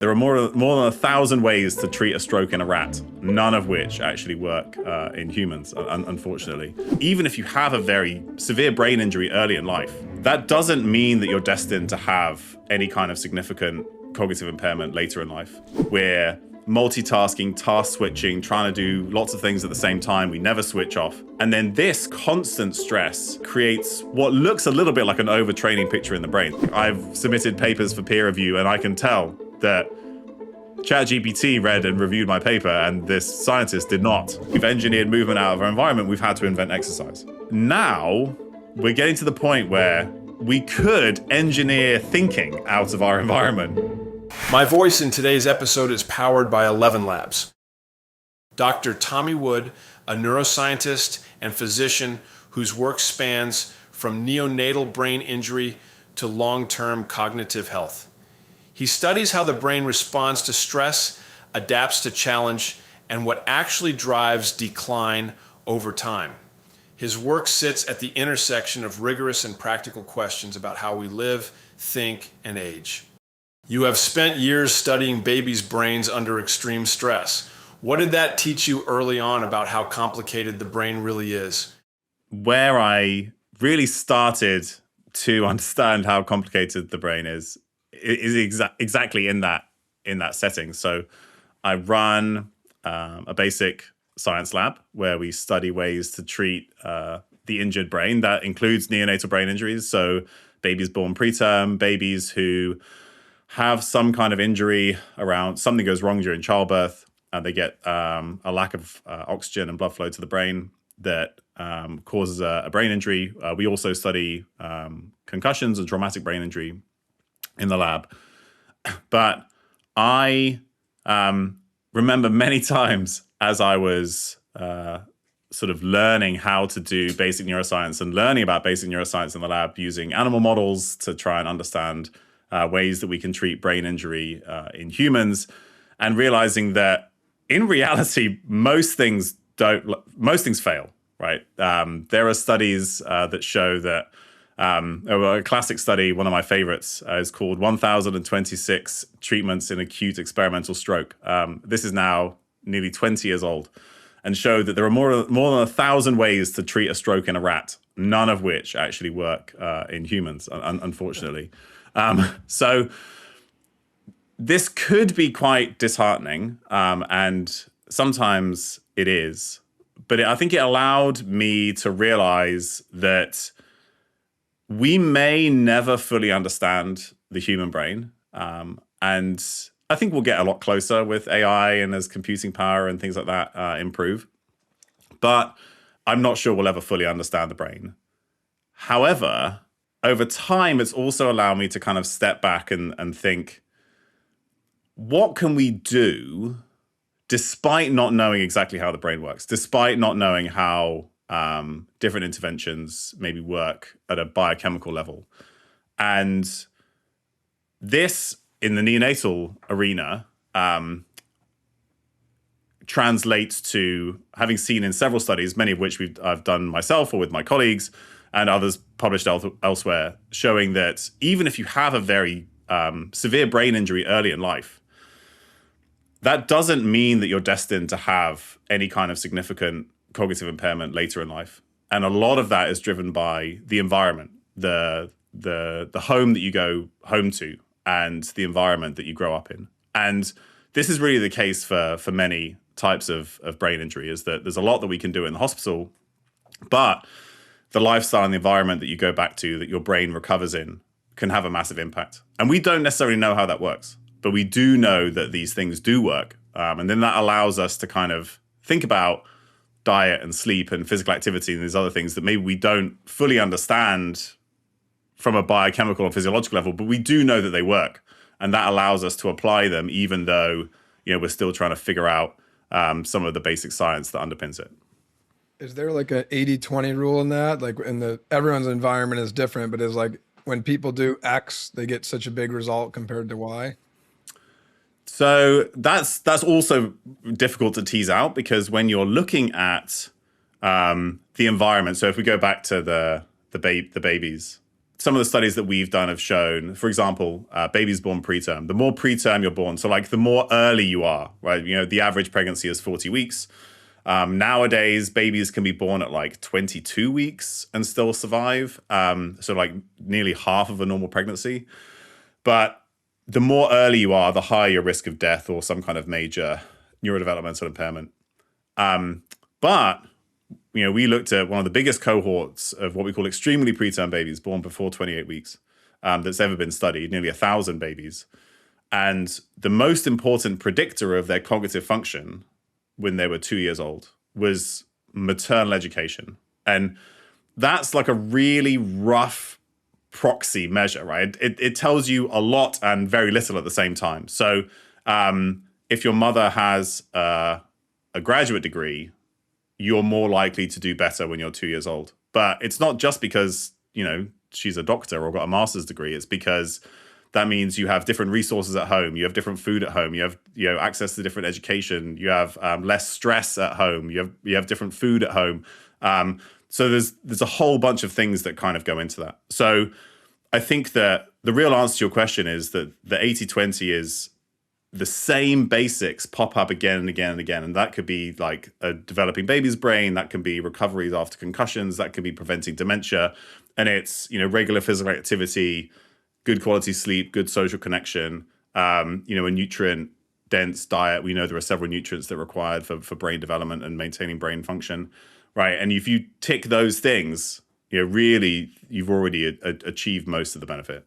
There are more than 1,000 ways to treat a stroke in a rat, none of which actually work in humans, unfortunately. Even if you have a very severe brain injury early in life, that doesn't mean that you're destined to have any kind of significant cognitive impairment later in life. We're multitasking, task switching, trying to do lots of things at the same time. We never switch off. And then this constant stress creates what looks a little bit like an overtraining picture in the brain. I've submitted papers for peer review, and I can tell that ChatGPT read and reviewed my paper and this scientist did not. We've engineered movement out of our environment. We've had to invent exercise. Now we're getting to the point where we could engineer thinking out of our environment. My voice in today's episode is powered by 11 Labs. Dr. Tommy Wood, a neuroscientist and physician whose work spans from neonatal brain injury to long-term cognitive health. He studies how the brain responds to stress, adapts to challenge, and what actually drives decline over time. His work sits at the intersection of rigorous and practical questions about how we live, think, and age. You have spent years studying babies' brains under extreme stress. What did that teach you early on about how complicated the brain really is? Where I really started to understand how complicated the brain is exactly in that setting. So I run a basic science lab where we study ways to treat the injured brain. That includes neonatal brain injuries. So babies born preterm, babies who have some kind of injury around something goes wrong during childbirth, and they get a lack of oxygen and blood flow to the brain that causes a brain injury. We also study concussions and traumatic brain injury in the lab. But I remember many times as I was sort of learning how to do basic neuroscience and learning about basic neuroscience in the lab using animal models to try and understand ways that we can treat brain injury in humans, and realizing that in reality, most things fail, right? There are studies that show that a classic study, one of my favorites, is called 1026 Treatments in Acute Experimental Stroke. This is now nearly 20 years old, and showed that there are more than 1,000 ways to treat a stroke in a rat, none of which actually work in humans, unfortunately. So this could be quite disheartening, and sometimes it is. But I think it allowed me to realize that we may never fully understand the human brain. And I think we'll get a lot closer with AI and as computing power and things like that improve. But I'm not sure we'll ever fully understand the brain. However, over time, it's also allowed me to kind of step back and think, what can we do despite not knowing exactly how the brain works, despite not knowing how different interventions maybe work at a biochemical level? And this, in the neonatal arena, translates to having seen in several studies, many of which I've done myself or with my colleagues and others published elsewhere, showing that even if you have a very severe brain injury early in life, that doesn't mean that you're destined to have any kind of significant cognitive impairment later in life. And a lot of that is driven by the environment, the home that you go home to, and the environment that you grow up in. And this is really the case for many types of brain injury, is that there's a lot that we can do in the hospital, but the lifestyle and the environment that you go back to, that your brain recovers in, can have a massive impact. And we don't necessarily know how that works, but we do know that these things do work. And then that allows us to kind of think about diet and sleep and physical activity and these other things that maybe we don't fully understand from a biochemical or physiological level, but we do know that they work. And that allows us to apply them, even though, we're still trying to figure out some of the basic science that underpins it. Is there like a 80-20 rule in that? Like everyone's environment is different, but is like when people do X, they get such a big result compared to Y? So that's also difficult to tease out, because when you're looking at the environment, so if we go back to the babies, some of the studies that we've done have shown, for example, babies born preterm. The more preterm you're born, so like the more early you are, right? The average pregnancy is 40 weeks. Nowadays, babies can be born at like 22 weeks and still survive. So like nearly half of a normal pregnancy. But the more early you are, the higher your risk of death or some kind of major neurodevelopmental impairment. But we looked at one of the biggest cohorts of what we call extremely preterm babies born before 28 weeks that's ever been studied, nearly 1,000 babies. And the most important predictor of their cognitive function when they were 2 years old was maternal education. And that's like a really rough proxy measure, right? It tells you a lot and very little at the same time. So if your mother has a graduate degree, you're more likely to do better when you're 2 years old. But it's not just because, she's a doctor or got a master's degree. It's because that means you have different resources at home. You have different food at home. You have access to different education. You have less stress at home. You have different food at home. So there's a whole bunch of things that kind of go into that. So I think that the real answer to your question is that the 80-20 is the same basics pop up again and again and again. And that could be like a developing baby's brain. That can be recoveries after concussions. That could be preventing dementia. And it's, regular physical activity, good quality sleep, good social connection, a nutrient dense diet. We know there are several nutrients that are required for brain development and maintaining brain function, right? And if you tick those things, really, you've already achieved most of the benefit.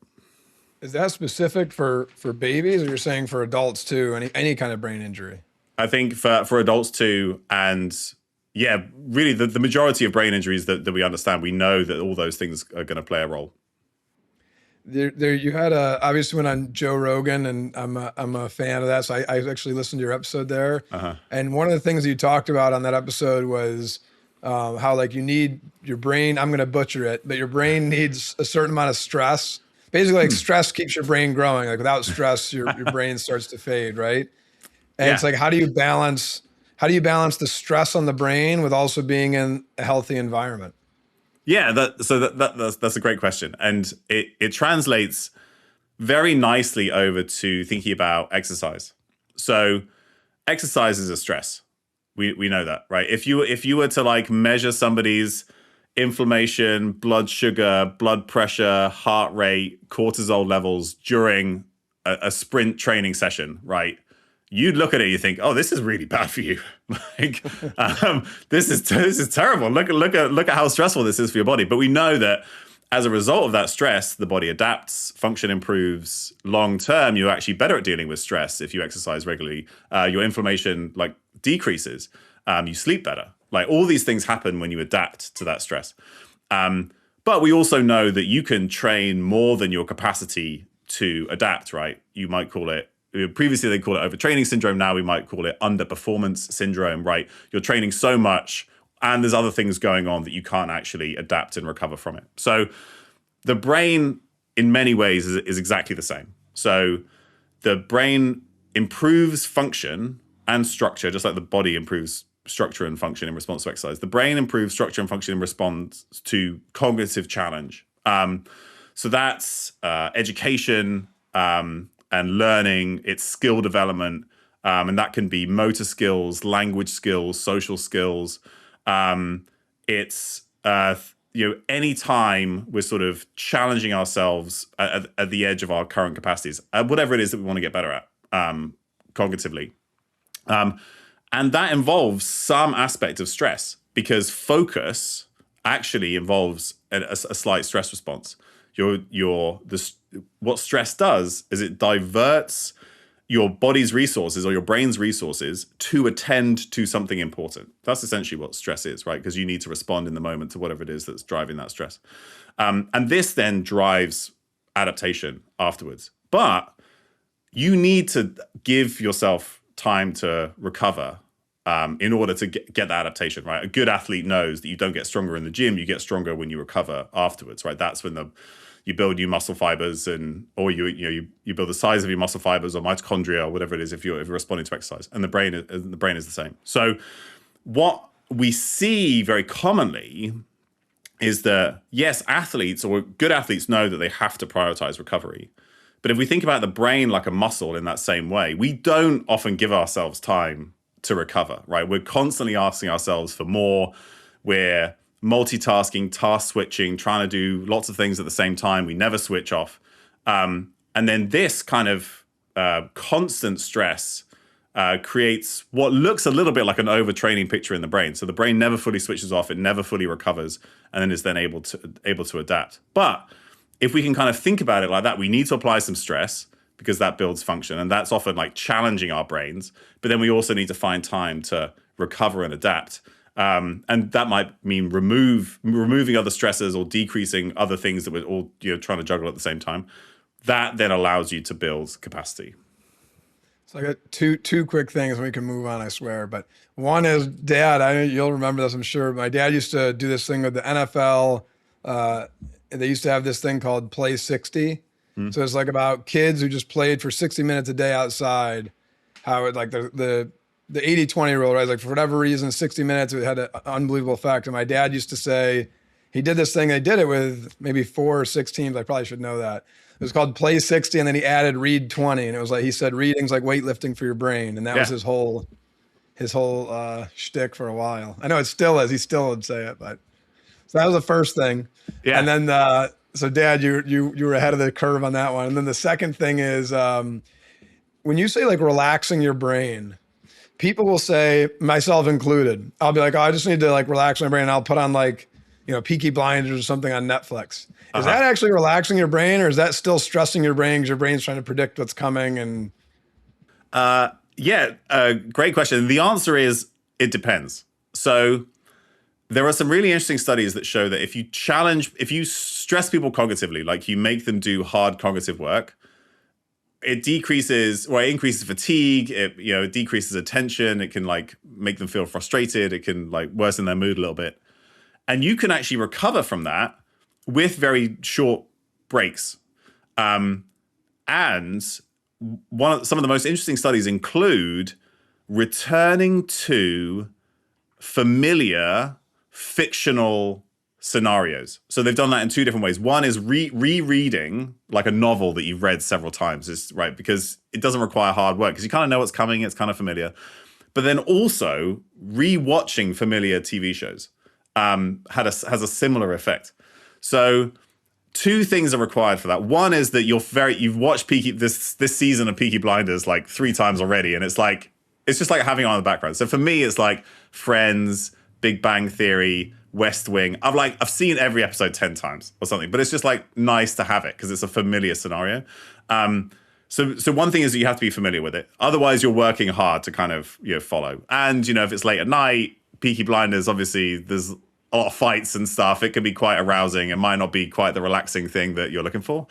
Is that specific for babies, or you're saying for adults too? Any kind of brain injury? I think for adults too, and yeah, really the majority of brain injuries that we understand, we know that all those things are going to play a role. There you had obviously went on Joe Rogan, and I'm a fan of that. So I actually listened to your episode there. And one of the things that you talked about on that episode was how like you need your brain. I'm going to butcher it, but your brain needs a certain amount of stress. Basically, like stress keeps your brain growing. Like without stress, your brain starts to fade, right? And it's like, how do you balance the stress on the brain with also being in a healthy environment? Yeah, that's a great question. And it translates very nicely over to thinking about exercise. So exercise is a stress. We know that, right? If you were to like measure somebody's inflammation, blood sugar, blood pressure, heart rate, cortisol levels during a sprint training session, right? You'd look at it, you think, oh, this is really bad for you. Like, this is terrible. Look at how stressful this is for your body. But we know that as a result of that stress, the body adapts, function improves. Long term, you're actually better at dealing with stress if you exercise regularly. Your inflammation like decreases. You sleep better. Like all these things happen when you adapt to that stress. But we also know that you can train more than your capacity to adapt, right? You might call it, previously they call it overtraining syndrome. Now we might call it underperformance syndrome, right? You're training so much and there's other things going on that you can't actually adapt and recover from it. So the brain in many ways is exactly the same. So the brain improves function and structure, just like the body improves structure and function in response to exercise. The brain improves structure and function in response to cognitive challenge. So that's education and learning, it's skill development, and that can be motor skills, language skills, social skills. It's any time we're sort of challenging ourselves at the edge of our current capacities, whatever it is that we want to get better at cognitively. And that involves some aspect of stress because focus actually involves a slight stress response. What stress does is it diverts your body's resources or your brain's resources to attend to something important. That's essentially what stress is, right? Because you need to respond in the moment to whatever it is that's driving that stress. And this then drives adaptation afterwards. But you need to give yourself time to recover in order to get that adaptation, right? A good athlete knows that you don't get stronger in the gym, you get stronger when you recover afterwards, right? That's when you build new muscle fibers or you build the size of your muscle fibers or mitochondria or whatever it is if you're responding to exercise. And the brain is the same. So what we see very commonly is that, yes, athletes or good athletes know that they have to prioritize recovery. But if we think about the brain like a muscle in that same way, we don't often give ourselves time to recover, right? We're constantly asking ourselves for more. We're multitasking, task switching, trying to do lots of things at the same time. We never switch off. And then this kind of constant stress creates what looks a little bit like an overtraining picture in the brain. So the brain never fully switches off, it never fully recovers, and then is then able to adapt. But if we can kind of think about it like that, we need to apply some stress because that builds function, and that's often like challenging our brains. But then we also need to find time to recover and adapt. And that might mean removing other stressors or decreasing other things that we're all trying to juggle at the same time. That then allows you to build capacity. So I got two quick things, and we can move on, I swear. But one is, Dad, you'll remember this, I'm sure. My dad used to do this thing with the NFL. They used to have this thing called Play 60. So it's like about kids who just played for 60 minutes a day outside. How it like the 80-20 rule, right? Like for whatever reason, 60 minutes, it had an unbelievable effect. And my dad used to say, he did this thing. They did it with maybe 4 or 6 teams. I probably should know that. It was called Play 60, and then he added Read 20. And it was like, he said, reading's like weightlifting for your brain. And that was his whole shtick for a while. I know it still is. He still would say it, but so that was the first thing. Yeah. And then, so Dad, you were ahead of the curve on that one. And then the second thing is, when you say like relaxing your brain, people will say, myself included, I'll be like, oh, I just need to like relax my brain. And I'll put on like, Peaky Blinders or something on Netflix. Is that actually relaxing your brain, or is that still stressing your brain because your brain's trying to predict what's coming? And great question. The answer is it depends. So there are some really interesting studies that show that if you stress people cognitively, like you make them do hard cognitive work, it increases fatigue. It decreases attention. It can like make them feel frustrated. It can like worsen their mood a little bit. And you can actually recover from that with very short breaks. And some of the most interesting studies include returning to familiar fictional scenarios. So they've done that in 2 different ways. One is rereading like a novel that you've read several times, right? Because it doesn't require hard work because you kind of know what's coming. It's kind of familiar. But then also rewatching familiar TV shows has a similar effect. So 2 things are required for that. One is that you've watched this season of Peaky Blinders like 3 times already, and it's just like having it on in the background. So for me, it's like Friends, Big Bang Theory, West Wing. I've seen every episode 10 times or something, but it's just like nice to have it because it's a familiar scenario. So one thing is that you have to be familiar with it. Otherwise, you're working hard to kind of follow. And if it's late at night, Peaky Blinders, obviously there's a lot of fights and stuff. It can be quite arousing. It might not be quite the relaxing thing that you're looking for.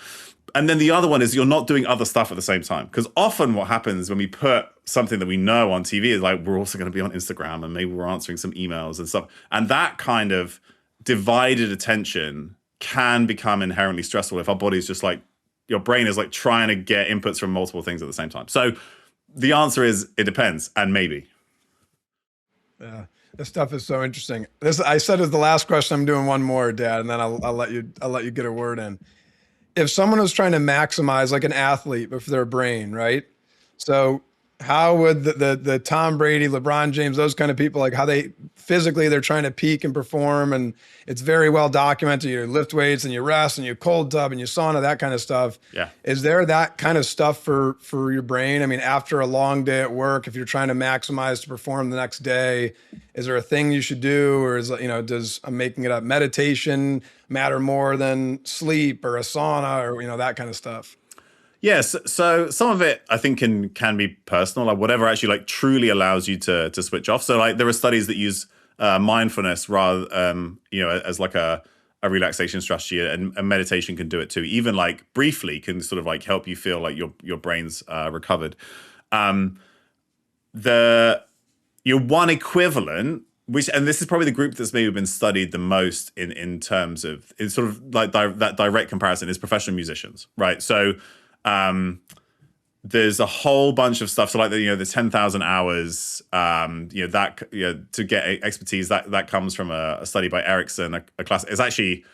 And then the other one is you're not doing other stuff at the same time. Because often what happens when we put something that we know on TV is like, we're also going to be on Instagram and maybe we're answering some emails and stuff. And that kind of divided attention can become inherently stressful if our body's just like, your brain is like trying to get inputs from multiple things at the same time. So the answer is it depends and maybe. Yeah. This stuff is so interesting. I said is the last question. I'm doing one more, Dad, and then I'll let you get a word in. If someone was trying to maximize like an athlete, but for their brain, right? So how would the Tom Brady, LeBron James, those kind of people, like how they physically they're trying to peak and perform, and it's very well documented. You lift weights and you rest and you cold tub and you sauna, that kind of stuff. Yeah. Is there that kind of stuff for your brain? I mean, after a long day at work, if you're trying to maximize to perform the next day, is there a thing you should do, or does I'm making it up, meditation matter more than sleep or a sauna or that kind of stuff? Yes, so some of it I think can be personal, like whatever actually like truly allows you to switch off. So like there are studies that use mindfulness rather as like a relaxation strategy, and meditation can do it too. Even like briefly can sort of like help you feel like your brain's recovered. Your one equivalent, and this is probably the group that's maybe been studied the most in terms of it's sort of like that direct comparison, is professional musicians, right? So there's a whole bunch of stuff. So like the 10,000 hours, to get expertise that comes from a study by Erickson, a class. It's actually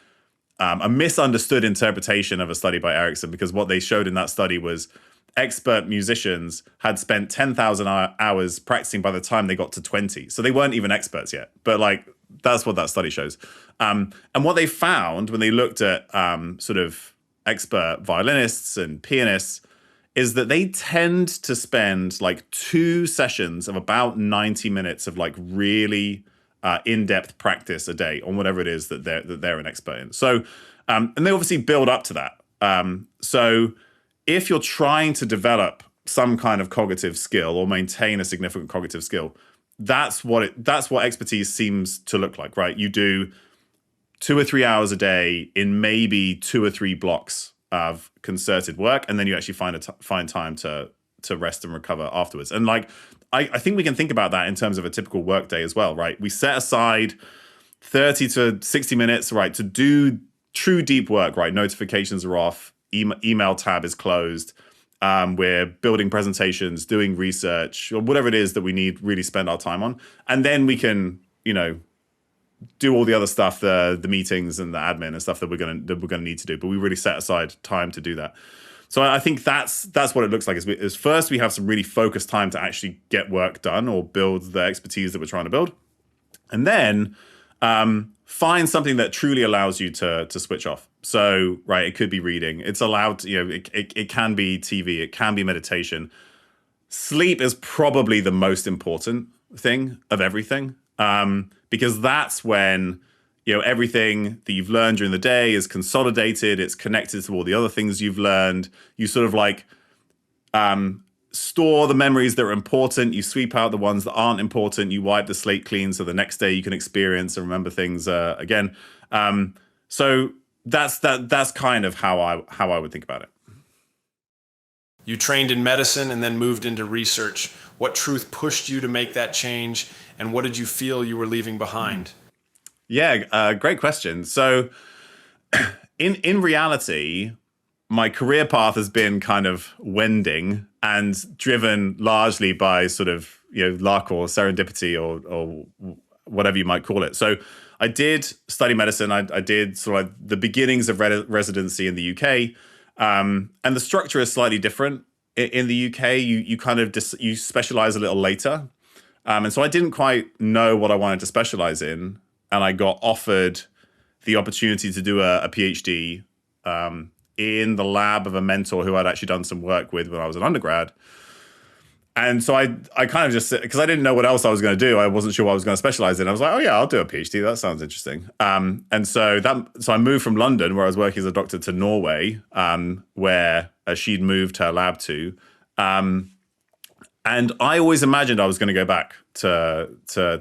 a misunderstood interpretation of a study by Erickson, because what they showed in that study was expert musicians had spent 10,000 hours practicing by the time they got to 20. So they weren't even experts yet. But like, that's what that study shows. And what they found when they looked at sort of expert violinists and pianists is that they tend to spend like 2 sessions of about 90 minutes of like really in-depth practice a day on whatever it is that they're an expert in. So, and they obviously build up to that. So if you're trying to develop some kind of cognitive skill or maintain a significant cognitive skill, that's what expertise seems to look like, right? You do 2 or 3 hours a day in maybe 2 or 3 blocks of concerted work, and then you actually find time to rest and recover afterwards. And like, I think we can think about that in terms of a typical work day as well, right? We set aside 30 to 60 minutes, right, to do true deep work, right? Notifications are off, email tab is closed. We're building presentations, doing research, or whatever it is that we need really spend our time on. And then we can, do all the other stuff, the meetings and the admin and stuff that we're gonna need to do. But we really set aside time to do that. So I think that's what it looks like. Is first we have some really focused time to actually get work done or build the expertise that we're trying to build, and then find something that truly allows you to switch off. So right, it could be reading. It's allowed. It can be TV. It can be meditation. Sleep is probably the most important thing of everything. Because that's when, everything that you've learned during the day is consolidated. It's connected to all the other things you've learned. You sort of like store the memories that are important. You sweep out the ones that aren't important. You wipe the slate clean so the next day you can experience and remember things again. So that's kind of how I would think about it. You trained in medicine and then moved into research. What truth pushed you to make that change, and what did you feel you were leaving behind? Yeah, great question. So in reality, my career path has been kind of wending and driven largely by sort of, luck or serendipity or whatever you might call it. So I did study medicine. I did sort of like the beginnings of residency in the UK. And the structure is slightly different. In the UK, you kind of you specialize a little later. And so I didn't quite know what I wanted to specialize in. And I got offered the opportunity to do a PhD in the lab of a mentor who I'd actually done some work with when I was an undergrad. And so I kind of just, because I didn't know what else I was going to do. I wasn't sure what I was going to specialize in. I was like, oh yeah, I'll do a PhD. That sounds interesting. And so I moved from London, where I was working as a doctor, to Norway, where she'd moved her lab to. And I always imagined I was going to go back to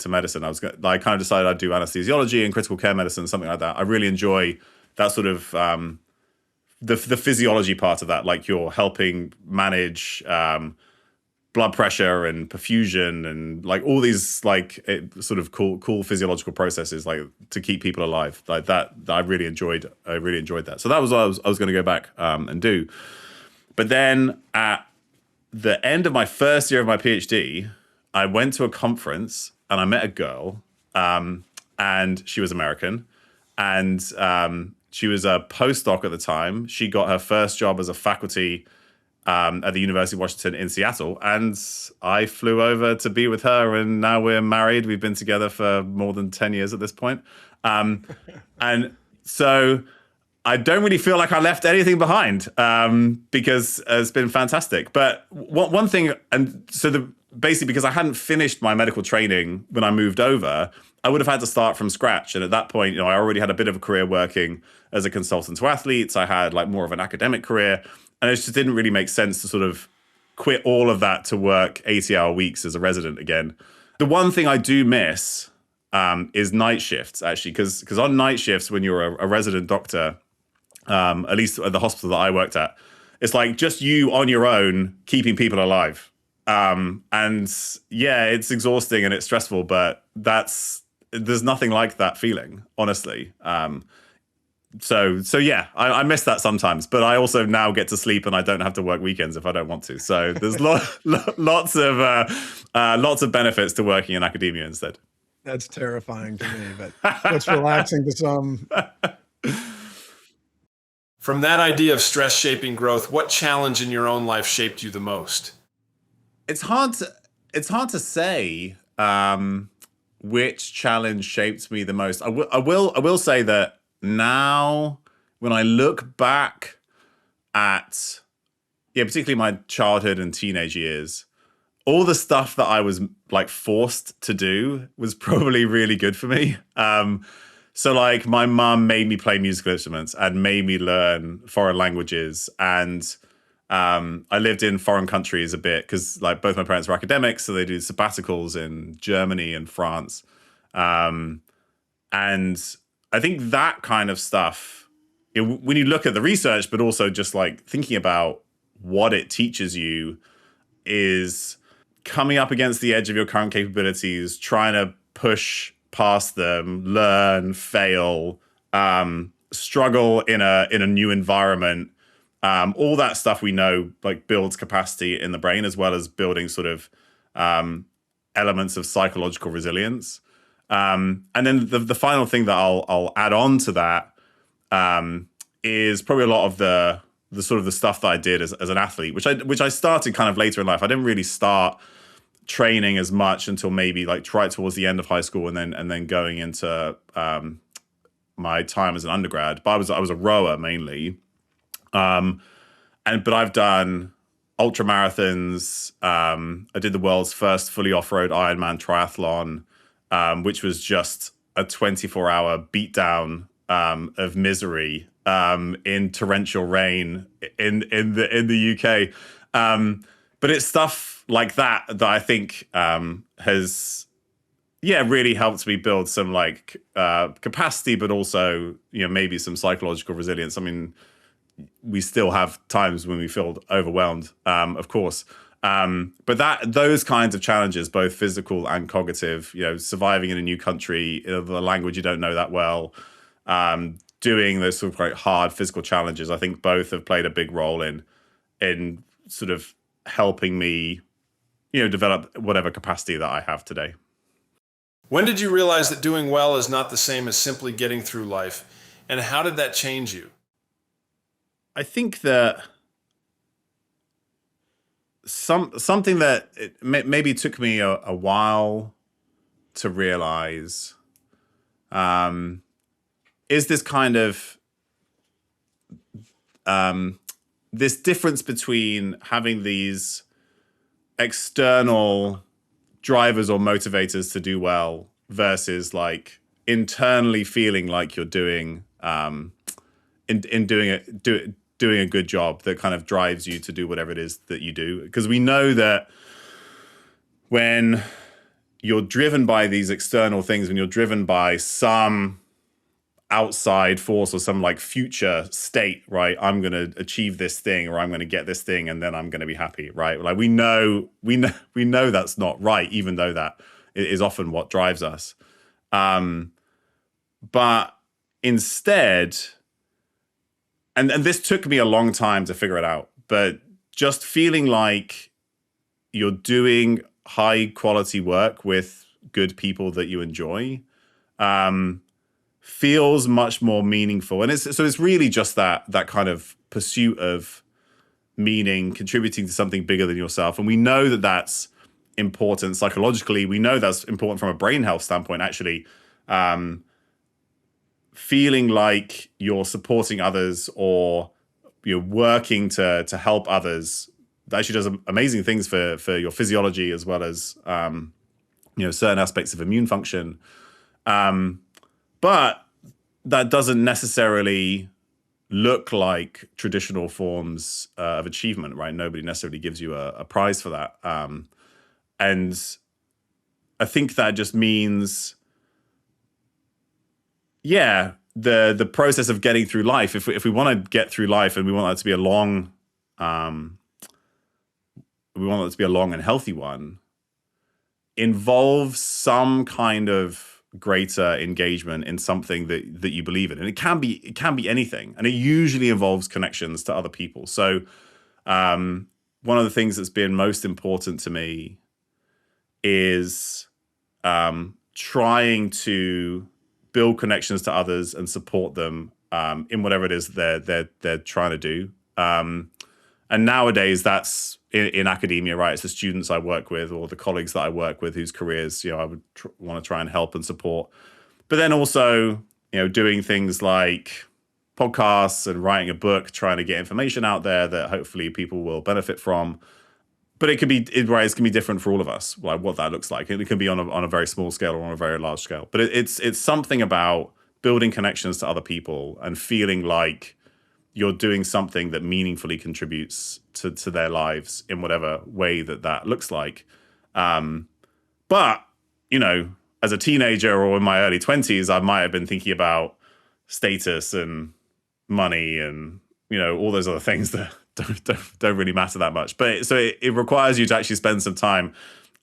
medicine. I kind of decided I'd do anesthesiology and critical care medicine, something like that. I really enjoy that sort of the physiology part of that, like you're helping manage blood pressure and perfusion and like all these like sort of cool physiological processes, like to keep people alive, like that I really enjoyed that. So that was what I was going to go back and do. But then at the end of my first year of my PhD, I went to a conference and I met a girl, and she was American, and she was a postdoc at the time. She got her first job as a faculty at the University of Washington in Seattle, and I flew over to be with her, and now we're married. We've been together for more than 10 years at this point. And so I don't really feel like I left anything behind, because it's been fantastic. But one thing, and so basically because I hadn't finished my medical training when I moved over, I would have had to start from scratch. And at that point, I already had a bit of a career working as a consultant to athletes. I had like more of an academic career. And it just didn't really make sense to sort of quit all of that to work 80-hour weeks as a resident again. The one thing I do miss is night shifts, actually, because on night shifts, when you're a resident doctor, at least at the hospital that I worked at, it's like just you on your own keeping people alive. And yeah, it's exhausting and it's stressful, but there's nothing like that feeling, honestly. So yeah, I miss that sometimes, but I also now get to sleep and I don't have to work weekends if I don't want to. So there's lots of benefits to working in academia instead. That's terrifying to me, but it's relaxing to some. From that idea of stress shaping growth, what challenge in your own life shaped you the most? It's hard to say which challenge shaped me the most. I will say that now when I look back at, yeah, particularly my childhood and teenage years, all the stuff that I was like forced to do was probably really good for me. So like my mum made me play musical instruments and made me learn foreign languages. And I lived in foreign countries a bit because like both my parents were academics. So they do sabbaticals in Germany and France. And I think that kind of stuff, when you look at the research, but also just like thinking about what it teaches you, is coming up against the edge of your current capabilities, trying to push past them, learn, fail, struggle in a new environment. All that stuff we know like builds capacity in the brain as well as building sort of elements of psychological resilience. And then the final thing that I'll add on to that is probably a lot of the sort of the stuff that I did as an athlete, which I started kind of later in life. I didn't really start training as much until maybe like right towards the end of high school, and then going into my time as an undergrad. But I was a rower mainly, but I've done ultra marathons. I did the world's first fully off-road Ironman triathlon, which was just a 24-hour beatdown of misery in torrential rain in the UK. But it's stuff like that I think has really helped me build some like capacity, but also maybe some psychological resilience. I mean, we still have times when we feel overwhelmed, of course. But those kinds of challenges, both physical and cognitive, surviving in a new country, the language you don't know that well, doing those sort of quite hard physical challenges, I think both have played a big role in sort of helping me, develop whatever capacity that I have today. When did you realize that doing well is not the same as simply getting through life? And how did that change you? I think that something that maybe took me a while to realize is this kind of this difference between having these external drivers or motivators to do well versus like internally feeling like you're doing doing a good job that kind of drives you to do whatever it is that you do. Because we know that when you're driven by these external things, when you're driven by some outside force or some like future state, right? I'm going to achieve this thing, or I'm going to get this thing, and then I'm going to be happy, right? Like we know that's not right, even though that is often what drives us. But instead, and this took me a long time to figure it out, but just feeling like you're doing high quality work with good people that you enjoy, feels much more meaningful. And it's really just that kind of pursuit of meaning, contributing to something bigger than yourself. And we know that that's important psychologically. We know that's important from a brain health standpoint, actually. Feeling like you're supporting others or you're working to help others, that actually does amazing things for your physiology as well as certain aspects of immune function. But that doesn't necessarily look like traditional forms of achievement, right? Nobody necessarily gives you a prize for that. And I think that just means, the process of getting through life, if we want to get through life and we want that to be a long and healthy one, involves some kind of greater engagement in something that you believe in. And it can be anything, and it usually involves connections to other people. So one of the things that's been most important to me is trying to build connections to others and support them in whatever it is they're trying to do. And nowadays, that's in academia, right? It's the students I work with or the colleagues that I work with whose careers, I would want to try and help and support. But then also, doing things like podcasts and writing a book, trying to get information out there that hopefully people will benefit from. But it can be different for all of us, like what that looks like. It can be on a very small scale or on a very large scale. But it's something about building connections to other people and feeling like you're doing something that meaningfully contributes to their lives in whatever way that looks like. But, as a teenager or in my early 20s, I might have been thinking about status and money and, all those other things that don't really matter that much. But it requires you to actually spend some time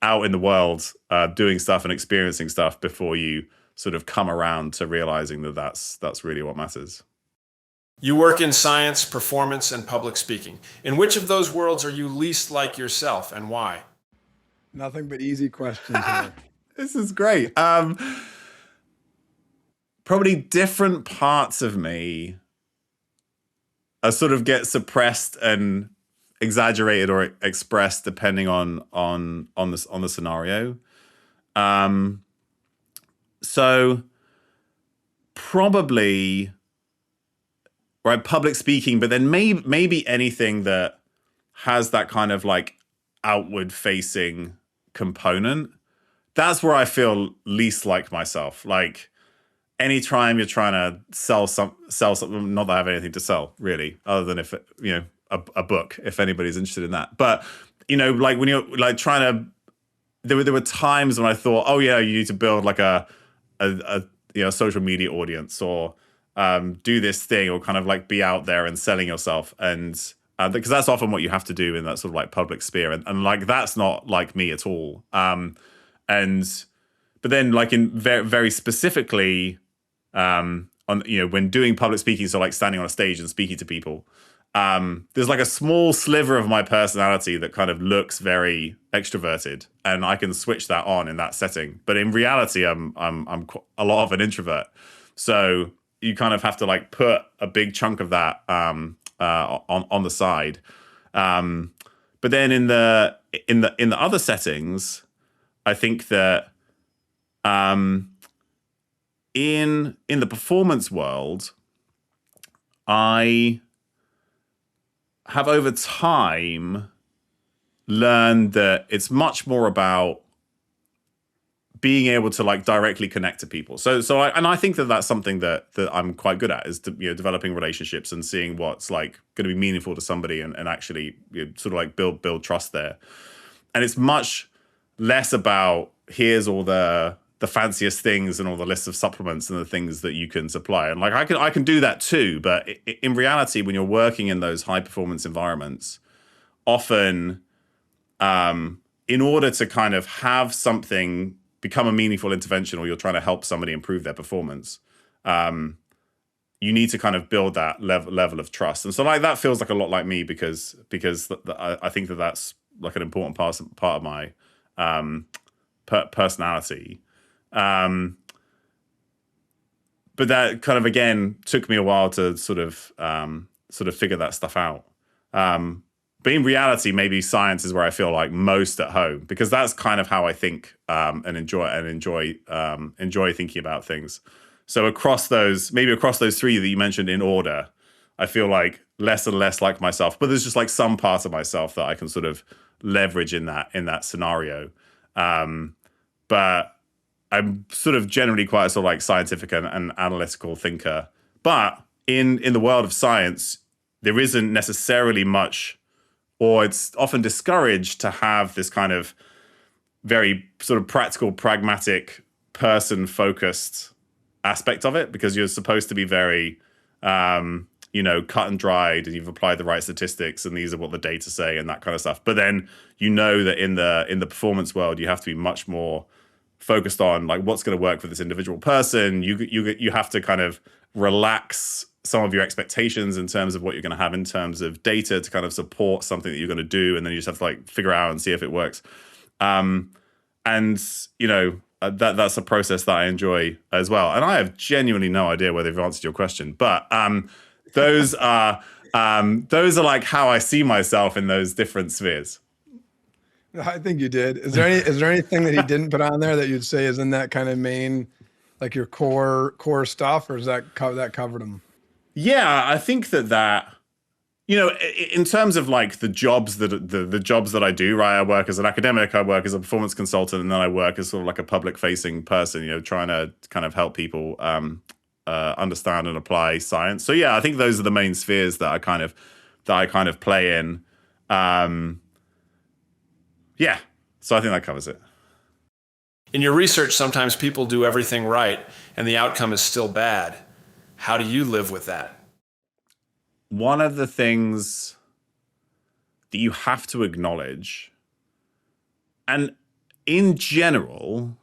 out in the world doing stuff and experiencing stuff before you sort of come around to realizing that's really what matters. You work in science, performance, and public speaking. In which of those worlds are you least like yourself, and why? Nothing but easy questions here. This is great. Probably different parts of me sort of get suppressed and exaggerated or expressed depending on the scenario. So probably, right, public speaking, but then maybe anything that has that kind of like outward facing component. That's where I feel least like myself. Like anytime you're trying to sell something, not that I have anything to sell really, other than if a book, if anybody's interested in that. But like when you're like trying to, there were times when I thought, oh yeah, you need to build like a social media audience or do this thing or kind of like be out there and selling yourself. And because that's often what you have to do in that sort of like public sphere. And like, that's not like me at all. But then like in very, very specifically on, when doing public speaking, so like standing on a stage and speaking to people, there's like a small sliver of my personality that kind of looks very extroverted, and I can switch that on in that setting. But in reality, I'm a lot of an introvert. So you kind of have to like put a big chunk of that on the side. But then in the other settings, I think that in the performance world, I have over time learned that it's much more about being able to like directly connect to people. So I think that's something that I'm quite good at, is developing relationships and seeing what's like going to be meaningful to somebody and actually sort of like build trust there. And it's much less about here's all the fanciest things and all the lists of supplements and the things that you can supply. And like I can do that too, but in reality, when you're working in those high performance environments, often in order to kind of have something become a meaningful intervention, or you're trying to help somebody improve their performance, you need to kind of build that level of trust. And so like that feels like a lot like me because I think that's like an important part of my personality. But that kind of, again, took me a while to sort of figure that stuff out. But in reality, maybe science is where I feel like most at home, because that's kind of how I think and enjoy thinking about things. So across those three that you mentioned in order, I feel like less and less like myself. But there's just like some part of myself that I can sort of leverage in that scenario. But I'm sort of generally quite a sort of like scientific and analytical thinker. But in the world of science, there isn't necessarily much, or it's often discouraged to have this kind of very sort of practical, pragmatic, person-focused aspect of it, because you're supposed to be very, cut and dried, and you've applied the right statistics, and these are what the data say, and that kind of stuff. But then that in the performance world, you have to be much more focused on like what's going to work for this individual person. You have to kind of relax some of your expectations in terms of what you're going to have in terms of data to kind of support something that you're going to do, and then you just have to like figure out and see if it works. And that's a process that I enjoy as well. And I have genuinely no idea whether I've answered your question, but those are like how I see myself in those different spheres. I think you did. Is there anything that he didn't put on there that you'd say is in that kind of main, like your core stuff, or is that covered them? Yeah, I think that in terms of like the jobs the jobs that I do, right? I work as an academic, I work as a performance consultant, and then I work as sort of like a public facing person, trying to kind of help people understand and apply science. So yeah, I think those are the main spheres that I kind of play in. Yeah, so I think that covers it. In your research, sometimes people do everything right and the outcome is still bad. How do you live with that? One of the things that you have to acknowledge, and in general,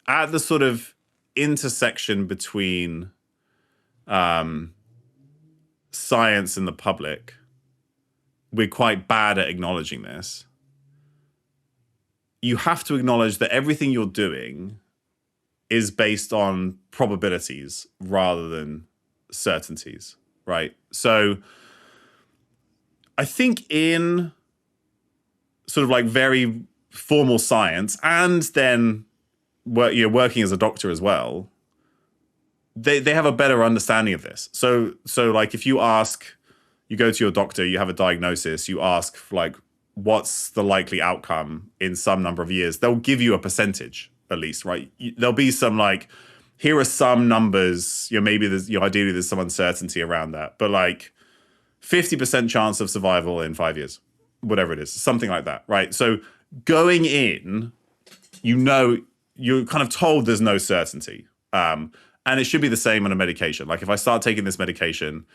at the sort of intersection between science and the public, we're quite bad at acknowledging this. You have to acknowledge that everything you're doing is based on probabilities rather than certainties, right? So I think in sort of like very formal science, and then working as a doctor as well, they have a better understanding of this. So like if you go to your doctor, you have a diagnosis, you ask like, what's the likely outcome in some number of years? They'll give you a percentage at least, right? There'll be some like, here are some numbers, maybe there's, ideally there's some uncertainty around that, but like 50% chance of survival in 5 years, whatever it is, something like that, right? So going in, you're kind of told there's no certainty. And it should be the same on a medication. Like if I start taking this medication,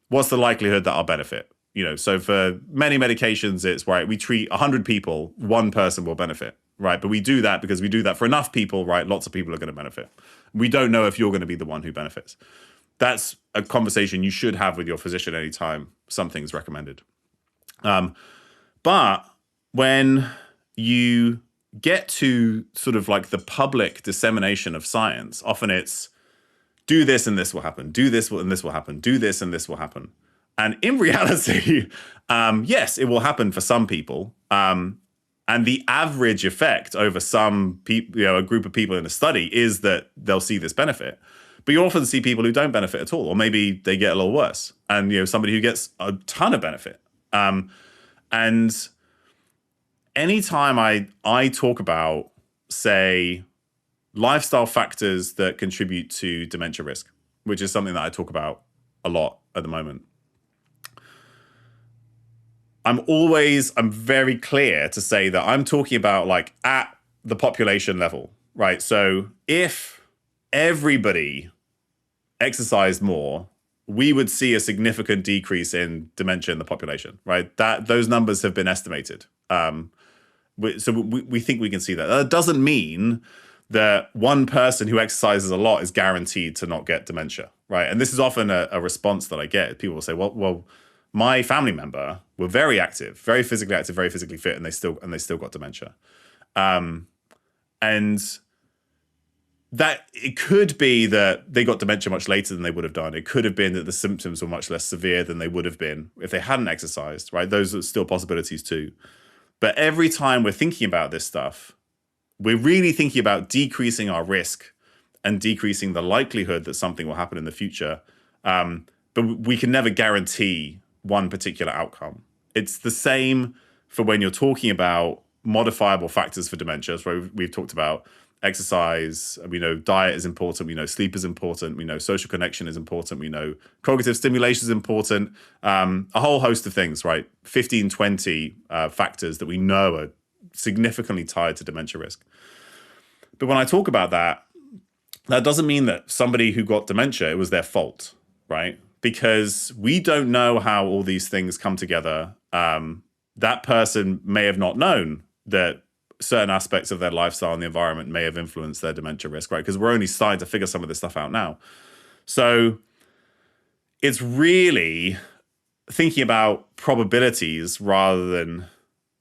what's the likelihood that I'll benefit? So for many medications, it's right, we treat 100 people, one person will benefit, right? But we do that because we do that for enough people, right? Lots of people are going to benefit. We don't know if you're going to be the one who benefits. That's a conversation you should have with your physician anytime something's recommended. But when you get to sort of like the public dissemination of science, often it's do this and this will happen, do this and this will happen, do this and this will happen. And in reality, yes, it will happen for some people. And the average effect over some people, a group of people in a study is that they'll see this benefit. But you often see people who don't benefit at all, or maybe they get a little worse. And somebody who gets a ton of benefit. And anytime I talk about, say, lifestyle factors that contribute to dementia risk, which is something that I talk about a lot at the moment, I'm very clear to say that I'm talking about like at the population level, right? So if everybody exercised more, we would see a significant decrease in dementia in the population, right? Those numbers have been estimated. So we think we can see that. That doesn't mean that one person who exercises a lot is guaranteed to not get dementia, right? And this is often a response that I get. People will say, well, my family member were very active, very physically active, very physically fit, and they still got dementia. And that it could be that they got dementia much later than they would have done. It could have been that the symptoms were much less severe than they would have been if they hadn't exercised, right? Those are still possibilities too. But every time we're thinking about this stuff, we're really thinking about decreasing our risk and decreasing the likelihood that something will happen in the future. But we can never guarantee one particular outcome. It's the same for when you're talking about modifiable factors for dementia. So we've talked about exercise, we know diet is important, we know sleep is important, we know social connection is important, we know cognitive stimulation is important, a whole host of things, right? 15, 20 factors that we know are significantly tied to dementia risk. But when I talk about that doesn't mean that somebody who got dementia, it was their fault, right? Because we don't know how all these things come together. That person may have not known that certain aspects of their lifestyle and the environment may have influenced their dementia risk, right? Because we're only starting to figure some of this stuff out now. So it's really thinking about probabilities rather than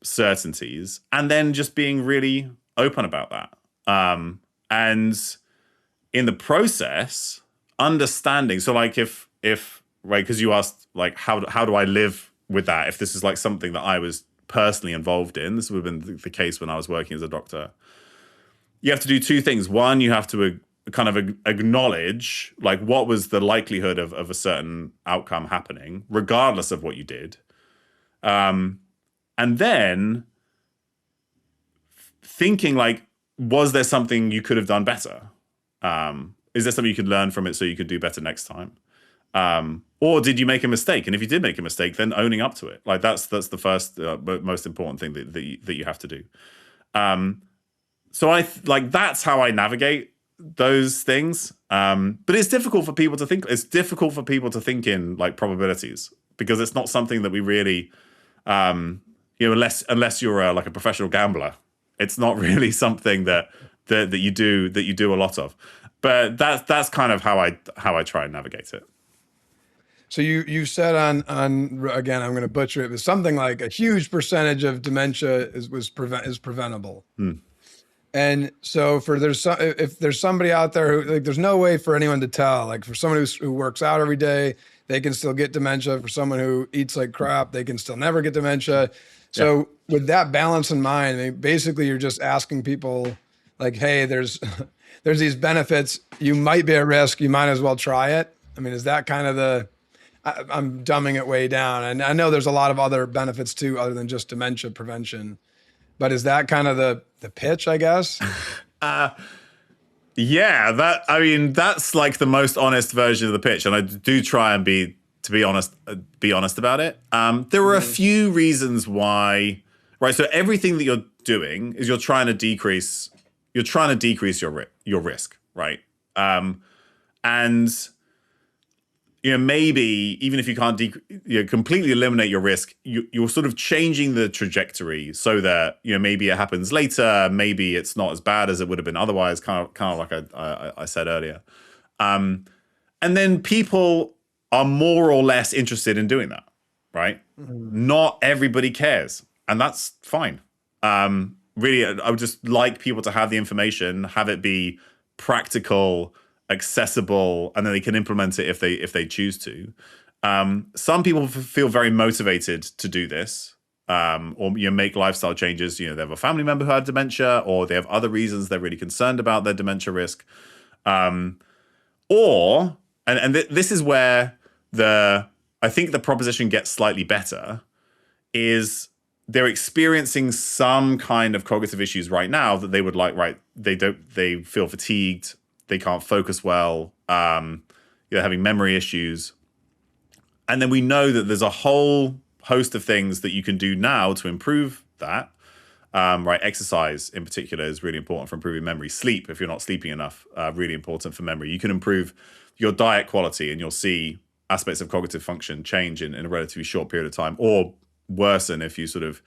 certainties, and then just being really open about that. And in the process, understanding. So like if right, because you asked like how do I live with that if this is like something that I was personally involved in. This would have been the case when I was working as a doctor. You have to do two things. One, you have to kind of acknowledge like what was the likelihood of a certain outcome happening, regardless of what you did. And then thinking like, was there something you could have done better? Is there something you could learn from it so you could do better next time? Or did you make a mistake? And if you did make a mistake, then owning up to it. Like that's the first, most important thing that you have to do. So that's how I navigate those things. But it's difficult for people to think. It's difficult for people to think in like probabilities because it's not something that we really, unless you're like a professional gambler, it's not really something that you do a lot of. But that's kind of how I try and navigate it. So you said on again, I'm going to butcher it, but something like a huge percentage of dementia is preventable. And so if there's somebody out there who like, there's no way for anyone to tell. Like for someone who works out every day, they can still get dementia. For someone who eats like crap, they can still never get dementia. So with that balance in mind, I mean, basically you're just asking people like, hey, there's these benefits. You might be at risk. You might as well try it. I mean, is that kind of I'm dumbing it way down. And I know there's a lot of other benefits too, other than just dementia prevention. But is that kind of the pitch, I guess? Yeah, that's like the most honest version of the pitch. And I do try and be honest about it. There are a few reasons why, right? So everything that you're doing is you're trying to decrease your risk, right? And maybe even if you can't completely eliminate your risk, you're sort of changing the trajectory so that maybe it happens later, maybe it's not as bad as it would have been otherwise, kind of like I said earlier. And then people are more or less interested in doing that, right? Not everybody cares, and that's fine. Really, I would just like people to have the information, have it be practical, accessible, and then they can implement it if they choose to. Some people feel very motivated to do this, or make lifestyle changes. They have a family member who had dementia, or they have other reasons they're really concerned about their dementia risk. This is where I think the proposition gets slightly better, is they're experiencing some kind of cognitive issues right now that they would like, right? They feel fatigued. They can't focus well. They're having memory issues. And then we know that there's a whole host of things that you can do now to improve that. Right, exercise in particular is really important for improving memory. Sleep, if you're not sleeping enough, really important for memory. You can improve your diet quality and you'll see aspects of cognitive function change in a relatively short period of time, or worsen if you sort of,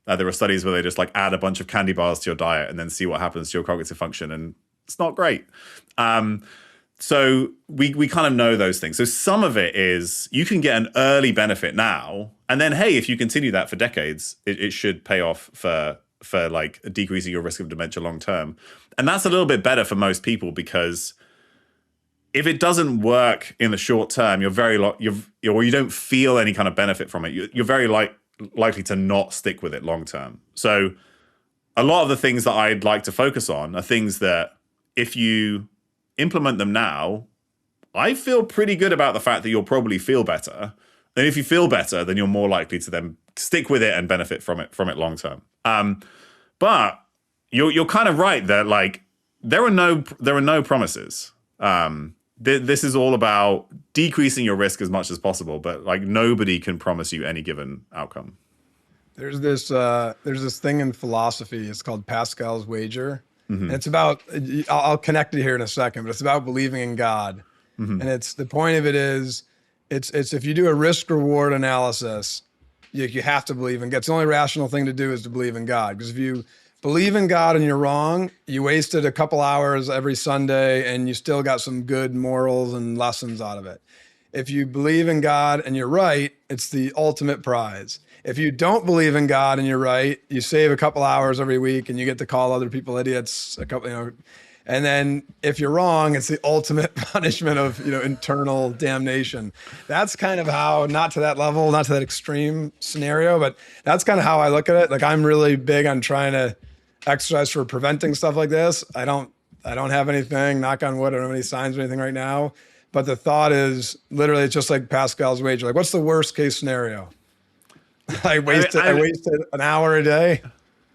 there are studies where they just like add a bunch of candy bars to your diet and then see what happens to your cognitive function, and it's not great. So we kind of know those things. So some of it is you can get an early benefit now, and then, hey, if you continue that for decades, it should pay off for like decreasing your risk of dementia long term. And that's a little bit better for most people, because if it doesn't work in the short term, or you don't feel any kind of benefit from it, you're very likely to not stick with it long term. So a lot of the things that I'd like to focus on are things that if you implement them now, I feel pretty good about the fact that you'll probably feel better. And if you feel better, then you're more likely to then stick with it and benefit from it long term. But you're kind of right that like there are no promises. This is all about decreasing your risk as much as possible, but like nobody can promise you any given outcome. There's this thing in philosophy. It's called Pascal's wager. And it's about, I'll connect it here in a second, but it's about believing in God. And it's the point of it is, it's if you do a risk reward analysis, you have to believe in God. It's the only rational thing to do is to believe in God. Because if you believe in God and you're wrong, you wasted a couple hours every Sunday and you still got some good morals and lessons out of it. If you believe in God and you're right, it's the ultimate prize. If you don't believe in God and you're right, you save a couple hours every week and you get to call other people idiots a couple, and then if you're wrong, it's the ultimate punishment of, internal damnation. That's kind of how, not to that level, not to that extreme scenario, but that's kind of how I look at it. Like, I'm really big on trying to exercise for preventing stuff like this. I don't have anything, knock on wood, I don't have any signs or anything right now. But the thought is literally, it's just like Pascal's wager. Like, what's the worst case scenario? I wasted an hour a day.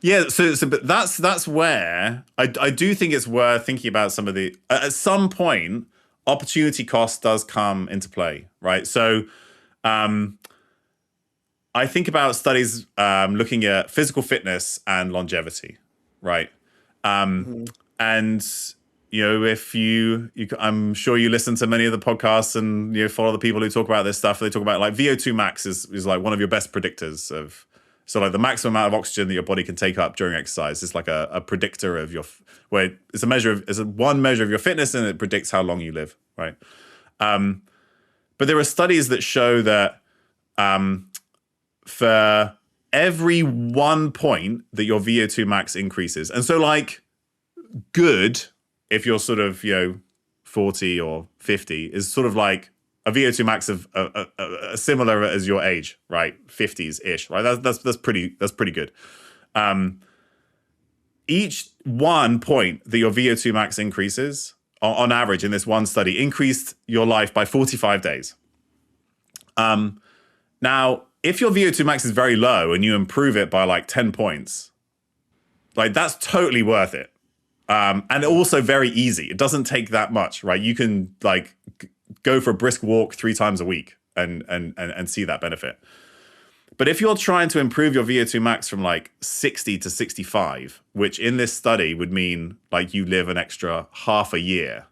Yeah, but that's where I do think it's worth thinking about some of the, at some point, opportunity cost does come into play, right? So I think about studies looking at physical fitness and longevity, right? And if I'm sure you listen to many of the podcasts and follow the people who talk about this stuff. They talk about like VO2 max is like one of your best predictors of, so like the maximum amount of oxygen that your body can take up during exercise is like a predictor of where it's one measure of your fitness, and it predicts how long you live, right? But there are studies that show that for every 1 point that your VO2 max increases, and so like good, if you're sort of 40 or 50, is sort of like a VO2 max of similar as your age, right? 50s ish, right? That's pretty good. Each 1 point that your VO2 max increases, on average in this one study, increased your life by 45 days. Now, if your VO2 max is very low and you improve it by like 10 points, like that's totally worth it. And also very easy. It doesn't take that much, right? You can like go for a brisk walk 3 times a week and see that benefit. But if you're trying to improve your VO2 max from like 60 to 65, which in this study would mean like you live an extra half a year,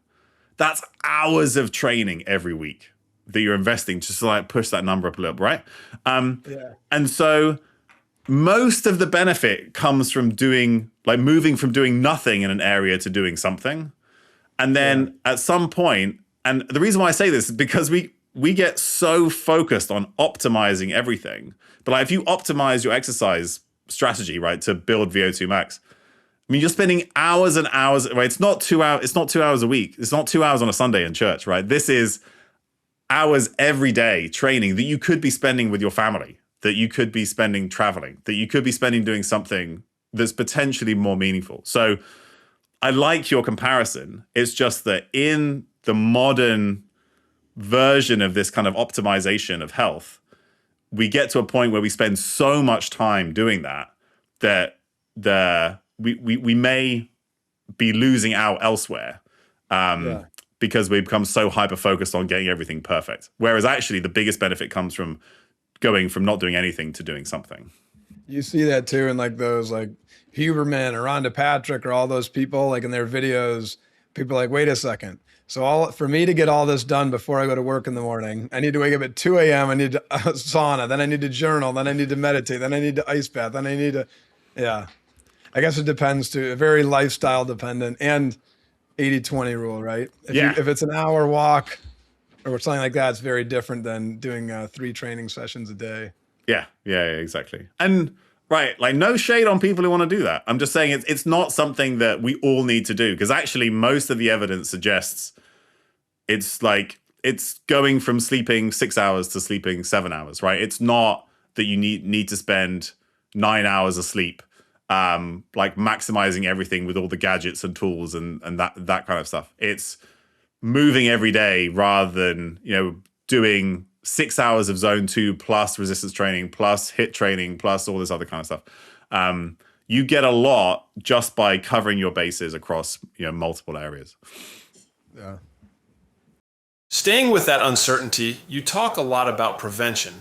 that's hours of training every week that you're investing just to like push that number up a little, right? And so most of the benefit comes from moving from doing nothing in an area to doing something. And then at some point, and the reason why I say this is because we get so focused on optimizing everything. But like if you optimize your exercise strategy, right, to build VO2 max, I mean, you're spending hours and hours, right? It's not 2 hours. It's not 2 hours a week. It's not 2 hours on a Sunday in church, right? This is hours every day training that you could be spending with your family, that you could be spending traveling, that you could be spending doing something that's potentially more meaningful. So I like your comparison. It's just that in the modern version of this kind of optimization of health, we get to a point where we spend so much time doing that we may be losing out elsewhere because we become so hyper-focused on getting everything perfect. Whereas actually the biggest benefit comes from going from not doing anything to doing something. You see that too in like those like Huberman or Rhonda Patrick or all those people, like in their videos, people are like, wait a second. So for me to get all this done before I go to work in the morning, I need to wake up at 2 a.m. I need to sauna, then I need to journal, then I need to meditate, then I need to ice bath, then I need to, I guess it depends too, very lifestyle dependent, and 80-20 rule, right? If it's an hour walk or something like that, it's very different than doing 3 training sessions a day. Yeah, exactly. And right, like no shade on people who want to do that. I'm just saying it's not something that we all need to do, because actually most of the evidence suggests it's going from sleeping 6 hours to sleeping 7 hours, right? It's not that you need to spend 9 hours of sleep, like maximizing everything with all the gadgets and tools and that kind of stuff. It's moving every day rather than, doing 6 hours of zone 2 plus resistance training plus HIIT training plus all this other kind of stuff. You get a lot just by covering your bases across multiple areas. Yeah. Staying with that uncertainty, you talk a lot about prevention,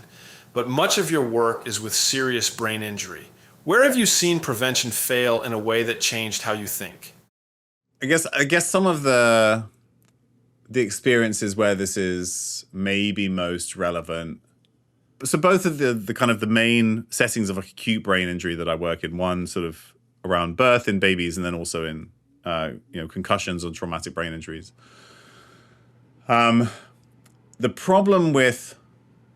but much of your work is with serious brain injury. Where have you seen prevention fail in a way that changed how you think? I guess some of the experiences where this is maybe most relevant. So both of the kind of the main settings of acute brain injury that I work in, one sort of around birth in babies, and then also in concussions or traumatic brain injuries. The problem with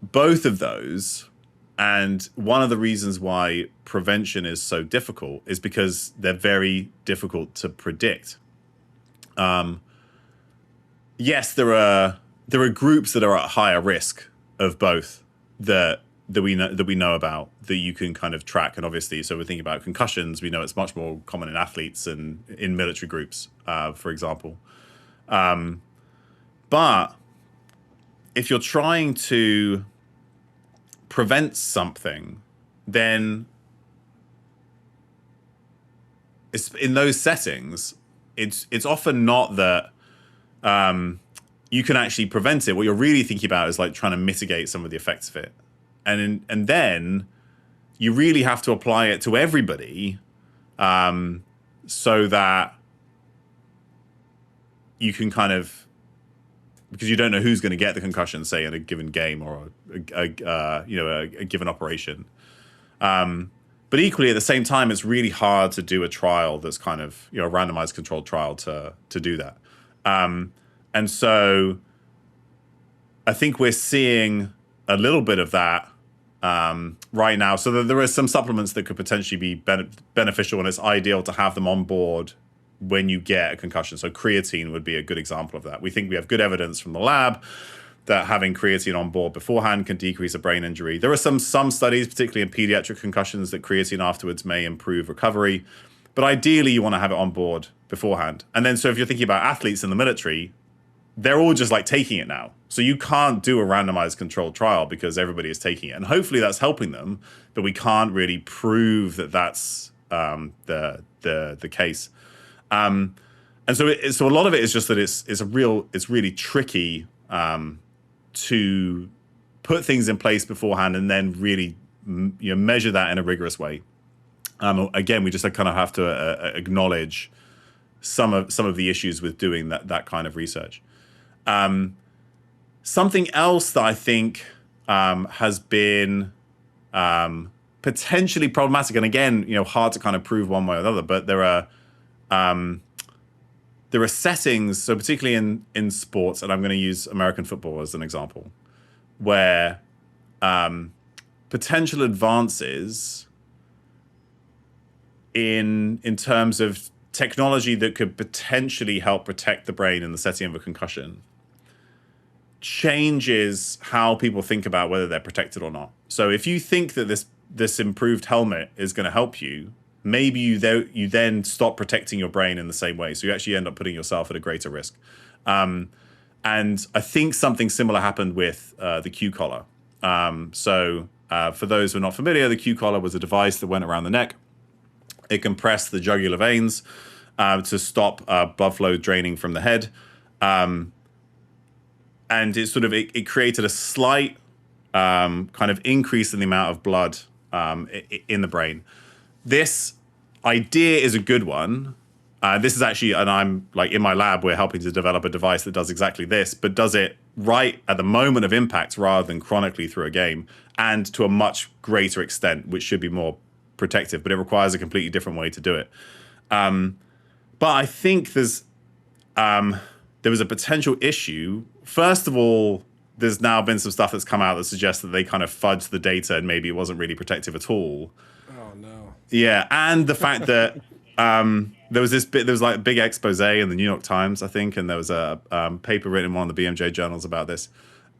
both of those, and one of the reasons why prevention is so difficult, is because they're very difficult to predict. Yes, there are groups that are at higher risk of both that we know about, that you can kind of track. And obviously, so we're thinking about concussions. We know it's much more common in athletes and in military groups, for example. But if you're trying to prevent something, then in those settings, it's often not that you can actually prevent it. What you're really thinking about is like trying to mitigate some of the effects of it, and then you really have to apply it to everybody, so that you can kind of, because you don't know who's going to get the concussion, say in a given game or a given operation. But equally, at the same time, it's really hard to do a trial that's kind of, a randomized controlled trial to do that. And so I think we're seeing a little bit of that right now. So there are some supplements that could potentially be beneficial, and it's ideal to have them on board when you get a concussion. So creatine would be a good example of that. We think we have good evidence from the lab that having creatine on board beforehand can decrease a brain injury. There are some studies, particularly in pediatric concussions, that creatine afterwards may improve recovery. But ideally, you want to have it on board beforehand. And then, so if you're thinking about athletes in the military, they're all just like taking it now. So you can't do a randomized controlled trial because everybody is taking it. And hopefully that's helping them, but we can't really prove that that's the case. And so a lot of it is just that it's really tricky to put things in place beforehand and then really measure that in a rigorous way. Again, we just kind of have to acknowledge some of the issues with doing that kind of research. Something else that I think has been potentially problematic, and again, hard to kind of prove one way or the other, but there are settings, so particularly in sports, and I'm going to use American football as an example, where potential advances in terms of technology that could potentially help protect the brain in the setting of a concussion changes how people think about whether they're protected or not. So if you think that this improved helmet is going to help you, maybe you then stop protecting your brain in the same way. So you actually end up putting yourself at a greater risk. And I think something similar happened with the Q collar. So for those who are not familiar, the Q collar was a device that went around the neck. It compressed the jugular veins to stop blood flow draining from the head. And it created a slight kind of increase in the amount of blood in the brain. This idea is a good one. This is actually, and I'm like in my lab, we're helping to develop a device that does exactly this, but does it right at the moment of impact rather than chronically through a game, and to a much greater extent, which should be more protective, but it requires a completely different way to do it. But I think there was a potential issue. First of all, there's now been some stuff that's come out that suggests that they kind of fudged the data and maybe it wasn't really protective at all. Oh no. Yeah, and the fact that there was like a big expose in the New York Times, I think, and there was a paper written in one of the BMJ journals about this.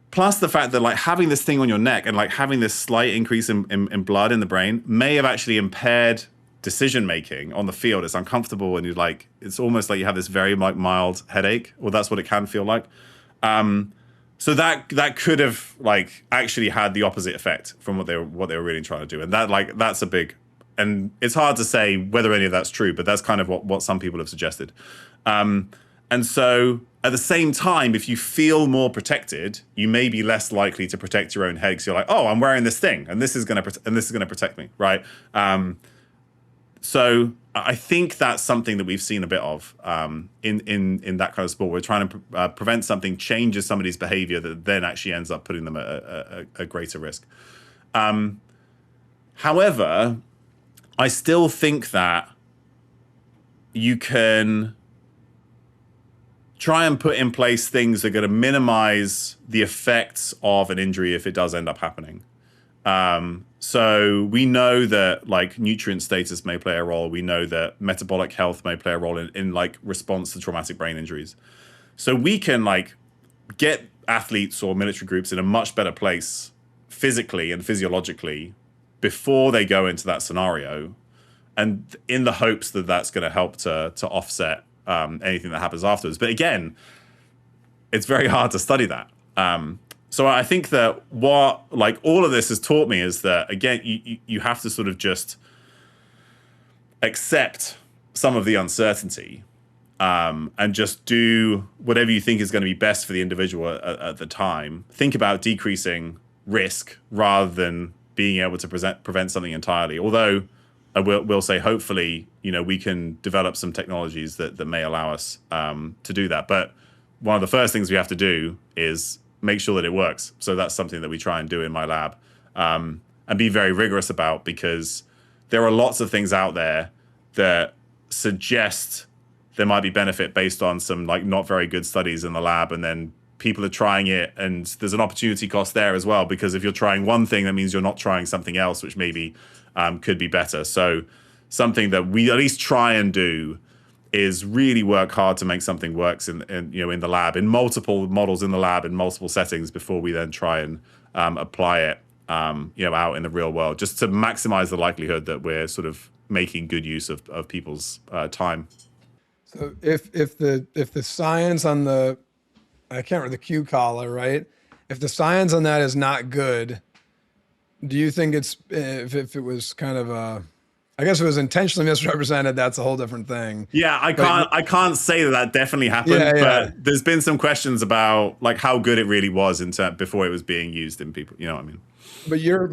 Plus the fact that like having this thing on your neck and like having this slight increase in blood in the brain may have actually impaired decision making on the field. It's uncomfortable, and it's almost like you have this very like mild headache, or that's what it can feel like. So that could have like actually had the opposite effect from what they were really trying to do, and that's a big. And it's hard to say whether any of that's true, but that's kind of what some people have suggested. And so at the same time, if you feel more protected, you may be less likely to protect your own head because you're like, oh, I'm wearing this thing, and this is going to protect me, right? So I think that's something that we've seen a bit of in that kind of sport. We're trying to prevent something, changes somebody's behavior that then actually ends up putting them at a greater risk. However, I still think that you can try and put in place things that are going to minimize the effects of an injury if it does end up happening. So we know that like nutrient status may play a role. We know that metabolic health may play a role in like response to traumatic brain injuries. So we can like get athletes or military groups in a much better place physically and physiologically before they go into that scenario, and in the hopes that that's going to help to offset anything that happens afterwards. But again, it's very hard to study that. So I think that what like all of this has taught me is that, again, you have to sort of just accept some of the uncertainty and just do whatever you think is going to be best for the individual at the time. Think about decreasing risk rather than being able to prevent something entirely. Although I will say, hopefully, we can develop some technologies that may allow us to do that. But one of the first things we have to do is make sure that it works. So that's something that we try and do in my lab and be very rigorous about, because there are lots of things out there that suggest there might be benefit based on some like not very good studies in the lab, and then people are trying it, and there's an opportunity cost there as well, because if you're trying one thing, that means you're not trying something else which maybe could be better. So something that we at least try and do is really work hard to make something works in the lab, in multiple models in the lab, in multiple settings, before we then try and apply it out in the real world, just to maximize the likelihood that we're sort of making good use of people's time. So if the science on the, I can't remember, the Q collar, right? If the science on that is not good, do you think it's, if it was kind of I guess if it was intentionally misrepresented, that's a whole different thing. Yeah, I can't say that definitely happened, but there's been some questions about like how good it really was before it was being used in people. You know what I mean?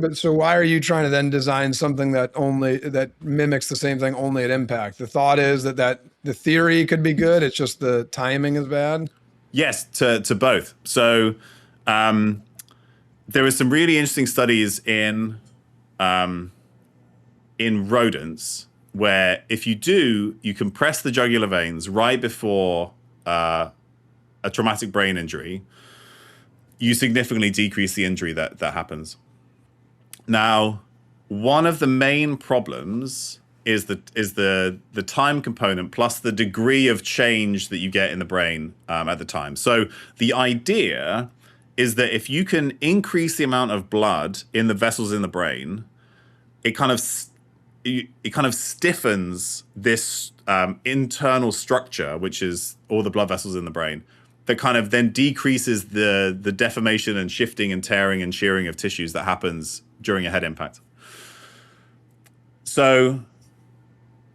But so why are you trying to then design something that mimics the same thing only at impact? The thought is that the theory could be good, it's just the timing is bad. Yes, to both. So there were some really interesting studies in rodents where if you compress the jugular veins right before a traumatic brain injury, you significantly decrease the injury that happens. Now, one of the main problems is the time component plus the degree of change that you get in the brain at the time. So the idea is that if you can increase the amount of blood in the vessels in the brain, it kind of stiffens this internal structure, which is all the blood vessels in the brain, that kind of then decreases the deformation and shifting and tearing and shearing of tissues that happens during a head impact. So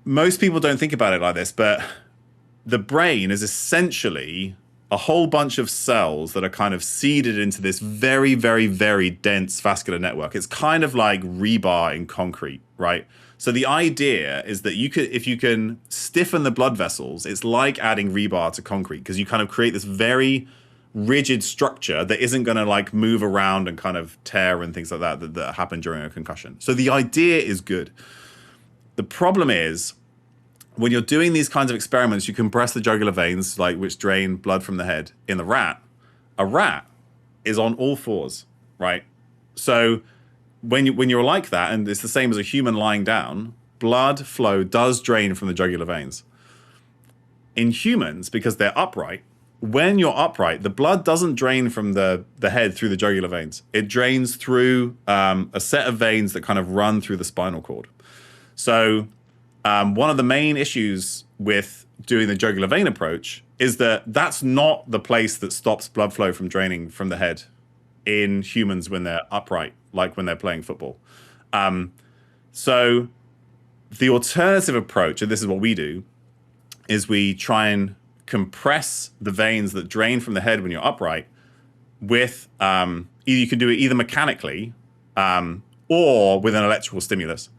most people don't think about it like this, but the brain is essentially a whole bunch of cells that are kind of seeded into this very, very, very dense vascular network. It's kind of like rebar in concrete, right? So the idea is that if you can stiffen the blood vessels, it's like adding rebar to concrete, because you kind of create this very rigid structure that isn't going to like move around and kind of tear and things like that happen during a concussion. So the idea is good. The problem is, when you're doing these kinds of experiments, you compress the jugular veins, like which drain blood from the head in the rat. A rat is on all fours, right? So when you're like that, and it's the same as a human lying down, blood flow does drain from the jugular veins. In humans, because they're upright, when you're upright, the blood doesn't drain from the head through the jugular veins. It drains through a set of veins that kind of run through the spinal cord. So one of the main issues with doing the jugular vein approach is that that's not the place that stops blood flow from draining from the head in humans when they're upright, like when they're playing football. So the alternative approach, and this is what we do, is we try and compress the veins that drain from the head when you're upright with, you can do it either mechanically or with an electrical stimulus.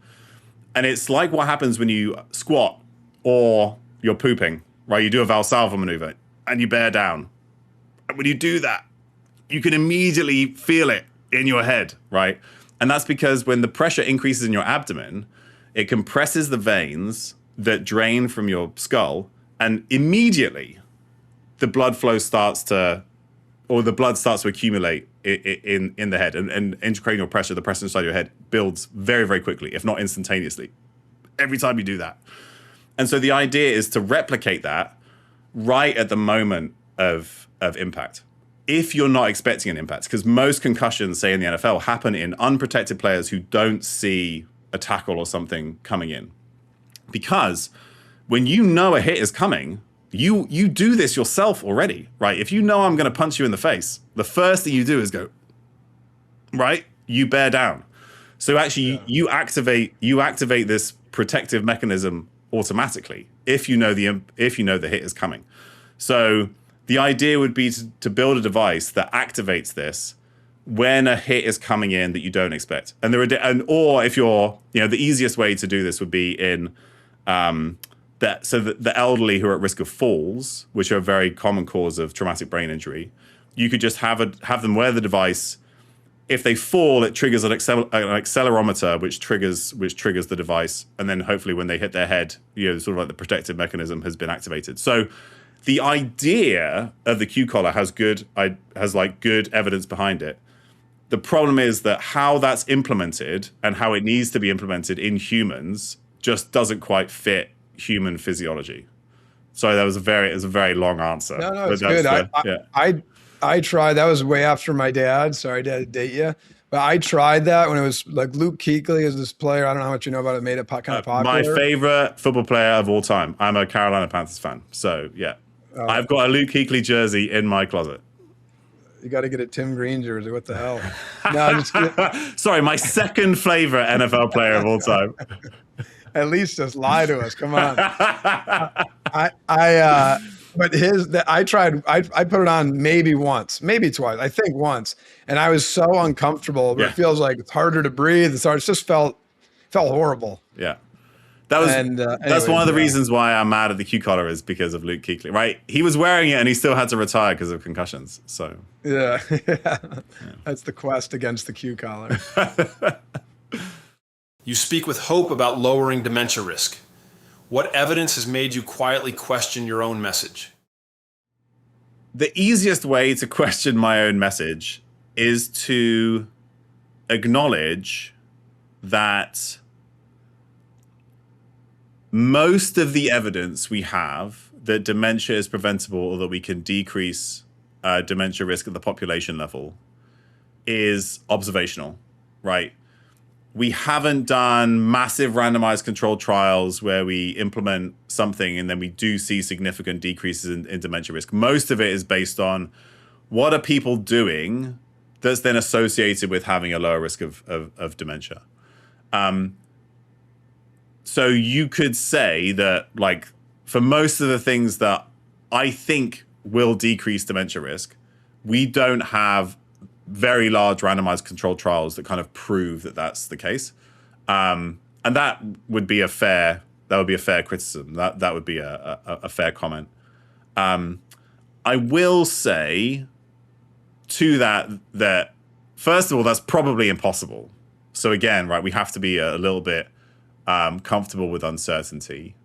And it's like what happens when you squat or you're pooping, right? You do a Valsalva maneuver and you bear down. And when you do that, you can immediately feel it in your head, right? And that's because when the pressure increases in your abdomen, it compresses the veins that drain from your skull, and immediately the blood flow starts to, or the blood starts to accumulate in the head, and intracranial pressure, the pressure inside your head, builds very, very quickly, if not instantaneously, every time you do that. And so the idea is to replicate that right at the moment of impact, if you're not expecting an impact, because most concussions, say in the NFL, happen in unprotected players who don't see a tackle or something coming in. Because when you know a hit is coming, you do this yourself already, right? If you know I'm going to punch you in the face, the first thing you do is go, right? You bear down. So actually, you activate this protective mechanism automatically if you know the hit is coming. So the idea would be to build a device that activates this when a hit is coming in that you don't expect. And or if you're, the easiest way to do this would be in the elderly who are at risk of falls, which are a very common cause of traumatic brain injury. You could just have them wear the device. If they fall, it triggers an accelerometer, which triggers the device, and then hopefully when they hit their head, sort of like the protective mechanism has been activated. So the idea of the Q collar has good evidence behind it. The problem is that how that's implemented and how it needs to be implemented in humans just doesn't quite fit human physiology. Sorry, that was a very long answer. No, it's good. I tried. That was way after my dad. Sorry, Dad, to date you. But I tried that when it was like Luke Kuechly is this player. I don't know how much you know about it. Made it kind of popular. My favorite football player of all time. I'm a Carolina Panthers fan. So yeah, I've got a Luke Kuechly jersey in my closet. You got to get a Tim Green jersey. What the hell? No, I'm just kidding. Sorry, my second favorite NFL player of all time. At least just lie to us. Come on. I tried. I put it on maybe once, maybe twice. I think once, and I was so uncomfortable. But it feels like it's harder to breathe. It just felt horrible. Yeah. That's one of the reasons why I'm mad at the Q collar is because of Luke Kuechly, right? He was wearing it and he still had to retire because of concussions. So yeah. That's the quest against the Q collar. You speak with hope about lowering dementia risk. What evidence has made you quietly question your own message? The easiest way to question my own message is to acknowledge that most of the evidence we have that dementia is preventable or that we can decrease dementia risk at the population level is observational, right? We haven't done massive randomized controlled trials where we implement something and then we do see significant decreases in dementia risk. Most of it is based on what are people doing that's then associated with having a lower risk of dementia. So you could say that, like, for most of the things that I think will decrease dementia risk, we don't have very large randomized controlled trials that kind of prove that that's the case. And that would be a fair criticism. That would be a fair comment. I will say to that first of all, that's probably impossible. So again, right, we have to be a little bit comfortable with uncertainty.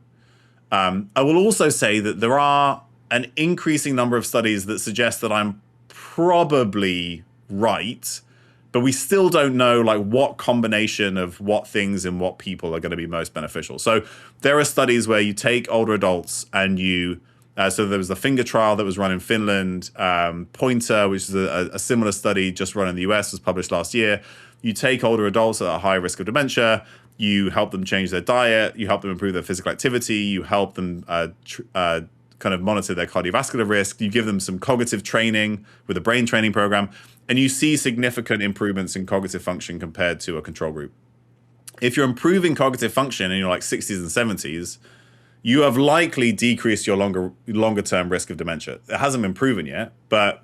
I will also say that there are an increasing number of studies that suggest that I'm probably right, but we still don't know like what combination of what things in what people are going to be most beneficial. So there are studies where you take older adults and so there was the finger trial that was run in Finland, Pointer, which is a similar study just run in the US, was published last year. You take older adults at a high risk of dementia, you help them change their diet, you help them improve their physical activity, you help them kind of monitor their cardiovascular risk, you give them some cognitive training with a brain training program, and you see significant improvements in cognitive function compared to a control group. If you're improving cognitive function in your like 60s and 70s, you have likely decreased your longer term risk of dementia. It hasn't been proven yet, but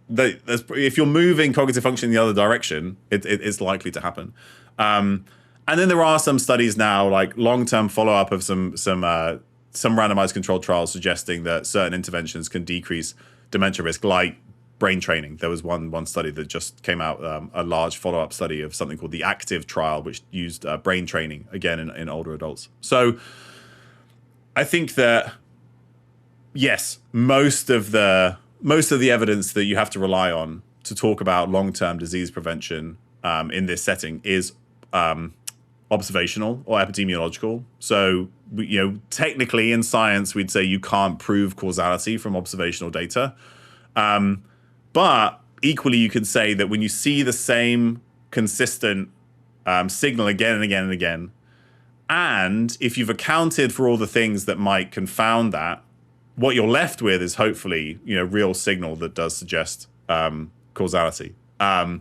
if you're moving cognitive function in the other direction, it's likely to happen. And then there are some studies now, like long-term follow-up of some randomized controlled trials suggesting that certain interventions can decrease dementia risk, like brain training. There was one study that just came out, a large follow-up study of something called the ACTIVE trial, which used brain training, again, in older adults. So I think that yes, most of the evidence that you have to rely on to talk about long-term disease prevention in this setting is observational or epidemiological. So, technically in science, we'd say you can't prove causality from observational data. But equally, you could say that when you see the same consistent signal again and again and again, and if you've accounted for all the things that might confound that, what you're left with is hopefully, real signal that does suggest causality. But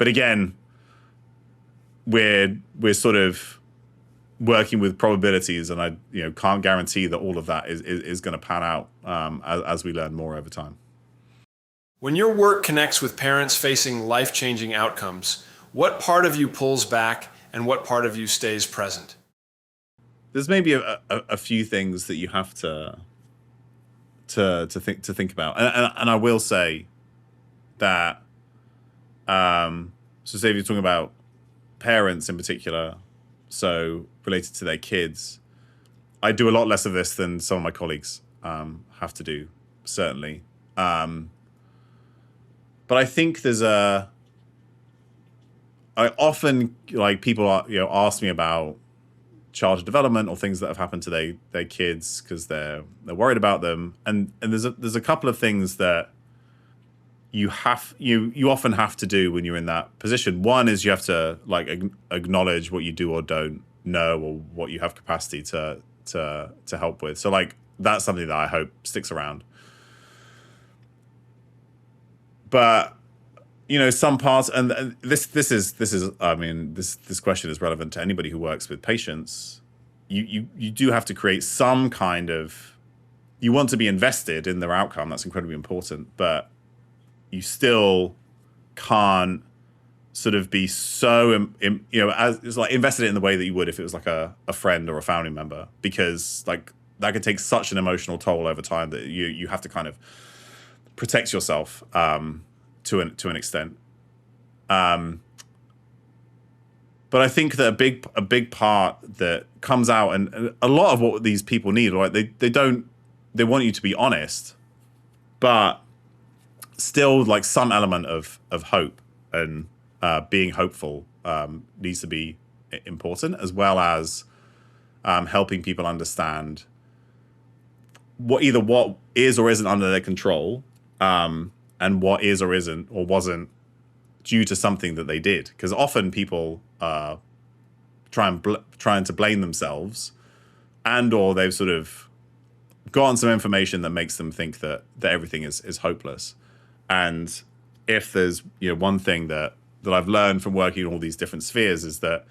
again, we're sort of working with probabilities, and I can't guarantee that all of that is going to pan out as we learn more over time. When your work connects with parents facing life-changing outcomes, what part of you pulls back and what part of you stays present? There's maybe a few things that you have to think about, and I will say that so say if you're talking about parents in particular, so related to their kids, I do a lot less of this than some of my colleagues have to do, certainly. But I think I often, people ask me about childhood development or things that have happened to their kids because they're worried about them, and there's a couple of things that you often have to do when you're in that position. One is you have to acknowledge what you do or don't know, or what you have capacity to help with. So that's something that I hope sticks around. But some parts, and this question is relevant to anybody who works with patients. You do have to create some kind of, you want to be invested in their outcome. That's incredibly important, but you still can't sort of be so as it's invested in the way that you would if it was a friend or a family member, because that could take such an emotional toll over time that you have to kind of protect yourself to an extent. But I think that a big part that comes out, and a lot of what these people need, right? They want you to be honest, but still some element of hope and being hopeful needs to be important, as well as helping people understand what is or isn't under their control, and what is or isn't or wasn't due to something that they did. Because often people are trying to blame themselves, and or they've sort of gotten some information that makes them think that everything is hopeless. And if there's one thing that I've learned from working in all these different spheres is that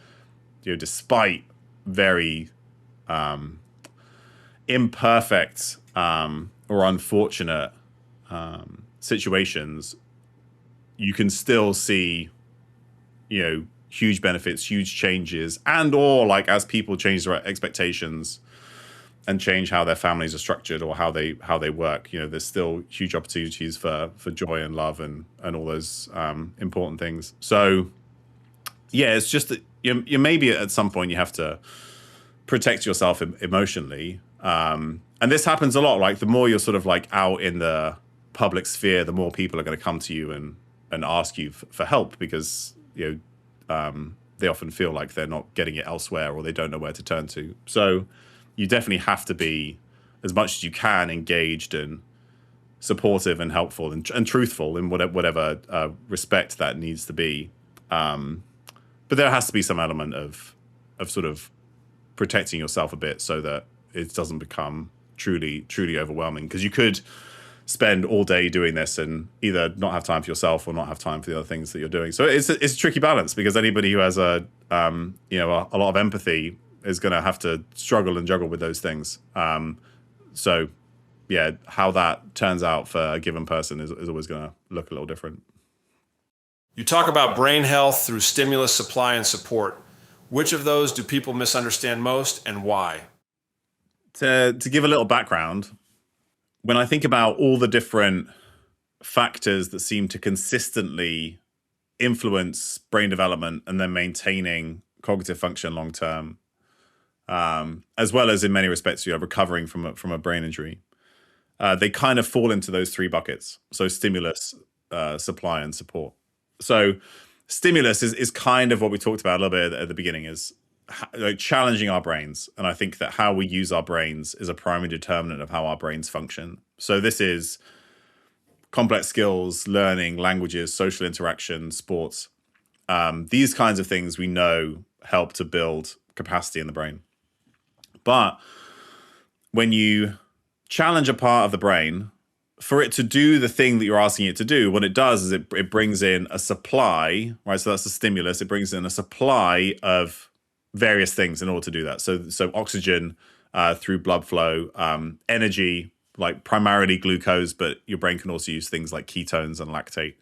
despite very imperfect or unfortunate situations, you can still see huge benefits, huge changes, and or as people change their expectations and change how their families are structured or how they work, there's still huge opportunities for joy and love and all those important things. So it's just that you maybe at some point you have to protect yourself emotionally, and this happens a lot. The more you're sort of out in the public sphere, the more people are going to come to you and ask you for help, because they often feel like they're not getting it elsewhere, or they don't know where to turn to. So you definitely have to be, as much as you can, engaged and supportive and helpful and truthful in whatever respect that needs to be. But there has to be some element of sort of protecting yourself a bit so that it doesn't become truly overwhelming. Because you could spend all day doing this and either not have time for yourself or not have time for the other things that you're doing. So it's a tricky balance, because anybody who has a lot of empathy is going to have to struggle and juggle with those things. So how that turns out for a given person is always going to look a little different. You talk about brain health through stimulus, supply, and support. Which of those do people misunderstand most, and why? To give a little background, when I think about all the different factors that seem to consistently influence brain development and then maintaining cognitive function long term, as well as in many respects, recovering from a brain injury. They kind of fall into those three buckets. So stimulus, supply, and support. So stimulus is kind of what we talked about a little bit at the beginning, is like challenging our brains. And I think that how we use our brains is a primary determinant of how our brains function. So this is complex skills, learning, languages, social interaction, sports. These kinds of things we know help to build capacity in the brain. But when you challenge a part of the brain, for it to do the thing that you're asking it to do, what it does is it brings in a supply, right? So that's the stimulus. It brings in a supply of various things in order to do that. So oxygen through blood flow, energy, like primarily glucose, but your brain can also use things like ketones and lactate.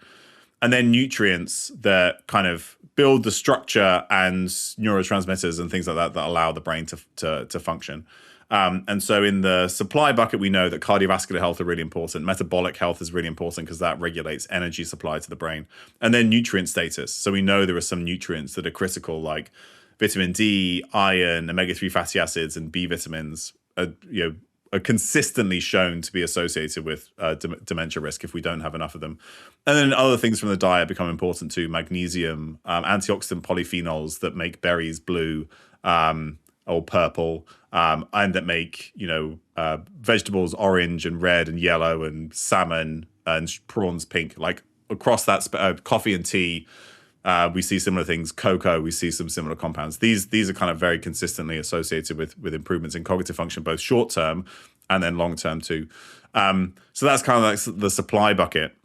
And then nutrients that kind of build the structure and neurotransmitters and things like that that allow the brain to function. And so in the supply bucket, we know that cardiovascular health are really important. Metabolic health is really important because that regulates energy supply to the brain. And then nutrient status. So we know there are some nutrients that are critical, like vitamin D, iron, omega-3 fatty acids, and B vitamins are consistently shown to be associated with dementia risk if we don't have enough of them. And then other things from the diet become important too: magnesium, antioxidant polyphenols that make berries blue or purple, and that make vegetables orange and red and yellow, and salmon and prawns pink. Like across that, coffee and tea, we see similar things. Cocoa, we see some similar compounds. These are kind of very consistently associated with improvements in cognitive function, both short term and then long term too. So that's kind of like the supply bucket.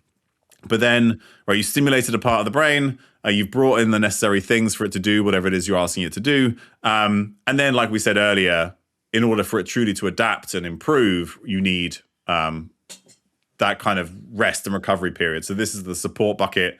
But then, right, you stimulated a part of the brain. You've brought in the necessary things for it to do whatever it is you're asking it to do. And then, like we said earlier, in order for it truly to adapt and improve, you need that kind of rest and recovery period. So this is the support bucket.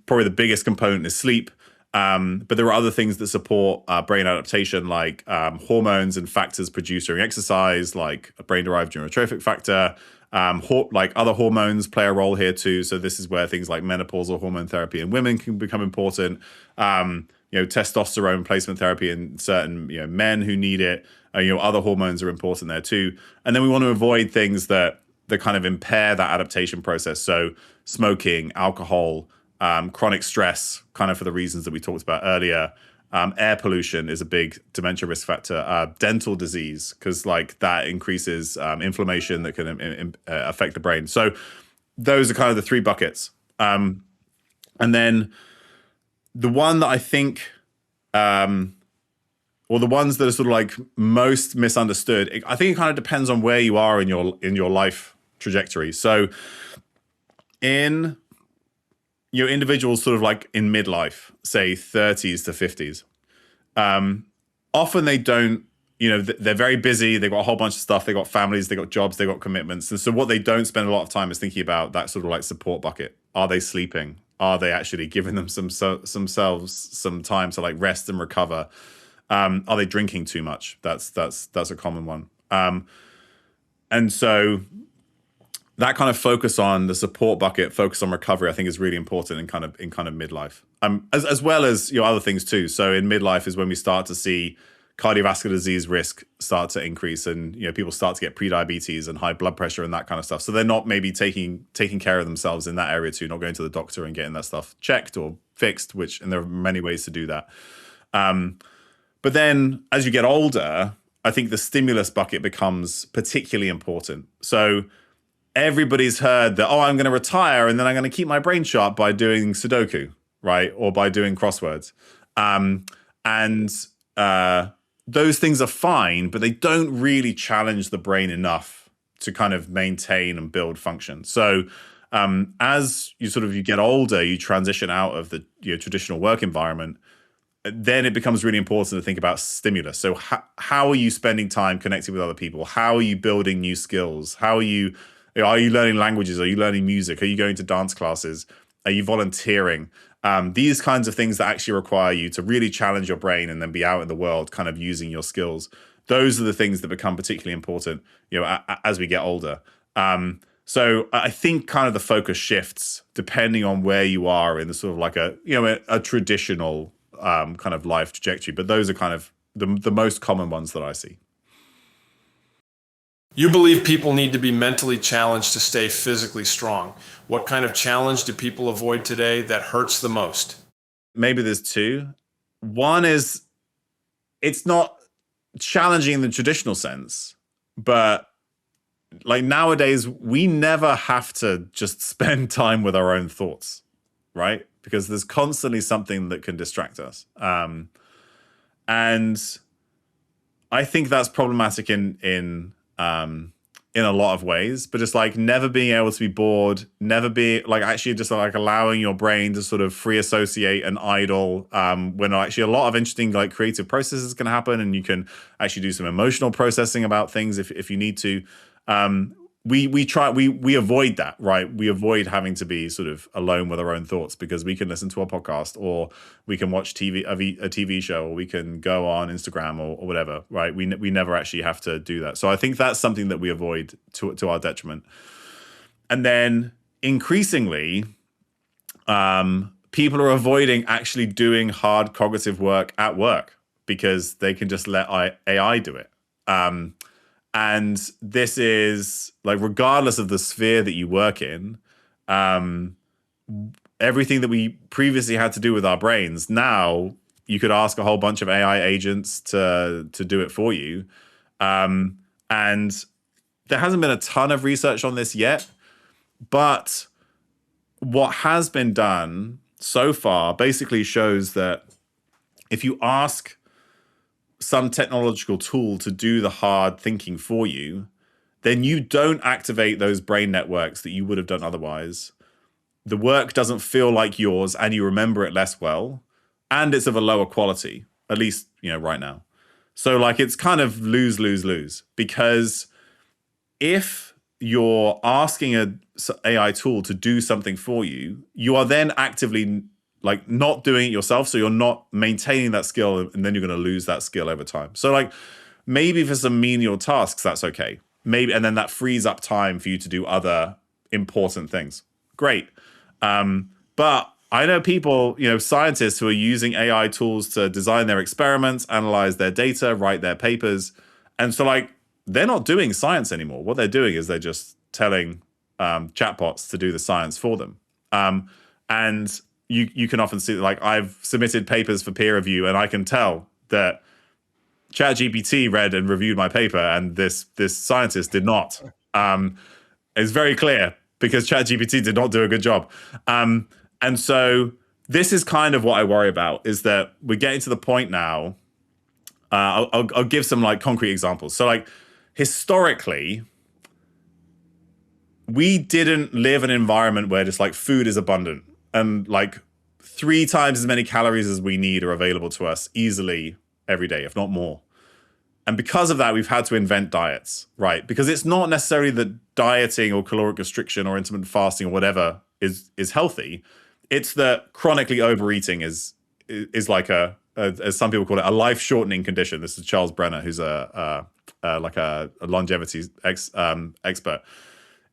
Probably the biggest component is sleep, but there are other things that support brain adaptation, like hormones and factors produced during exercise, like a brain-derived neurotrophic factor. Like other hormones play a role here too. So this is where things like menopausal hormone therapy in women can become important. Testosterone placement therapy in certain men who need it. Other hormones are important there too. And then we want to avoid things that kind of impair that adaptation process. So smoking, alcohol, chronic stress, kind of for the reasons that we talked about earlier. Air pollution is a big dementia risk factor. Dental disease, because like that increases inflammation that can affect the brain. So those are kind of the three buckets. And then the one that I think, or the ones that are sort of like most misunderstood, I think it kind of depends on where you are in your life trajectory. So in individuals sort of like in midlife, say 30s to 50s, often they don't, they're very busy. They've got a whole bunch of stuff. They've got families, they've got jobs, they've got commitments. And so what they don't spend a lot of time is thinking about that sort of like support bucket. Are they sleeping? Are they actually giving themselves some time to like rest and recover? Are they drinking too much? That's a common one. And so that kind of focus on the support bucket, focus on recovery, I think is really important in kind of midlife, as well as other things too. So in midlife is when we start to see cardiovascular disease risk start to increase, and people start to get prediabetes and high blood pressure and that kind of stuff. So they're not maybe taking care of themselves in that area too, not going to the doctor and getting that stuff checked or fixed. And there are many ways to do that. But then as you get older, I think the stimulus bucket becomes particularly important. So everybody's heard that, I'm going to retire and then I'm going to keep my brain sharp by doing Sudoku, right? Or by doing crosswords. Those things are fine, but they don't really challenge the brain enough to kind of maintain and build function. So as you get older, you transition out of the traditional work environment, then it becomes really important to think about stimulus. So how are you spending time connecting with other people? How are you building new skills? How are you learning languages? Are you learning music? Are you going to dance classes? Are you volunteering? These kinds of things that actually require you to really challenge your brain and then be out in the world kind of using your skills. Those are the things that become particularly important, as we get older. So I think kind of the focus shifts depending on where you are in the sort of like a traditional kind of life trajectory. But those are kind of the most common ones that I see. You believe people need to be mentally challenged to stay physically strong. What kind of challenge do people avoid today that hurts the most? Maybe there's two. One is, it's not challenging in the traditional sense, but like nowadays, we never have to just spend time with our own thoughts, right? Because there's constantly something that can distract us. And I think that's problematic in a lot of ways, but it's like never being able to be bored, never be like actually just like allowing your brain to sort of free associate and idle, when actually a lot of interesting like creative processes can happen, and you can actually do some emotional processing about things if you need to. We avoid that, right? We avoid having to be sort of alone with our own thoughts because we can listen to a podcast, or we can watch a TV show, or we can go on Instagram or whatever, right? We never actually have to do that. So I think that's something that we avoid to our detriment. And then increasingly, people are avoiding actually doing hard cognitive work at work because they can just let AI do it. And this is like, regardless of the sphere that you work in, everything that we previously had to do with our brains, now you could ask a whole bunch of AI agents to do it for you. And there hasn't been a ton of research on this yet, but what has been done so far basically shows that if you ask some technological tool to do the hard thinking for you, then you don't activate those brain networks that you would have done otherwise. The work doesn't feel like yours, and you remember it less well, and it's of a lower quality, at least, right now. So like, it's kind of lose, lose, lose, because if you're asking an AI tool to do something for you, you are then actively like not doing it yourself. So you're not maintaining that skill, and then you're going to lose that skill over time. So like, maybe for some menial tasks, that's okay. Maybe, and then that frees up time for you to do other important things. Great. But I know people, scientists who are using AI tools to design their experiments, analyze their data, write their papers. And so like, they're not doing science anymore. What they're doing is they're just telling chatbots to do the science for them. And you can often see, like, I've submitted papers for peer review, and I can tell that ChatGPT read and reviewed my paper, and this scientist did not. It's very clear because ChatGPT did not do a good job. And so this is kind of what I worry about, is that we're getting to the point now. I'll give some like concrete examples. So like, historically, we didn't live in an environment where just like food is abundant and like 3 times as many calories as we need are available to us easily every day, if not more. And because of that, we've had to invent diets, right? Because it's not necessarily that dieting or caloric restriction or intermittent fasting or whatever is healthy. It's that chronically overeating is like as some people call it, a life-shortening condition. This is Charles Brenner, who's a longevity expert.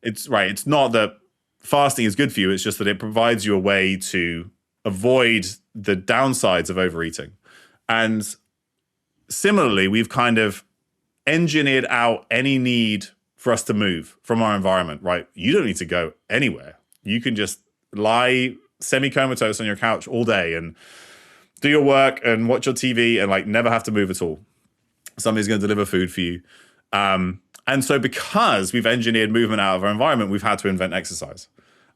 It's right. It's not that fasting is good for you. It's just that it provides you a way to avoid the downsides of overeating. And similarly, we've kind of engineered out any need for us to move from our environment, right? You don't need to go anywhere. You can just lie semi-comatose on your couch all day and do your work and watch your TV and like never have to move at all. Somebody's going to deliver food for you. And so because we've engineered movement out of our environment, we've had to invent exercise.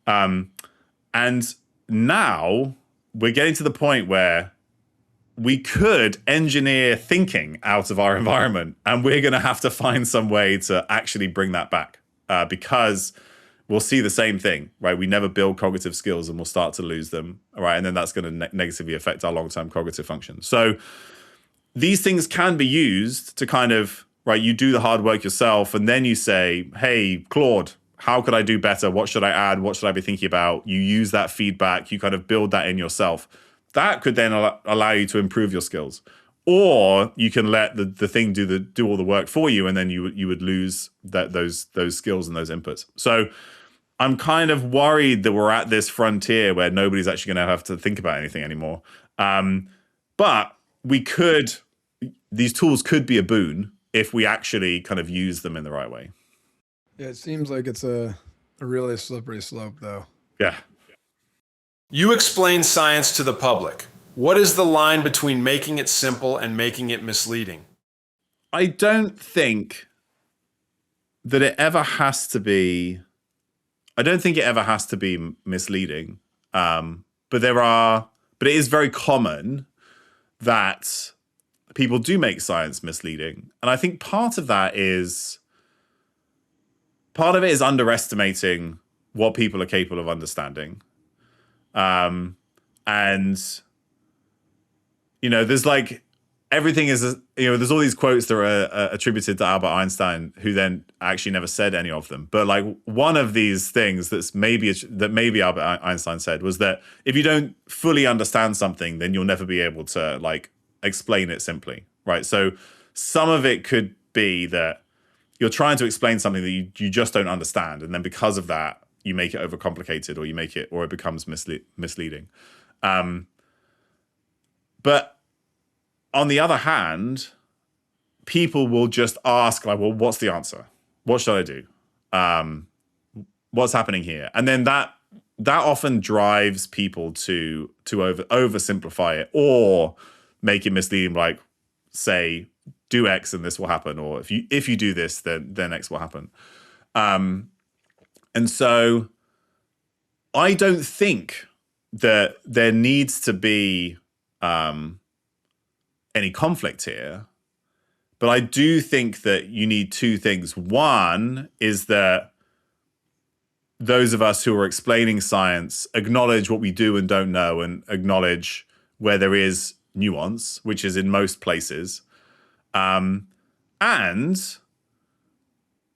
And now we're getting to the point where we could engineer thinking out of our environment, and we're going to have to find some way to actually bring that back, because we'll see the same thing, right? We never build cognitive skills and we'll start to lose them, right? And then that's going to negatively affect our long-term cognitive function. So these things can be used to kind of, right, you do the hard work yourself, and then you say, hey, Claude, how could I do better? What should I add? What should I be thinking about? You use that feedback, you kind of build that in yourself. That could then allow you to improve your skills. Or you can let the thing do all the work for you, and then you would lose those skills and those inputs. So I'm kind of worried that we're at this frontier where nobody's actually going to have to think about anything anymore. But we could these tools could be a boon if we actually kind of use them in the right way. Yeah, it seems like it's a really slippery slope, though. Yeah. You explain science to the public. What is the line between making it simple and making it misleading? I don't think that it ever has to be. I don't think it ever has to be misleading. But it is very common that people do make science misleading. And I think part of it is underestimating what people are capable of understanding. And, there's like, everything is, there's all these quotes that are attributed to Albert Einstein, who then actually never said any of them. But like one of these things that maybe Albert Einstein said was that if you don't fully understand something, then you'll never be able to like explain it simply, right? So some of it could be that you're trying to explain something that you just don't understand, and then because of that, you make it overcomplicated, or it becomes misleading. But on the other hand, people will just ask, like, well, what's the answer? What should I do? What's happening here? And then that often drives people to oversimplify it or make it misleading, like say, do X and this will happen, or if you do this, then X will happen. And so I don't think that there needs to be any conflict here, but I do think that you need two things. One is that those of us who are explaining science acknowledge what we do and don't know, and acknowledge where there is nuance, which is in most places. And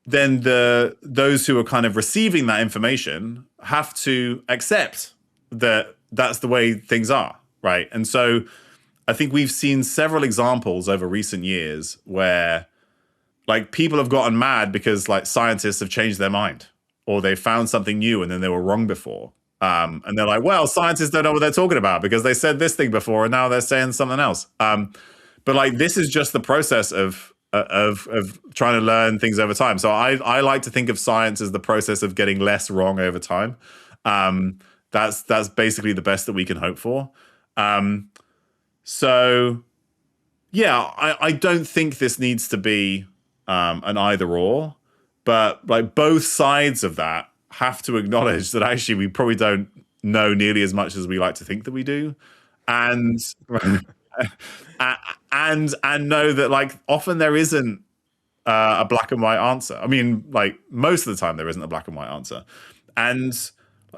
then those who are kind of receiving that information have to accept that that's the way things are, right? And so I think we've seen several examples over recent years where like people have gotten mad because like scientists have changed their mind, or they found something new and then they were wrong before. And they're like, well, scientists don't know what they're talking about because they said this thing before and now they're saying something else. But like, this is just the process of trying to learn things over time. So I like to think of science as the process of getting less wrong over time. That's basically the best that we can hope for. So yeah, I don't think this needs to be an either or, but like both sides of that have to acknowledge that actually we probably don't know nearly as much as we like to think that we do, and and know that like often there isn't a black and white answer. I mean, like most of the time there isn't a black and white answer, and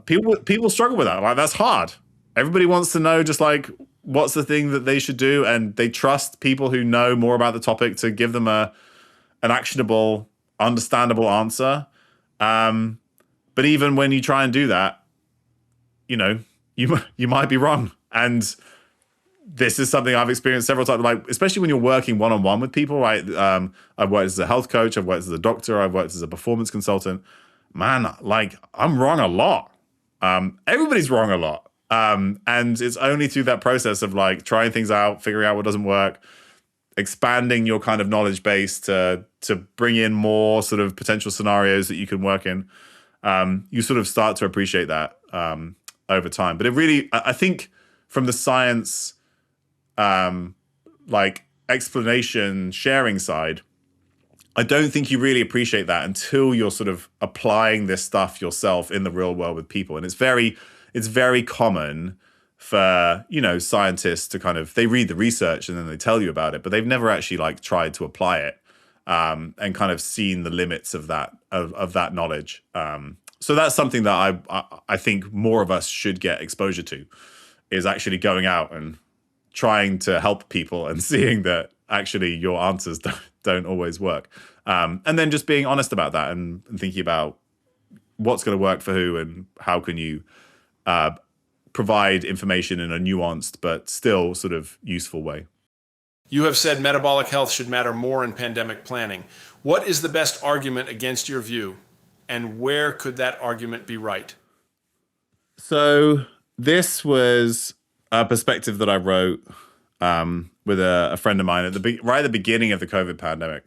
people struggle with that. Like that's hard. Everybody wants to know just like what's the thing that they should do, and they trust people who know more about the topic to give them an actionable, understandable answer. But even when you try and do that, you might be wrong. And this is something I've experienced several times, like especially when you're working one-on-one with people, right? I've worked as a health coach, I've worked as a doctor, I've worked as a performance consultant. Man, like I'm wrong a lot. Everybody's wrong a lot. And it's only through that process of like trying things out, figuring out what doesn't work, expanding your kind of knowledge base to bring in more sort of potential scenarios that you can work in. You sort of start to appreciate that over time. But it really, I think from the science, like explanation sharing side, I don't think you really appreciate that until you're sort of applying this stuff yourself in the real world with people. And it's very common for, scientists to kind of, they read the research and then they tell you about it, but they've never actually like tried to apply it and kind of seen the limits of that knowledge. So that's something that I think more of us should get exposure to, is actually going out and trying to help people and seeing that actually your answers don't always work. And then just being honest about that and thinking about what's going to work for who and how can you provide information in a nuanced but still sort of useful way. You have said metabolic health should matter more in pandemic planning. What is the best argument against your view, and where could that argument be right? So this was a perspective that I wrote with a friend of mine right at the beginning of the COVID pandemic,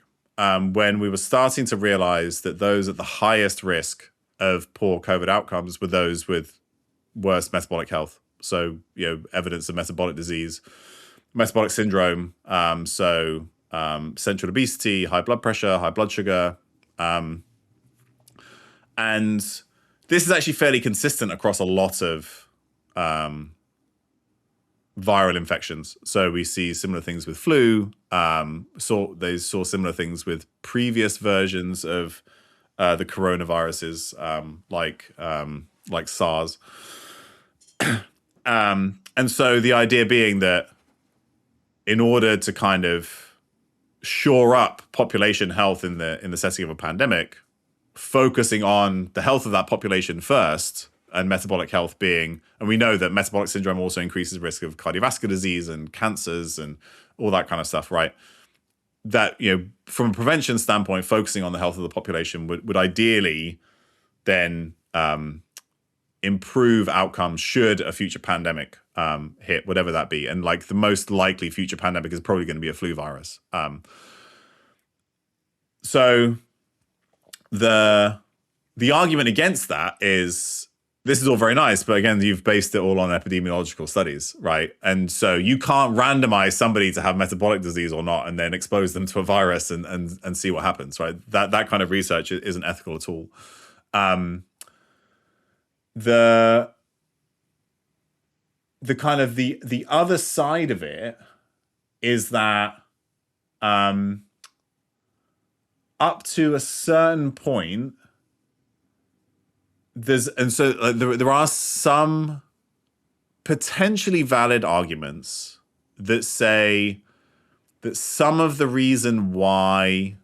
when we were starting to realize that those at the highest risk of poor COVID outcomes were those with worse metabolic health. So, evidence of metabolic disease, metabolic syndrome, central obesity, high blood pressure, high blood sugar. And this is actually fairly consistent across a lot of viral infections. So we see similar things with flu. They saw similar things with previous versions of the coronaviruses, like SARS. And so the idea being that in order to kind of shore up population health in the setting of a pandemic, focusing on the health of that population first, and metabolic health being, and we know that metabolic syndrome also increases risk of cardiovascular disease and cancers and all that kind of stuff, right? That, from a prevention standpoint, focusing on the health of the population would ideally then improve outcomes should a future pandemic hit, whatever that be. And like the most likely future pandemic is probably going to be a flu virus. So the argument against that is, this is all very nice, but again, you've based it all on epidemiological studies, right? And so you can't randomize somebody to have metabolic disease or not and then expose them to a virus and see what happens, right? That kind of research isn't ethical at all. The kind of the other side of it is that up to a certain point, there are some potentially valid arguments that say that some of the reason why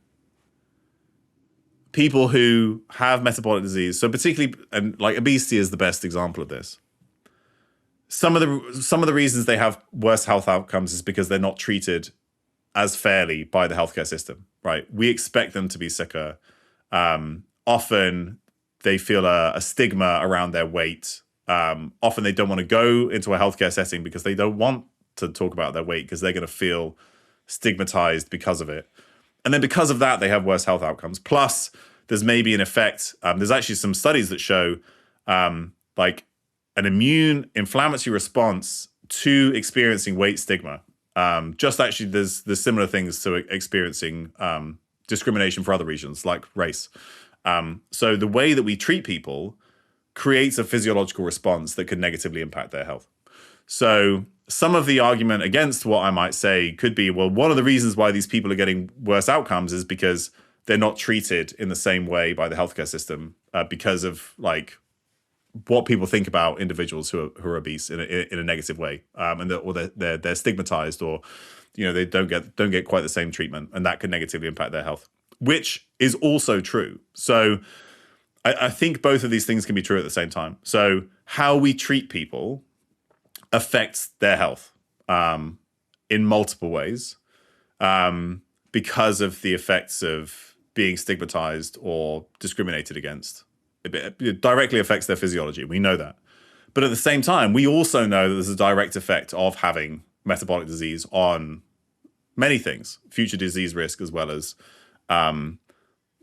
people who have metabolic disease, so particularly, and like obesity is the best example of this, some of the reasons they have worse health outcomes is because they're not treated as fairly by the healthcare system, right? We expect them to be sicker. Often they feel a stigma around their weight. Often they don't want to go into a healthcare setting because they don't want to talk about their weight because they're going to feel stigmatized because of it. And then because of that, they have worse health outcomes. Plus, there's maybe an effect. There's actually some studies that show like an immune inflammatory response to experiencing weight stigma. Just actually, there's similar things to experiencing discrimination for other reasons like race. So the way that we treat people creates a physiological response that could negatively impact their health. So some of the argument against what I might say could be, well, one of the reasons why these people are getting worse outcomes is because they're not treated in the same way by the healthcare system because of like what people think about individuals who are obese in a negative way, and they're stigmatized, or they don't get quite the same treatment, and that could negatively impact their health, which is also true. So I think both of these things can be true at the same time. So how we treat people affects their health in multiple ways because of the effects of being stigmatized or discriminated against. It directly affects their physiology. We know that. But at the same time, we also know that there's a direct effect of having metabolic disease on many things, future disease risk, as well as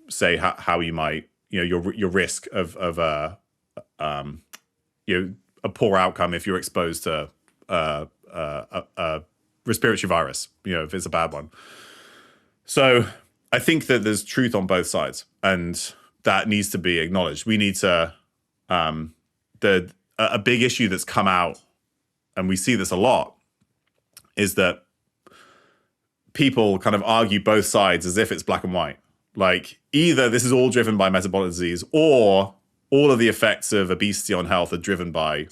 say how you might, your risk of a poor outcome if you're exposed to a respiratory virus, if it's a bad one. So I think that there's truth on both sides, and that needs to be acknowledged. We need to, a big issue that's come out, and we see this a lot, is that people kind of argue both sides as if it's black and white. Like either this is all driven by metabolic disease, or all of the effects of obesity on health are driven by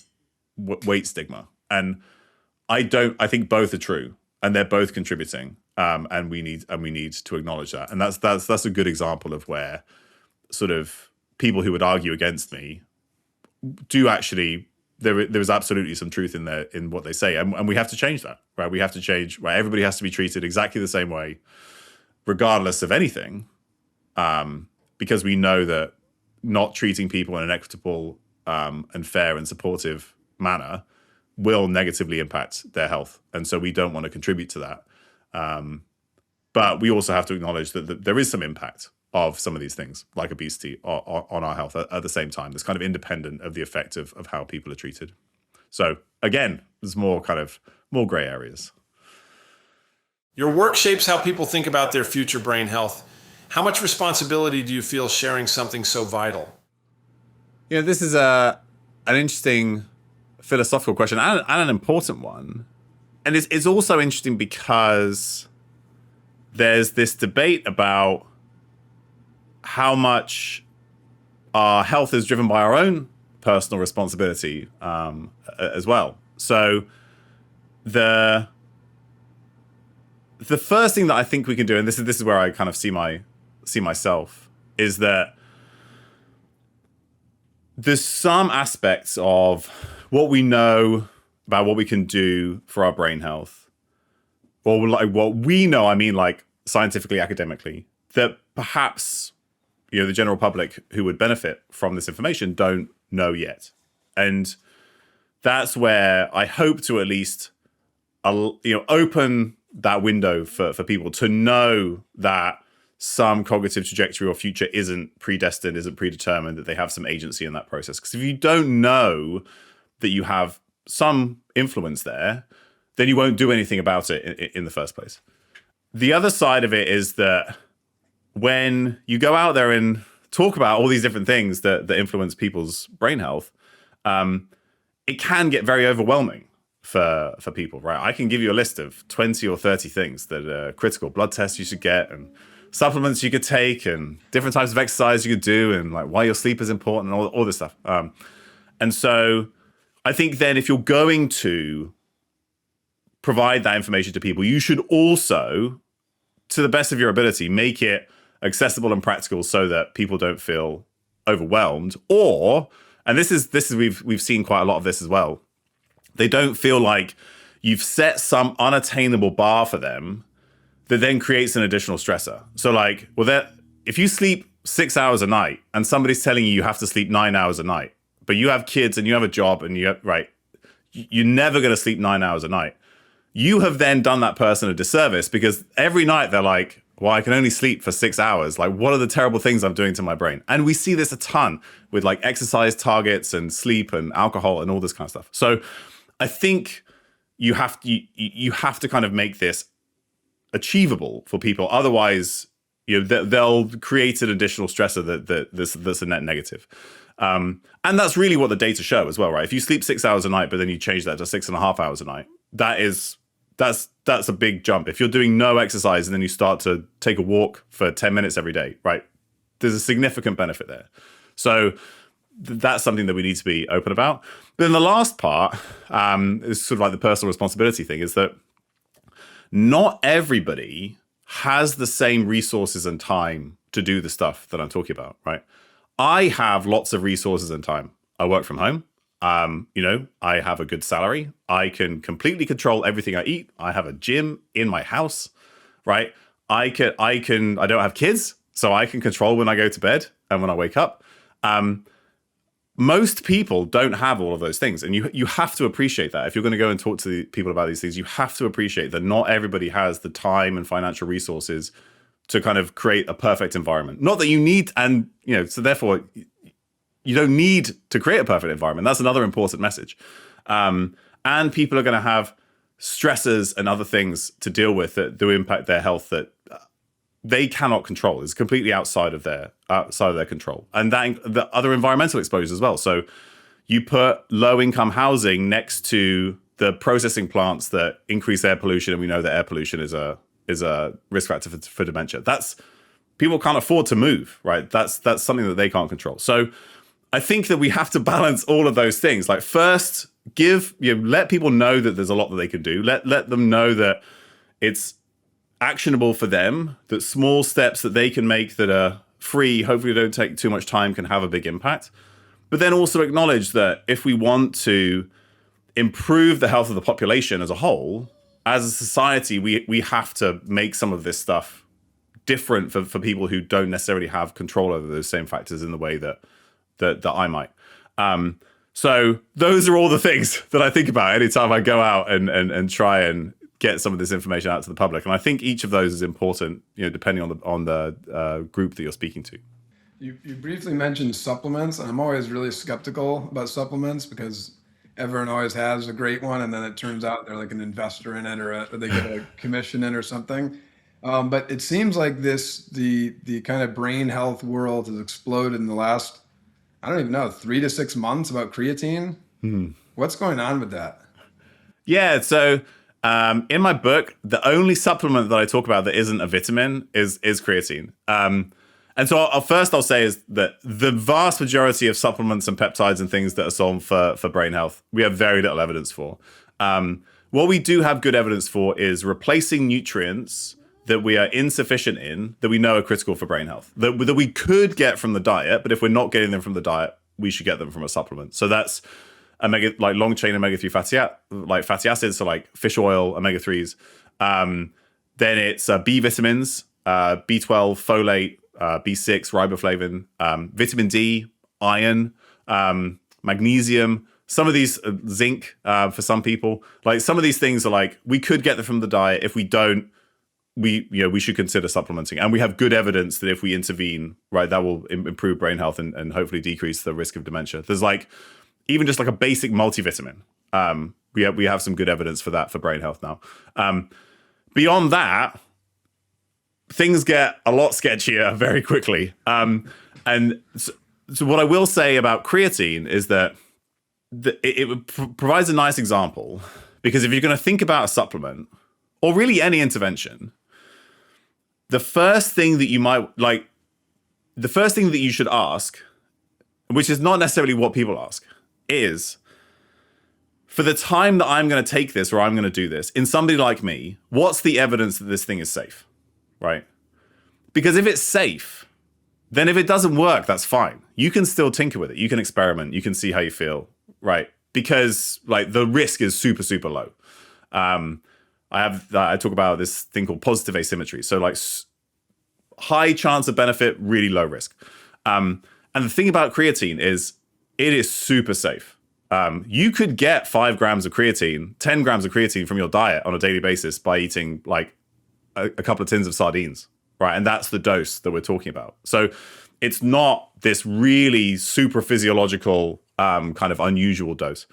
weight stigma. And I think both are true, and they're both contributing. And we need to acknowledge that. And that's a good example of where sort of people who would argue against me do actually, there is absolutely some truth in what they say, and we have to change that, right? We have to change, right? Everybody has to be treated exactly the same way, regardless of anything, because we know that not treating people in an equitable and fair and supportive manner will negatively impact their health. And so we don't want to contribute to that. But we also have to acknowledge that there is some impact of some of these things, like obesity, on our health at the same time. That's kind of independent of the effect of how people are treated. So again, there's more gray areas. Your work shapes how people think about their future brain health. How much responsibility do you feel sharing something so vital? This is an interesting philosophical question and an important one. And it's also interesting because there's this debate about how much our health is driven by our own personal responsibility as well. So the first thing that I think we can do, and this is where I kind of see myself, is that there's some aspects of what we know about what we can do for our brain health, or like what we know, I mean, like scientifically, academically, that perhaps the general public who would benefit from this information don't know yet. And that's where I hope to at least open that window for people to know that some cognitive trajectory or future isn't predestined, isn't predetermined, that they have some agency in that process. Because if you don't know that you have some influence there, then you won't do anything about it in the first place. The other side of it is that when you go out there and talk about all these different things that influence people's brain health, it can get very overwhelming for people, right? I can give you a list of 20 or 30 things that are critical. Blood tests you should get, and supplements you could take, and different types of exercise you could do, and like why your sleep is important, and all this stuff. And so I think then if you're going to provide that information to people, you should also, to the best of your ability, make it accessible and practical so that people don't feel overwhelmed. Or, and this is we've seen quite a lot of this as well, they don't feel like you've set some unattainable bar for them that then creates an additional stressor. So like, well, if you sleep 6 hours a night and somebody's telling you have to sleep 9 hours a night, but you have kids and you have a job and you're never going to sleep 9 hours a night, you have then done that person a disservice, because every night they're like, well, I can only sleep for 6 hours. Like, what are the terrible things I'm doing to my brain? And we see this a ton with like exercise targets and sleep and alcohol and all this kind of stuff. So I think you have to kind of make this achievable for people. Otherwise, they'll create an additional stressor that's a net negative. And that's really what the data show as well, right? If you sleep 6 hours a night, but then you change that to 6.5 hours a night, that's a big jump. If you're doing no exercise and then you start to take a walk for 10 minutes every day, right? There's a significant benefit there. So that's something that we need to be open about. But then the last part is sort of like the personal responsibility thing, is that not everybody has the same resources and time to do the stuff that I'm talking about, right? I have lots of resources and time. I work from home. I have a good salary. I can completely control everything I eat. I have a gym in my house, right? I don't have kids, so I can control when I go to bed and when I wake up. Most people don't have all of those things, and you have to appreciate that. If you're going to go and talk to the people about these things, you have to appreciate that not everybody has the time and financial resources to kind of create a perfect environment. Not that you need, and so therefore you don't need to create a perfect environment. That's another important message. And people are going to have stressors and other things to deal with that do impact their health that they cannot control. It's completely outside of their control. And that the other environmental exposures as well. So you put low-income housing next to the processing plants that increase air pollution, and we know that air pollution is a risk factor for dementia. People can't afford to move, right? That's something that they can't control. So I think that we have to balance all of those things. Like, first, let people know that there's a lot that they can do. Let them know that it's actionable for them, that small steps that they can make that are free, hopefully don't take too much time, can have a big impact. But then also acknowledge that if we want to improve the health of the population as a whole, as a society, we have to make some of this stuff different for people who don't necessarily have control over those same factors in the way that I might. So those are all the things that I think about anytime I go out and try and get some of this information out to the public. And I think each of those is important, depending on the group that you're speaking to. You briefly mentioned supplements, and I'm always really skeptical about supplements because everyone always has a great one, and then it turns out they're like an investor in it, or they get a commission in or something. But it seems like the kind of brain health world has exploded in the last, I don't even know, 3 to 6 months about creatine. What's going on with that? Yeah, so in my book, the only supplement that I talk about that isn't a vitamin is creatine. And so I'll say is that the vast majority of supplements and peptides and things that are sold for brain health, we have very little evidence for. What we do have good evidence for is replacing nutrients that we are insufficient in, that we know are critical for brain health, that we could get from the diet, but if we're not getting them from the diet, we should get them from a supplement. So that's long chain omega-3 fatty acids, so like fish oil, omega-3s. Then it's B vitamins, B12, folate, B6, riboflavin, vitamin D, iron, magnesium. Some of these, zinc for some people. Like some of these things are like, we could get them from the diet. If we don't, we should consider supplementing. And we have good evidence that if we intervene, right, that will improve brain health and hopefully decrease the risk of dementia. There's like, even just like a basic multivitamin. We have some good evidence for that for brain health now. Beyond that, things get a lot sketchier very quickly. And so what I will say about creatine is that it provides a nice example, because if you're going to think about a supplement or really any intervention, the first thing that you should ask, which is not necessarily what people ask, is, for the time that I'm going to take this or I'm going to do this, in somebody like me, what's the evidence that this thing is safe, right? Because if it's safe, then if it doesn't work, that's fine. You can still tinker with it. You can experiment. You can see how you feel, right? Because like the risk is super, super low. I talk about this thing called positive asymmetry. So like high chance of benefit, really low risk. And the thing about creatine is it is super safe. You could get 5 grams of creatine, 10 grams of creatine from your diet on a daily basis by eating like a couple of tins of sardines, right? And that's the dose that we're talking about. So it's not this really super physiological kind of unusual dose.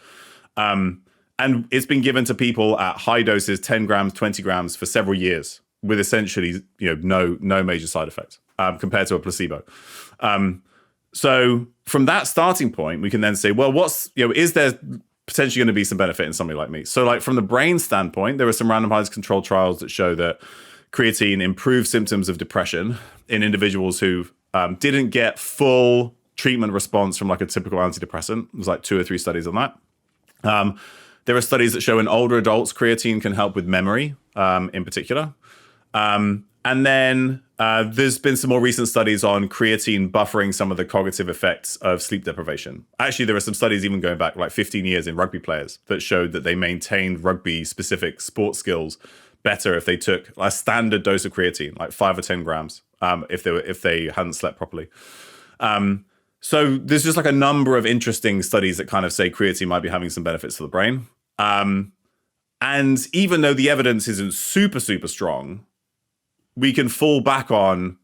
And it's been given to people at high doses, 10 grams, 20 grams for several years with essentially, no major side effects compared to a placebo. So from that starting point, we can then say, well, is there potentially going to be some benefit in somebody like me? So like from the brain standpoint, there are some randomized controlled trials that show that creatine improves symptoms of depression in individuals who didn't get full treatment response from like a typical antidepressant. There's like 2 or 3 studies on that. There are studies that show in older adults, creatine can help with memory in particular. And then there's been some more recent studies on creatine buffering some of the cognitive effects of sleep deprivation. Actually, there are some studies even going back like 15 years in rugby players that showed that they maintained rugby-specific sports skills better if they took a standard dose of creatine, like 5 or 10 grams, if they hadn't slept properly. So there's just like a number of interesting studies that kind of say creatine might be having some benefits to the brain. And even though the evidence isn't super, super strong, we can fall back on,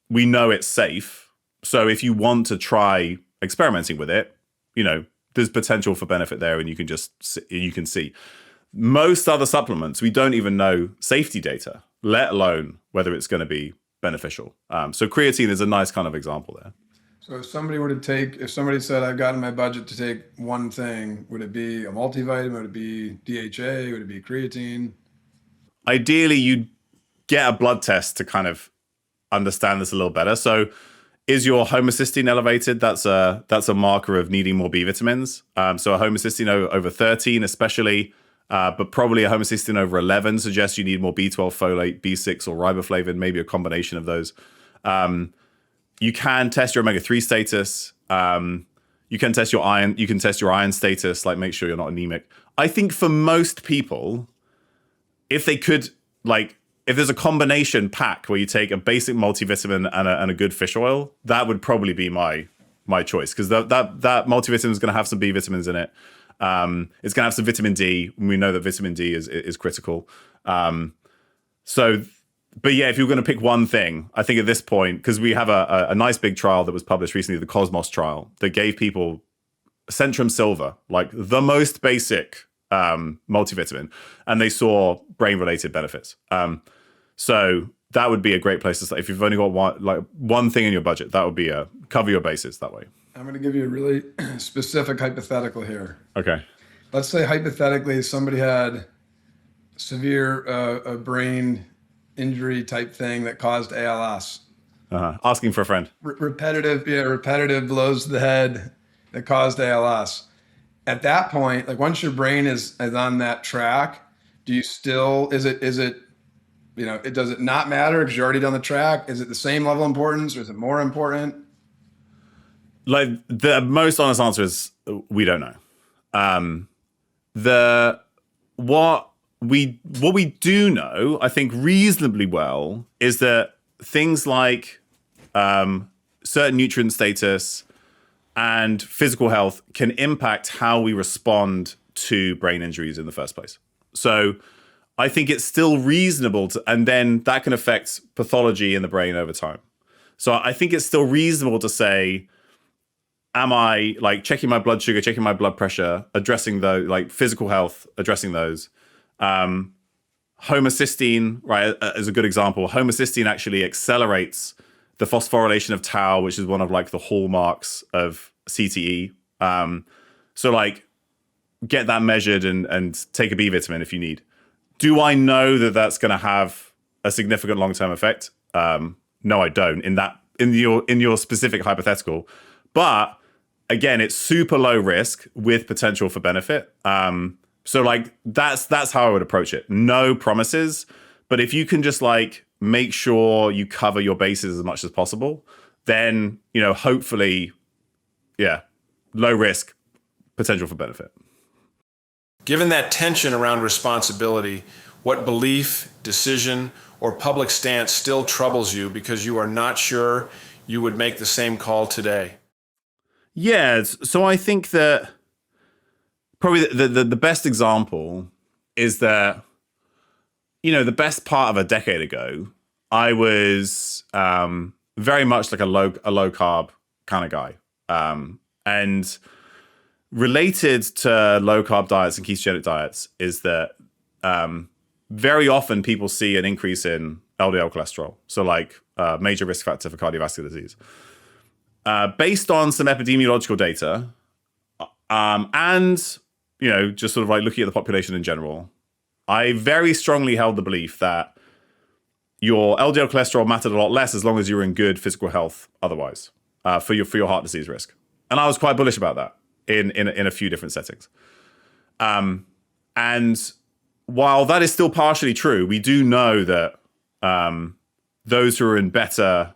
we know it's safe. So if you want to try experimenting with it, there's potential for benefit there, and you can see. Most other supplements, we don't even know safety data, let alone whether it's going to be beneficial. So creatine is a nice kind of example there. So if somebody said, I've got in my budget to take one thing, would it be a multivitamin? Would it be DHA? Would it be creatine? Ideally, you'd get a blood test to kind of understand this a little better. So is your homocysteine elevated? That's a marker of needing more B vitamins. So a homocysteine over 13 especially, but probably a homocysteine over 11 suggests you need more B12, folate, B6, or riboflavin, maybe a combination of those. You can test your omega-3 status. You can test your iron. You can test your iron status, like make sure you're not anemic. I think for most people, if there's a combination pack where you take a basic multivitamin and a good fish oil, that would probably be my my choice, because that multivitamin is going to have some B vitamins in it. It's going to have some vitamin D. We know that vitamin D is critical. But yeah, if you're going to pick one thing, I think at this point, because we have a nice big trial that was published recently, the Cosmos trial, that gave people Centrum Silver, like the most basic multivitamin, and they saw brain-related benefits. So that would be a great place to start. If you've only got one thing in your budget, that would be cover your bases that way. I'm going to give you a really specific hypothetical here. Okay. Let's say hypothetically somebody had severe a brain injury type thing that caused ALS. Asking for a friend. Repetitive blows to the head that caused ALS. At that point, like once your brain is on that track, do you still, is it, does it not matter because you're already down the track? Is it the same level of importance or is it more important? Like the most honest answer is we don't know. What we do know, I think reasonably well, is that things like certain nutrient status and physical health can impact how we respond to brain injuries in the first place. So I think it's still reasonable and then that can affect pathology in the brain over time. So I think it's still reasonable to say, am I like checking my blood sugar, checking my blood pressure, addressing those, like physical health, addressing those. Homocysteine, right, is a good example. Homocysteine actually accelerates the phosphorylation of tau, which is one of like the hallmarks of CTE. So like get that measured and take a B vitamin if you need. Do I know that that's going to have a significant long-term effect? No, I don't in your specific hypothetical. But again, it's super low risk with potential for benefit. So like that's how I would approach it. No promises, but if you can just like make sure you cover your bases as much as possible, then hopefully, low risk, potential for benefit. Given that tension around responsibility, what belief, decision, or public stance still troubles you because you are not sure you would make the same call today? Yeah, so I think that probably the best example is that, the best part of a decade ago, I was very much like a low carb kind of guy. And related to low carb diets and ketogenic diets is that very often people see an increase in LDL cholesterol. So like major risk factor for cardiovascular disease. Based on some epidemiological data, and just sort of like looking at the population in general, I very strongly held the belief that your LDL cholesterol mattered a lot less as long as you were in good physical health otherwise, for your heart disease risk. And I was quite bullish about that in a few different settings. And while that is still partially true, we do know that those who are in better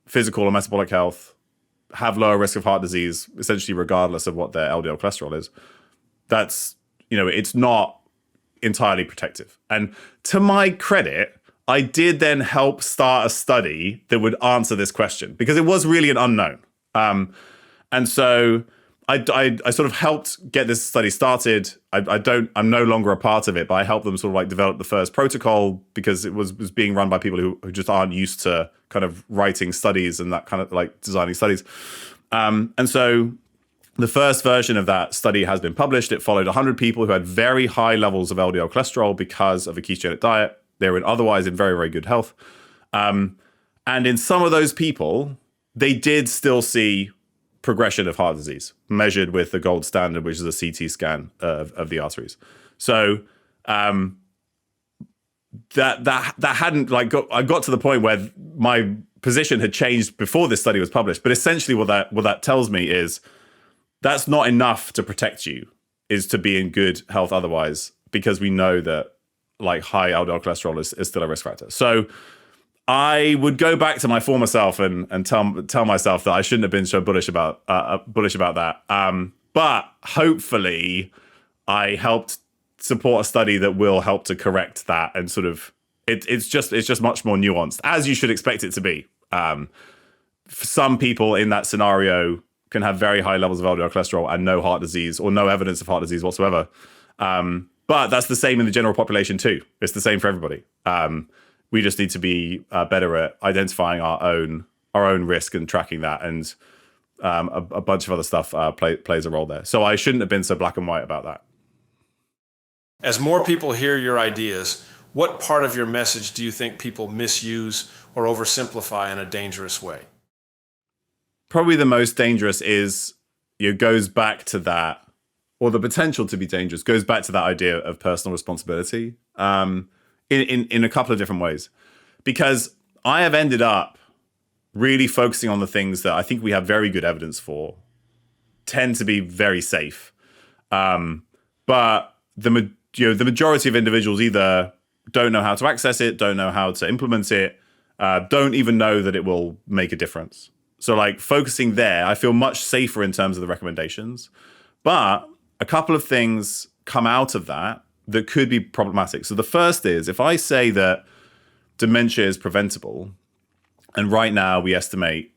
physical or metabolic health have lower risk of heart disease, essentially regardless of what their LDL cholesterol is. That's, it's not entirely protective. And to my credit, I did then help start a study that would answer this question because it was really an unknown. And so I sort of helped get this study started. I'm no longer a part of it, but I helped them sort of like develop the first protocol because it was being run by people who just aren't used to kind of writing studies and that kind of like designing studies. And so the first version of that study has been published. It followed 100 people who had very high levels of LDL cholesterol because of a ketogenic diet. They were otherwise in very, very good health. And in some of those people, they did still see progression of heart disease measured with the gold standard, which is a CT scan of the arteries. So that hadn't like I got to the point where my position had changed before this study was published. But essentially what that tells me is that's not enough to protect you, is to be in good health otherwise, because we know that like high LDL cholesterol is still a risk factor. So I would go back to my former self and tell myself that I shouldn't have been so bullish about that. But hopefully I helped support a study that will help to correct that, and sort of it's just much more nuanced, as you should expect it to be. some people in that scenario can have very high levels of LDL cholesterol and no heart disease or no evidence of heart disease whatsoever. But that's the same in the general population too. It's the same for everybody. We just need to be better at identifying our own risk and tracking that, and a bunch of other stuff plays a role there. So I shouldn't have been so black and white about that. As more people hear your ideas, what part of your message do you think people misuse or oversimplify in a dangerous way? Probably the most dangerous is, goes back to that, or the potential to be dangerous goes back to that idea of personal responsibility in a couple of different ways. Because I have ended up really focusing on the things that I think we have very good evidence for, tend to be very safe. But the majority of individuals either don't know how to access it, don't know how to implement it, don't even know that it will make a difference. So like focusing there, I feel much safer in terms of the recommendations. But a couple of things come out of that could be problematic. So the first is, if I say that dementia is preventable, and right now we estimate,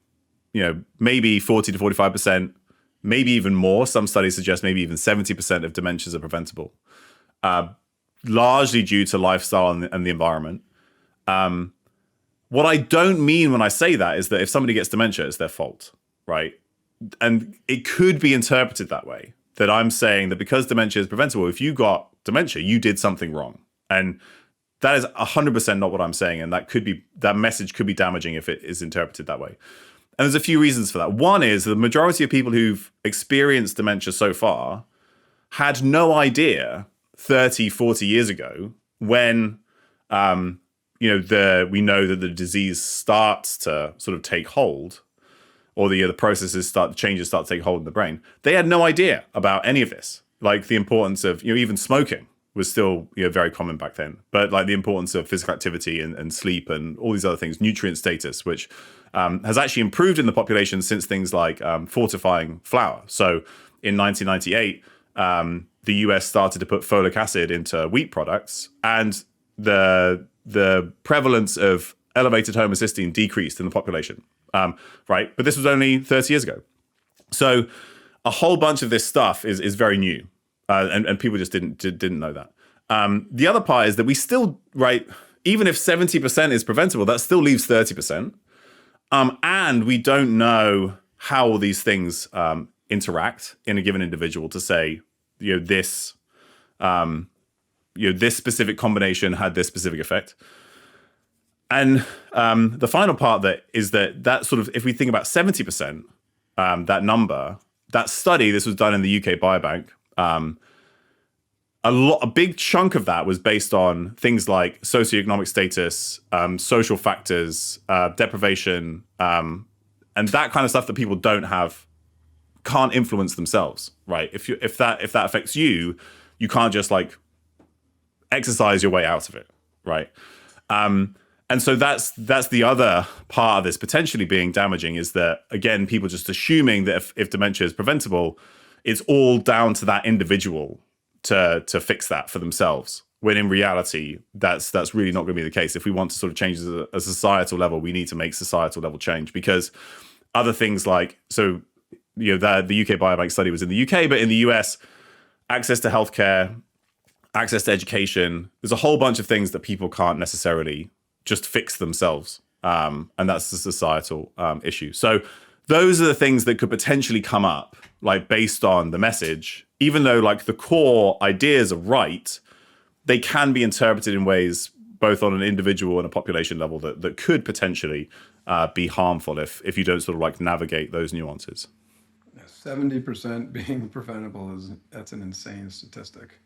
maybe 40 to 45%, maybe even more. Some studies suggest maybe even 70% of dementias are preventable, largely due to lifestyle and the environment. What I don't mean when I say that is that if somebody gets dementia, it's their fault, right? And it could be interpreted that way, that I'm saying that because dementia is preventable, if you got dementia, you did something wrong. And that is 100% not what I'm saying. And that message could be damaging if it is interpreted that way. And there's a few reasons for that. One is the majority of people who've experienced dementia so far had no idea 30, 40 years ago when, we know that the disease starts to sort of take hold, or the changes start to take hold in the brain. They had no idea about any of this, like the importance of, even smoking was still very common back then, but like the importance of physical activity and sleep and all these other things, nutrient status, which has actually improved in the population since things like fortifying flour. So in 1998, the US started to put folic acid into wheat products, and the prevalence of elevated homocysteine decreased in the population, right? But this was only 30 years ago. So a whole bunch of this stuff is very new, and people just didn't know that. The other part is that we still, right, even if 70% is preventable, that still leaves 30%. And we don't know how all these things interact in a given individual to say, this specific combination had this specific effect. And the final part that sort of, if we think about 70%, that number, that study, this was done in the UK Biobank, a big chunk of that was based on things like socioeconomic status, social factors, deprivation, and that kind of stuff that people can't influence themselves, right? If that affects you, you can't just like exercise your way out of it, right? And so that's the other part of this potentially being damaging, is that, again, people just assuming that if dementia is preventable, it's all down to that individual to fix that for themselves, when in reality, that's really not going to be the case. If we want to sort of change at a societal level, we need to make societal level change, because other things like, so, the UK Biobank study was in the UK, but in the US, access to healthcare, access to education, there's a whole bunch of things that people can't necessarily just fix themselves. And that's the societal issue. So those are the things that could potentially come up, like based on the message, even though like the core ideas are right, they can be interpreted in ways both on an individual and a population level that could potentially be harmful if you don't sort of like navigate those nuances. 70% being preventable that's an insane statistic.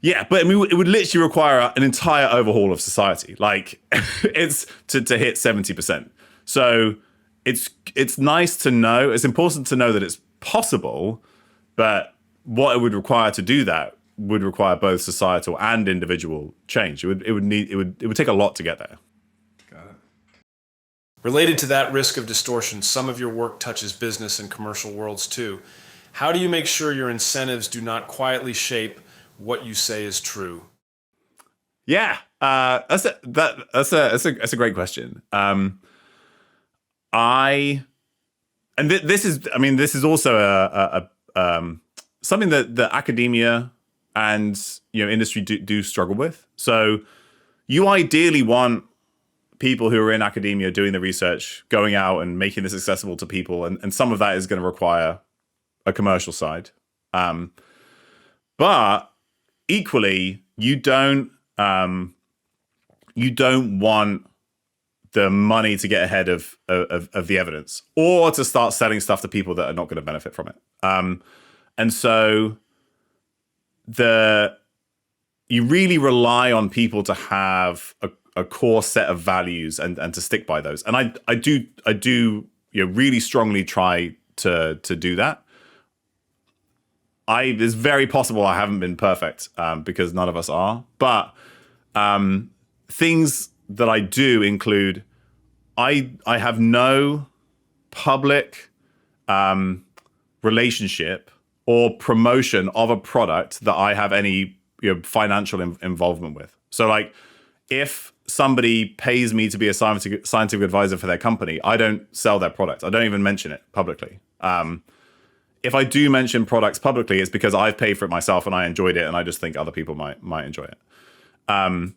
Yeah, but I mean, it would literally require an entire overhaul of society. Like, it's to hit 70%. So it's nice to know. It's important to know that it's possible, but what it would require to do that would require both societal and individual change. It would take a lot to get there. Got it. Related to that risk of distortion, some of your work touches business and commercial worlds too. How do you make sure your incentives do not quietly shape what you say is true? Yeah, that's a great question. I and this is also something that the academia and industry do struggle with. So you ideally want people who are in academia doing the research, going out and making this accessible to people, and some of that is going to require a commercial side. But equally, you don't want the money to get ahead of the evidence, or to start selling stuff to people that are not going to benefit from it. And so you really rely on people to have a core set of values and to stick by those. And I do really strongly try to do that. It's very possible I haven't been perfect, because none of us are. But things that I do include, I have no public relationship or promotion of a product that I have any financial involvement with. So like, if somebody pays me to be a scientific advisor for their company, I don't sell their product. I don't even mention it publicly. If I do mention products publicly, it's because I've paid for it myself and I enjoyed it, and I just think other people might enjoy it. Probably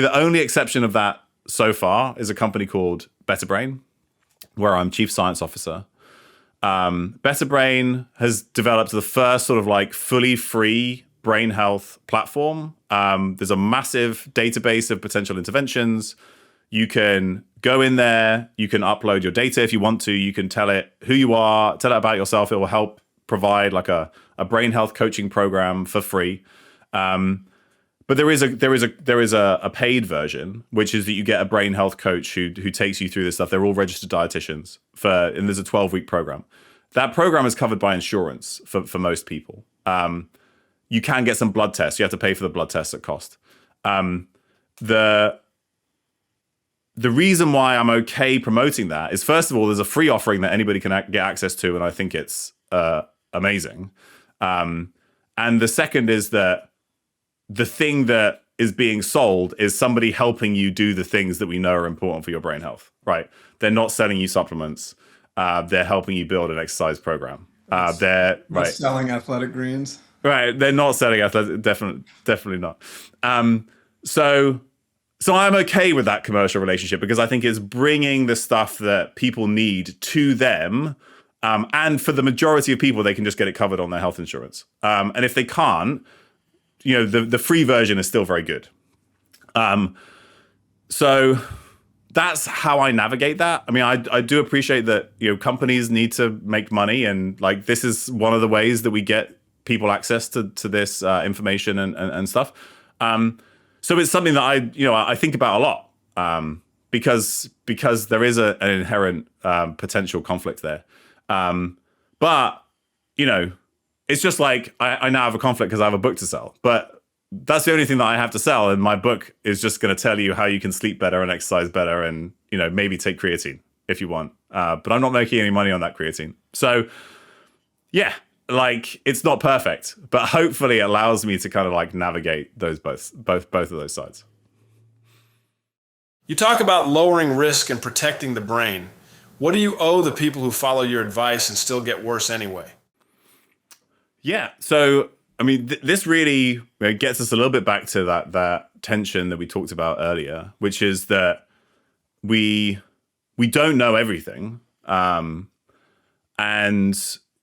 the only exception of that so far is a company called Better Brain, where I'm chief science officer. Better Brain has developed the first sort of like fully free brain health platform. There's a massive database of potential interventions. You can go in there, you can upload your data if you want to, you can tell it who you are, tell it about yourself. It will help provide like a brain health coaching program for free. But there is a paid version, which is that you get a brain health coach who takes you through this stuff. They're all registered dietitians and there's a 12-week program. That program is covered by insurance for most people. You can get some blood tests. You have to pay for the blood tests at cost. The reason why I'm okay promoting that is, first of all, there's a free offering that anybody can get access to, and I think it's amazing. And the second is that the thing that is being sold is somebody helping you do the things that we know are important for your brain health, right? They're not selling you supplements. They're helping you build an exercise program. They're selling athletic greens. Right, they're not selling athletic, definitely not. So I'm okay with that commercial relationship, because I think it's bringing the stuff that people need to them. And for the majority of people, they can just get it covered on their health insurance. And if they can't, the free version is still very good. So that's how I navigate that. I mean, I do appreciate that, companies need to make money, and like, this is one of the ways that we get people access to this information and stuff. So it's something that I think about a lot, because there is an inherent potential conflict there. But it's just like I now have a conflict because I have a book to sell, but that's the only thing that I have to sell. And my book is just going to tell you how you can sleep better and exercise better, and maybe take creatine if you want. But I'm not making any money on that creatine. So yeah. Like, it's not perfect, but hopefully it allows me to kind of like navigate those both of those sides. You talk about lowering risk and protecting the brain. What do you owe the people who follow your advice and still get worse anyway? Yeah. So, I mean, this really gets us a little bit back to that tension that we talked about earlier, which is that we don't know everything. And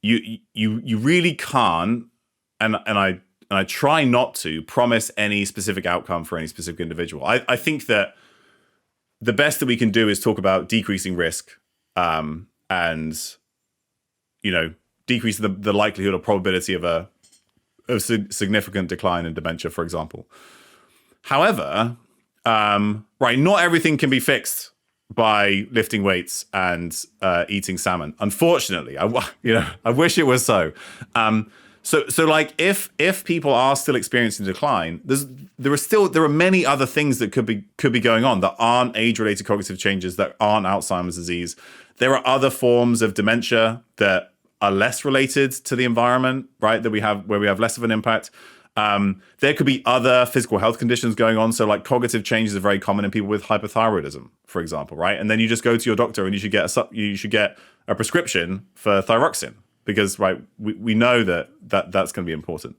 you really can't, and I try not to promise any specific outcome for any specific individual. I think that the best that we can do is talk about decreasing risk, and decrease the likelihood or probability of a significant decline in dementia, for example. However, not everything can be fixed by lifting weights and eating salmon. Unfortunately, I wish it was so. So like, if people are still experiencing decline, there are many other things that could be going on that aren't age-related cognitive changes, that aren't Alzheimer's disease. There are other forms of dementia that are less related to the environment, right? Where we have less of an impact. There could be other physical health conditions going on. So like cognitive changes are very common in people with hypothyroidism, for example, right? And then you just go to your doctor and you should get a prescription for thyroxine because, right, we know that's going to be important.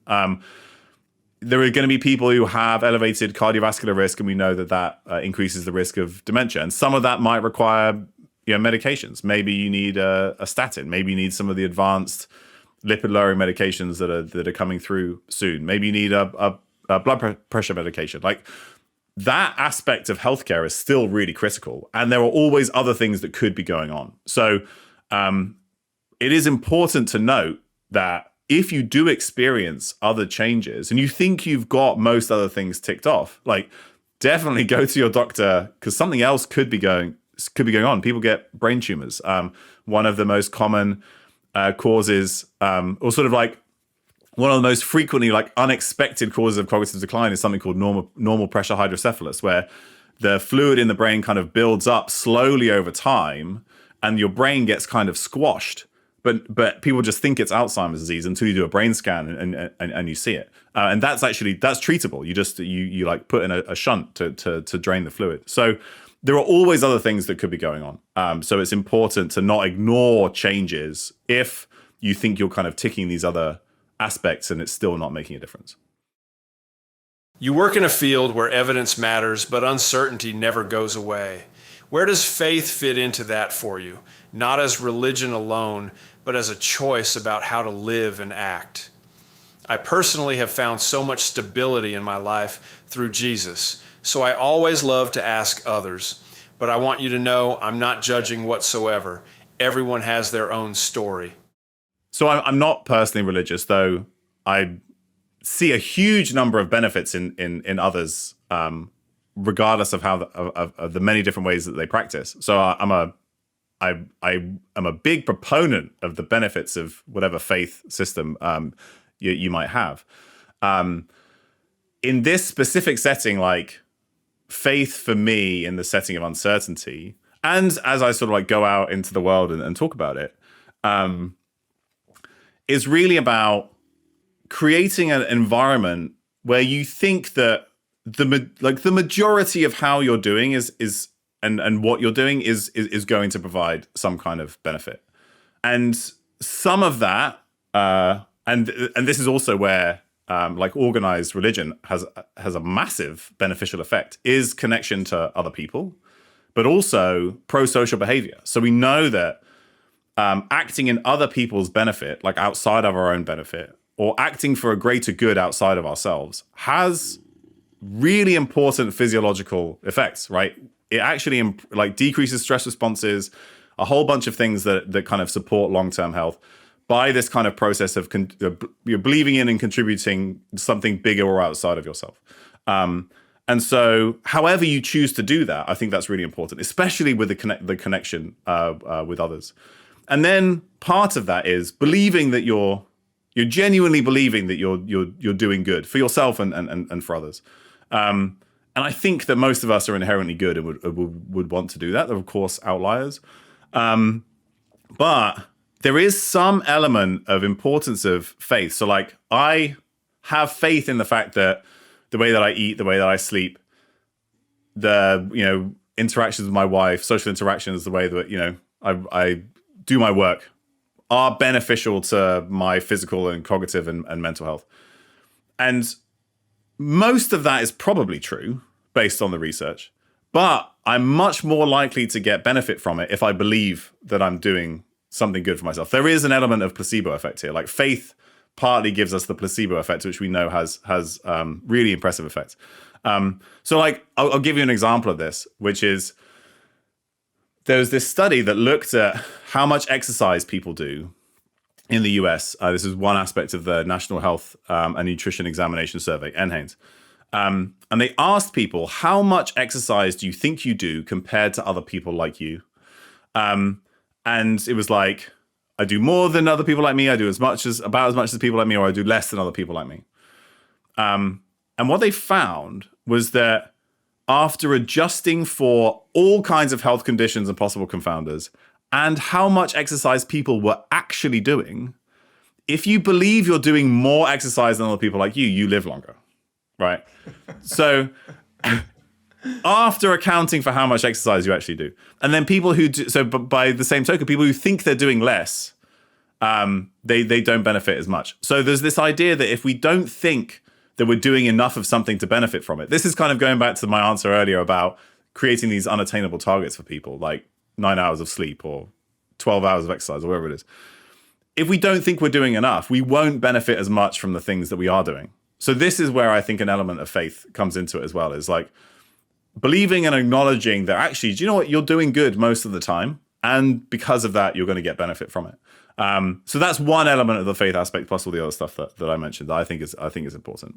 There are going to be people who have elevated cardiovascular risk, and we know that increases the risk of dementia. And some of that might require medications. Maybe you need a statin. Maybe you need some of the advanced lipid-lowering medications that are coming through soon. Maybe you need a blood pressure medication. Like that aspect of healthcare is still really critical, and there are always other things that could be going on. So it is important to note that if you do experience other changes and you think you've got most other things ticked off, like definitely go to your doctor because something else could be going on. People get brain tumors. One of the most common causes, or sort of like one of the most frequently like unexpected causes of cognitive decline is something called normal pressure hydrocephalus, where the fluid in the brain kind of builds up slowly over time and your brain gets kind of squashed. But people just think it's Alzheimer's disease until you do a brain scan and you see it. And that's treatable. You like put in a shunt to drain the fluid. So there are always other things that could be going on. So it's important to not ignore changes if you think you're kind of ticking these other aspects and it's still not making a difference. You work in a field where evidence matters, but uncertainty never goes away. Where does faith fit into that for you? Not as religion alone, but as a choice about how to live and act. I personally have found so much stability in my life through Jesus, so I always love to ask others. But I want you to know I'm not judging whatsoever. Everyone has their own story. So I'm not personally religious, though I see a huge number of benefits in others, regardless of how of the many different ways that they practice. So I am a big proponent of the benefits of whatever faith system you might have. In this specific setting, like faith for me in the setting of uncertainty, and as I sort of like go out into the world and talk about it, is really about creating an environment where you think that the majority of how you're doing is and what you're doing is going to provide some kind of benefit. And some of that, and this is also where like organized religion has a massive beneficial effect, is connection to other people, but also pro-social behavior. So we know that acting in other people's benefit, like outside of our own benefit, or acting for a greater good outside of ourselves, has really important physiological effects, right? It actually like decreases stress responses, a whole bunch of things that kind of support long-term health by this kind of process of you're believing in and contributing something bigger or outside of yourself. And so however you choose to do that, I think that's really important, especially with the connection with others. And then part of that is believing that you're genuinely believing that you're doing good for yourself and for others. And I think that most of us are inherently good and would want to do that. There are, of course, outliers. But there is some element of importance of faith. So like I have faith in the fact that the way that I eat, the way that I sleep, the interactions with my wife, social interactions, the way that I do my work are beneficial to my physical and cognitive and mental health. And most of that is probably true based on the research, but I'm much more likely to get benefit from it if I believe that I'm doing something good for myself. There is an element of placebo effect here. Like faith partly gives us the placebo effect, which we know has really impressive effects. So like I'll give you an example of this, which is there's this study that looked at how much exercise people do in the US. This is one aspect of the National Health and Nutrition Examination Survey, NHANES. And they asked people, how much exercise do you think you do compared to other people like you? And it was like, I do more than other people like me. I do about as much as people like me, or I do less than other people like me. And what they found was that after adjusting for all kinds of health conditions and possible confounders, and how much exercise people were actually doing, if you believe you're doing more exercise than other people like you live longer, right? So after accounting for how much exercise you actually do, and then people who do, so by the same token, people who think they're doing less, they don't benefit as much. So there's this idea that if we don't think that we're doing enough of something to benefit from it, this is kind of going back to my answer earlier about creating these unattainable targets for people, like 9 hours of sleep or 12 hours of exercise or whatever it is. If we don't think we're doing enough, we won't benefit as much from the things that we are doing. So this is where I think an element of faith comes into it as well, is like believing and acknowledging that actually, do you know what, you're doing good most of the time, and because of that, you're going to get benefit from it. So that's one element of the faith aspect, plus all the other stuff that I mentioned that I think is important.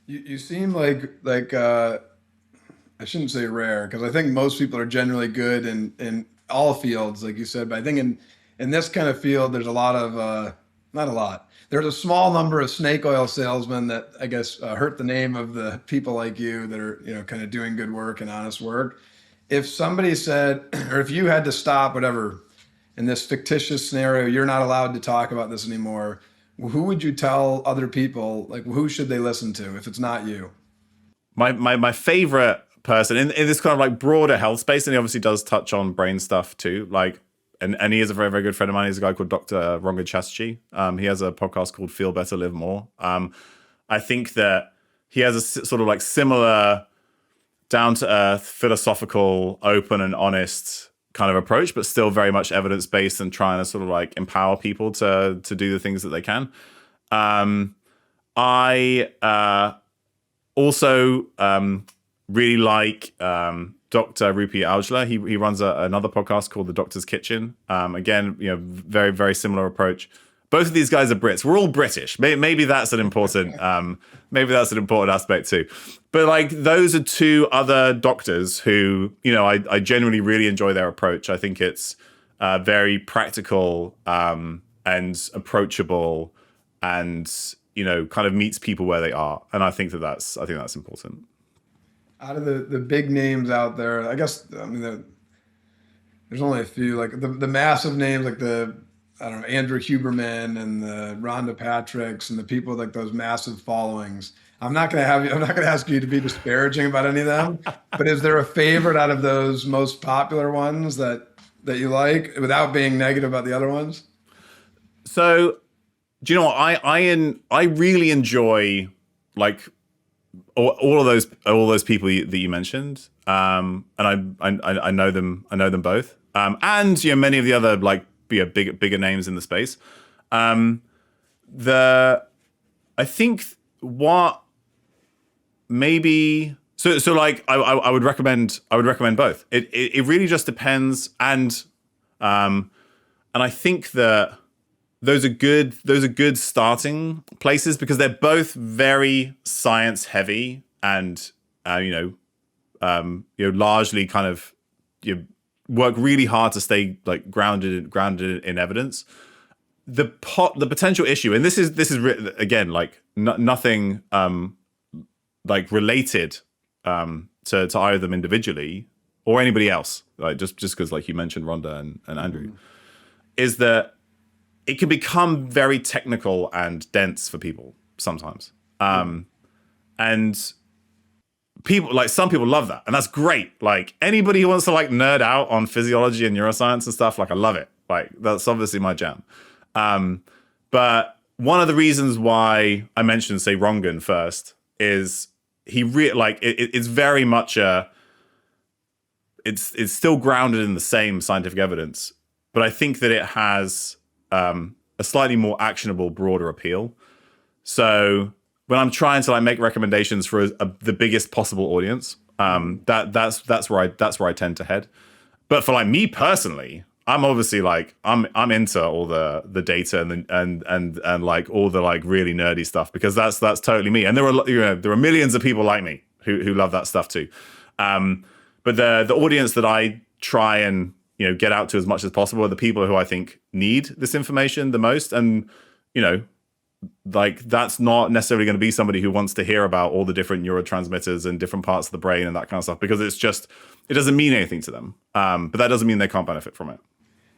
You seem like I shouldn't say rare, because I think most people are generally good in all fields, like you said. But I think in this kind of field, there's a lot of not a lot. There's a small number of snake oil salesmen that I guess hurt the name of the people like you that are kind of doing good work and honest work. If somebody said, or if you had to stop whatever in this fictitious scenario, you're not allowed to talk about this anymore, who would you tell other people, like who should they listen to if it's not you? My favorite person in this kind of like broader health space, and he obviously does touch on brain stuff too, like and he is a very, very good friend of mine. He's a guy called Dr. Ranga Chatterjee. He has a podcast called Feel Better, Live More. I think that he has a sort of like similar down to earth, philosophical, open and honest kind of approach, but still very much evidence based and trying to sort of like empower people to do the things that they can. I also really like Dr. Rupi Aujla. He runs another podcast called The Doctor's Kitchen. Again, very, very similar approach. Both of these guys are Brits. We're all British. Maybe that's an important aspect too. But like those are two other doctors who, I genuinely really enjoy their approach. I think it's very practical and approachable, and kind of meets people where they are. And I think that's important. Out of the big names out there, I guess, there's only a few, like the massive names, like Andrew Huberman and the Rhonda Patricks and the people with like those massive followings. I'm not going to ask you to be disparaging about any of them, but is there a favorite out of those most popular ones that you like, without being negative about the other ones? So, do you know what? I really enjoy like all of those people that you mentioned, and I know them both, and many of the other like bigger names in the space. I think what maybe so like I would recommend both. It really just depends, and I think that those are good starting places, because they're both very science heavy and largely kind of work really hard to stay like grounded in evidence. The potential issue, and this is again like nothing like related to either of them individually or anybody else, like just because like you mentioned Rhonda and Andrew, is that it can become very technical and dense for people sometimes. And people, like some people love that, and that's great. Like anybody who wants to like nerd out on physiology and neuroscience and stuff, like I love it. Like that's obviously my jam. But one of the reasons why I mentioned, say, Rongan first is it's very much it's still grounded in the same scientific evidence, but I think that it has a slightly more actionable, broader appeal. So when I'm trying to like make recommendations for the biggest possible audience, that's where I tend to head. But for like me personally, I'm obviously like I'm into all the data and like all the like really nerdy stuff, because that's totally me. And there are millions of people like me who love that stuff too. But the audience that I try and get out to as much as possible are the people who I think need this information the most. And like that's not necessarily going to be somebody who wants to hear about all the different neurotransmitters and different parts of the brain and that kind of stuff, because it doesn't mean anything to them. But that doesn't mean they can't benefit from it.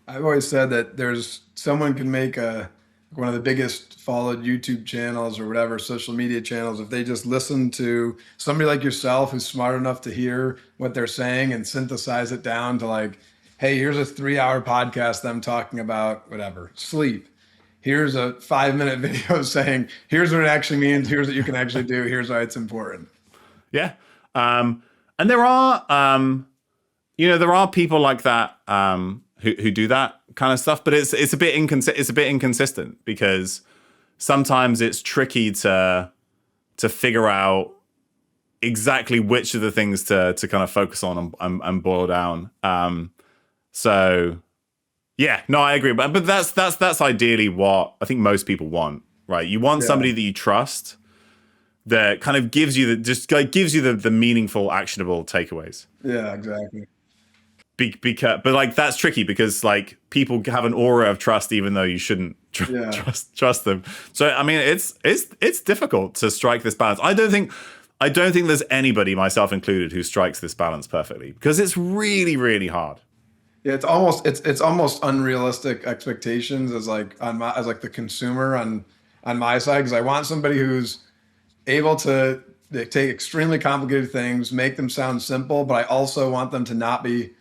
I've always said that someone can make a one of the biggest followed YouTube channels or whatever, social media channels, if they just listen to somebody like yourself who's smart enough to hear what they're saying and synthesize it down to like, hey, here's a 3-hour podcast them talking about whatever, sleep. Here's a 5-minute video saying, here's what it actually means. Here's what you can actually do. Here's why it's important. Yeah. And there are, there are people like that who do that kind of stuff, but it's a bit inconsistent because sometimes it's tricky to figure out exactly which of the things to kind of focus on and boil down. So yeah, no, I agree. But that's ideally what I think most people want, right? You want somebody that you trust that kind of gives you the meaningful, actionable takeaways. Yeah, exactly. But like that's tricky because like people have an aura of trust even though you shouldn't trust them. So I mean, it's difficult to strike this balance. I don't think there's anybody, myself included, who strikes this balance perfectly because it's really, really hard. Yeah, it's almost unrealistic expectations as like as like the consumer on my side, because I want somebody who's able to take extremely complicated things, make them sound simple, but I also want them to not be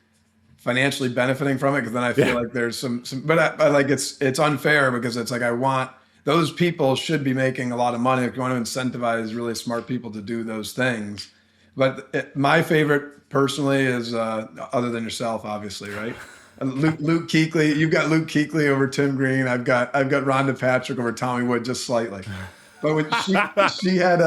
financially benefiting from it, because then I feel like there's some but I like it's unfair, because it's like I want those people should be making a lot of money if you want to incentivize really smart people to do those things. But my favorite personally is other than yourself, obviously, right? Luke Kuechly. You've got Luke Kuechly over Tim Green. I've got Rhonda Patrick over Tommy Wood, just slightly. But when she had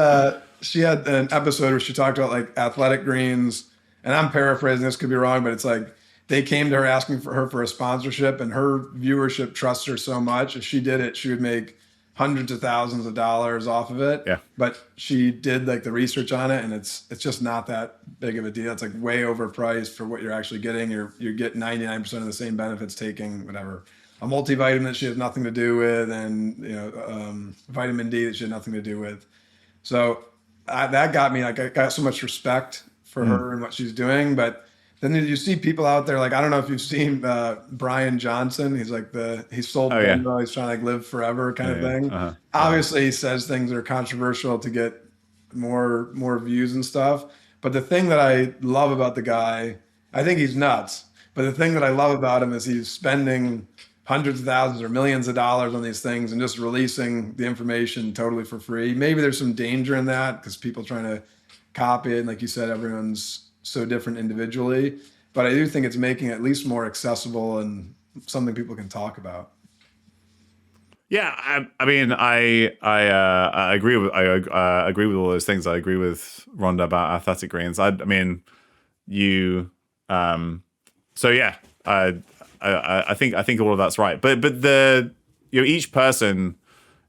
an episode where she talked about like athletic greens, and I'm paraphrasing, this could be wrong, but it's like they came to her asking for her for a sponsorship, and her viewership trusts her so much. If she did it, she would make hundreds of thousands of dollars off of it. Yeah. But she did like the research on it, and it's just not that big of a deal. It's like way overpriced for what you're actually getting. You get 99% of the same benefits taking whatever, a multivitamin that she has nothing to do with, and vitamin D that she had nothing to do with. So that got me, like, I got so much respect for her and what she's doing. But then you see people out there, like, I don't know if you've seen Brian Johnson. He's like he's sold Venmo. He's trying to like live forever kind of thing. Obviously, he says things that are controversial to get more views and stuff. But the thing that I love about the guy, I think he's nuts. But the thing that I love about him is he's spending hundreds of thousands or millions of dollars on these things and just releasing the information totally for free. Maybe there's some danger in that because people trying to copy it. And like you said, everyone's so different individually. But I do think it's making it at least more accessible and something people can talk about. Yeah, I mean, I agree with agree with all those things. I agree with Rhonda about athletic greens. I mean, you. So yeah, I think all of that's right. But each person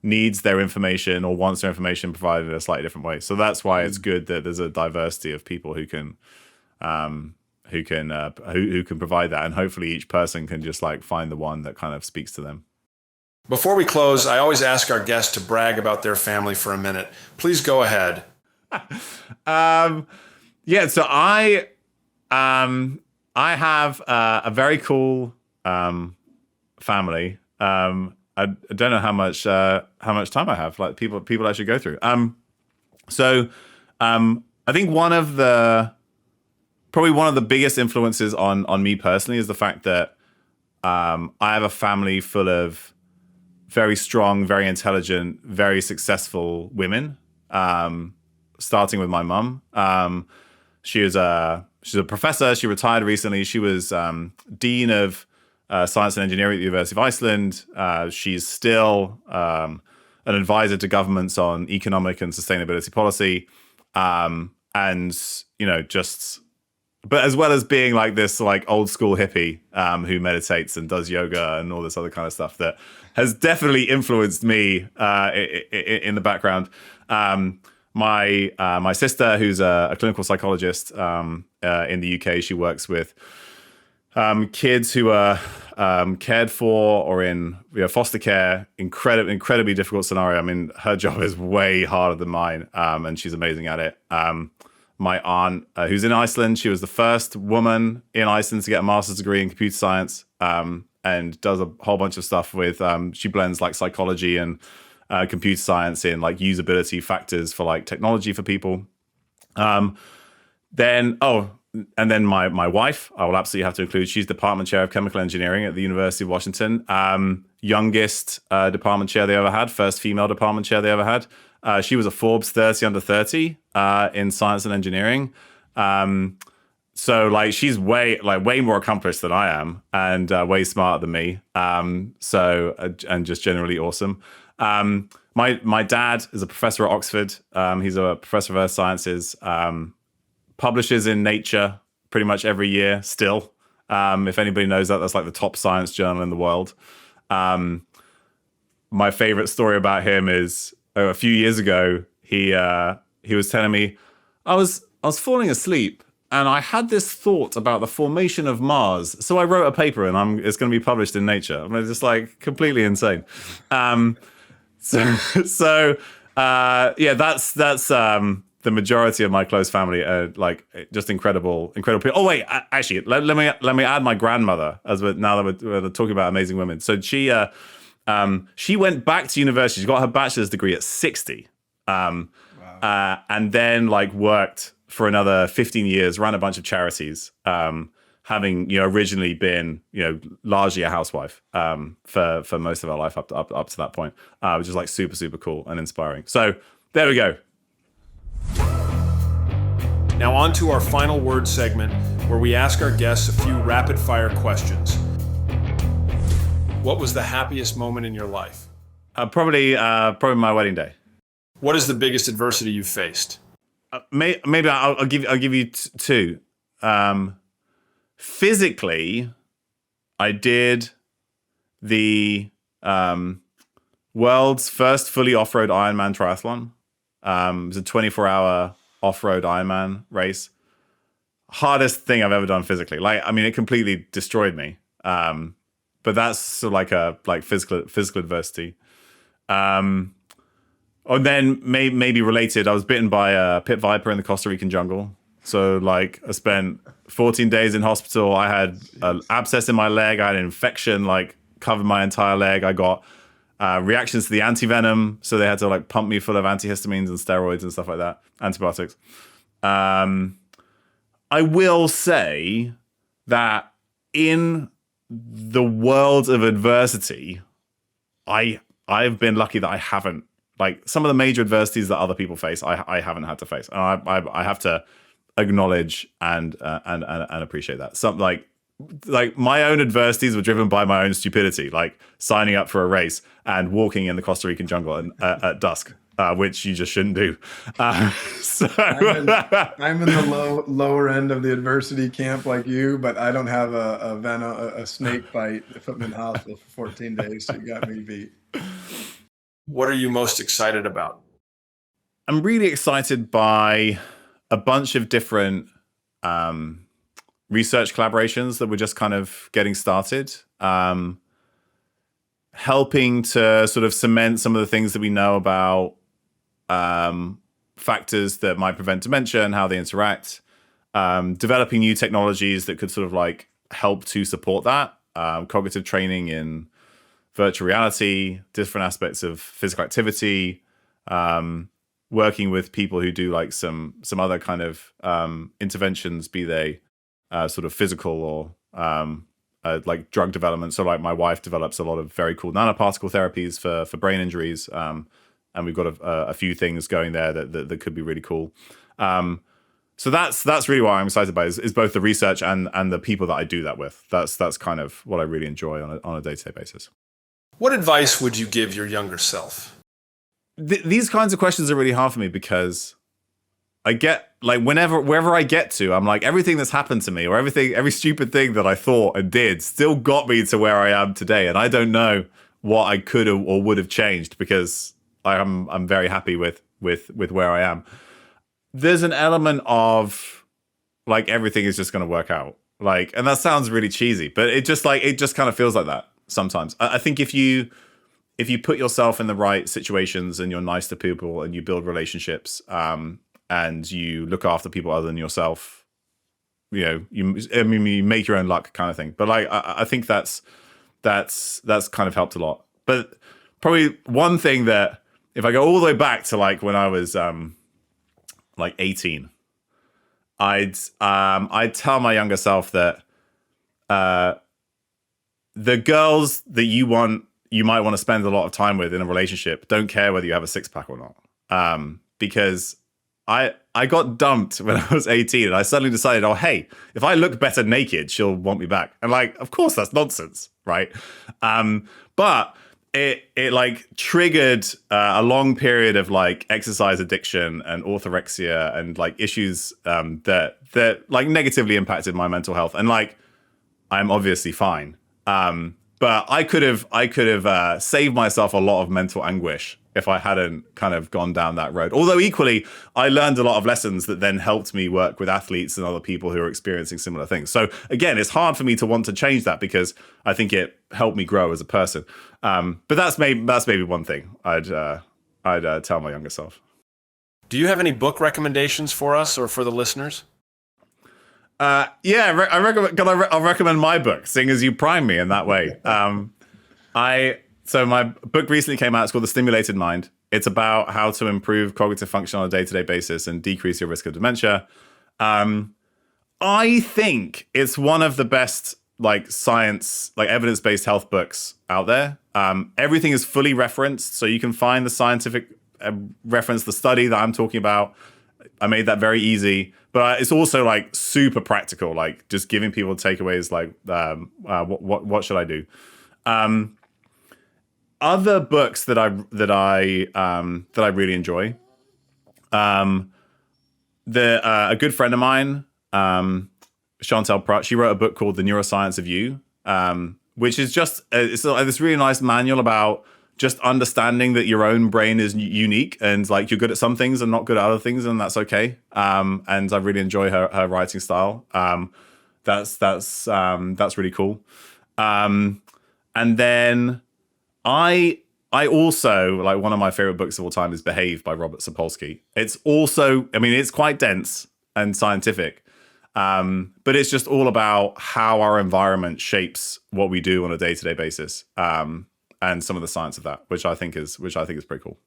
needs their information or wants their information provided in a slightly different way. So that's why it's good that there's a diversity of people who can provide that, and hopefully each person can just like find the one that kind of speaks to them. Before we close, I always ask our guests to brag about their family for a minute. Please go ahead. Yeah, so I have a very cool family. I don't know how much time I have. Like people I should go through. So I think one of the biggest influences on me personally is the fact that I have a family full of very strong, very intelligent, very successful women. Starting with my mum. She's a professor. She retired recently. She was dean of science and engineering at the University of Iceland. She's still an advisor to governments on economic and sustainability policy. But as well as being like this like old school hippie who meditates and does yoga and all this other kind of stuff that has definitely influenced me in the background. My sister, who's a clinical psychologist in the UK, she works with kids who are cared for or in foster care. Incredibly difficult scenario. I mean, her job is way harder than mine, and she's amazing at it. My aunt, who's in Iceland, she was the first woman in Iceland to get a master's degree in computer science, and does a whole bunch of stuff with. She blends like psychology and computer science in like usability factors for like technology for people. Then my wife, I will absolutely have to include. She's department chair of chemical engineering at the University of Washington. Youngest department chair they ever had, first female department chair they ever had. She was a Forbes 30 under 30 in science and engineering. So like she's way more accomplished than I am, and way smarter than me. And just generally awesome. My dad is a professor at Oxford. He's a professor of earth sciences. Publishes in Nature pretty much every year still. If anybody knows that, that's like the top science journal in the world. My favorite story about him is a few years ago, he was telling me I was falling asleep and I had this thought about the formation of Mars. So I wrote a paper and it's going to be published in Nature. I mean, just like completely insane. So that's the majority of my close family are like just incredible people. Oh wait, actually, let me add my grandmother now that we're talking about amazing women. So she went back to university. She got her bachelor's degree at 60, and then like worked for another 15 years, ran a bunch of charities, having originally been largely a housewife for most of her life up to that point, which is like super cool and inspiring. So there we go. Now on to our final word segment, where we ask our guests a few rapid fire questions. What was the happiest moment in your life? Probably my wedding day. What is the biggest adversity you've faced? Maybe I'll give you two. Physically, I did the world's first fully off-road Ironman triathlon. It was a 24-hour off-road Ironman race. Hardest thing I've ever done physically. Like, I mean, it completely destroyed me. But that's sort of like physical adversity. And then maybe related, I was bitten by a pit viper in the Costa Rican jungle. So like I spent 14 days in hospital. I had an abscess in my leg. I had an infection, like covered my entire leg. I got reactions to the antivenom. So they had to like pump me full of antihistamines and steroids and stuff like that. Antibiotics. I will say that in the world of adversity, I've been lucky that I haven't, like some of the major adversities that other people face, I haven't had to face. And I have to acknowledge and appreciate that. Some like my own adversities were driven by my own stupidity, like signing up for a race and walking in the Costa Rican jungle at dusk, which you just shouldn't do. So I'm in the lower end of the adversity camp like you, but I don't have a snake bite that put me in the hospital for 14 days. So you got me beat. What are you most excited about? I'm really excited by a bunch of different research collaborations that we're just kind of getting started, helping to sort of cement some of the things that we know about factors that might prevent dementia and how they interact, developing new technologies that could sort of like help to support that, cognitive training in virtual reality, different aspects of physical activity, working with people who do like some other kind of interventions, be they sort of physical or like drug development. So like my wife develops a lot of very cool nanoparticle therapies for brain injuries. And we've got a few things going there that could be really cool. So that's really what I'm excited about is both the research and the people that I do that with. That's kind of what I really enjoy on a day-to-day basis. What advice would you give your younger self? These kinds of questions are really hard for me because I get like wherever I get to, I'm like everything that's happened to me or every stupid thing that I thought and did still got me to where I am today, and I don't know what I could have or would have changed because I'm very happy with where I am. There's an element of like everything is just going to work out, like, and that sounds really cheesy, but it just kind of feels like that sometimes. I think if you put yourself in the right situations and you're nice to people and you build relationships, and you look after people other than yourself, you make your own luck kind of thing. But like, I think that's that's kind of helped a lot. But probably one thing that, if I go all the way back to like when I was like 18, I'd tell my younger self that the girls that you might want to spend a lot of time with in a relationship don't care whether you have a six pack or not. Because I got dumped when I was 18, and I suddenly decided, oh, hey, if I look better naked, she'll want me back. And like, of course, that's nonsense, right? But it like triggered a long period of like exercise addiction and orthorexia and like issues that like negatively impacted my mental health. And like, I'm obviously fine. But I could have saved myself a lot of mental anguish if I hadn't kind of gone down that road. Although equally, I learned a lot of lessons that then helped me work with athletes and other people who are experiencing similar things. So again, it's hard for me to want to change that because I think it helped me grow as a person. But that's maybe one thing I'd tell my younger self. Do you have any book recommendations for us or for the listeners? Yeah, I'll recommend my book, seeing as you prime me in that way. So my book recently came out. It's called The Stimulated Mind. It's about how to improve cognitive function on a day-to-day basis and decrease your risk of dementia. I think it's one of the best like science, like evidence-based health books out there. Everything is fully referenced, so you can find the scientific reference, the study that I'm talking about. I made that very easy, but it's also like super practical, like just giving people takeaways like what should I do? Other books that I really enjoy. A good friend of mine, Chantel Pratt, she wrote a book called The Neuroscience of You, which is just it's this really nice manual about just understanding that your own brain is unique and like you're good at some things and not good at other things, and that's okay. And I really enjoy her writing style. That's really cool. And then I also, like, one of my favorite books of all time is Behave by Robert Sapolsky. It's also, I mean, it's quite dense and scientific, but it's just all about how our environment shapes what we do on a day-to-day basis. And some of the science of that, which I think is pretty cool.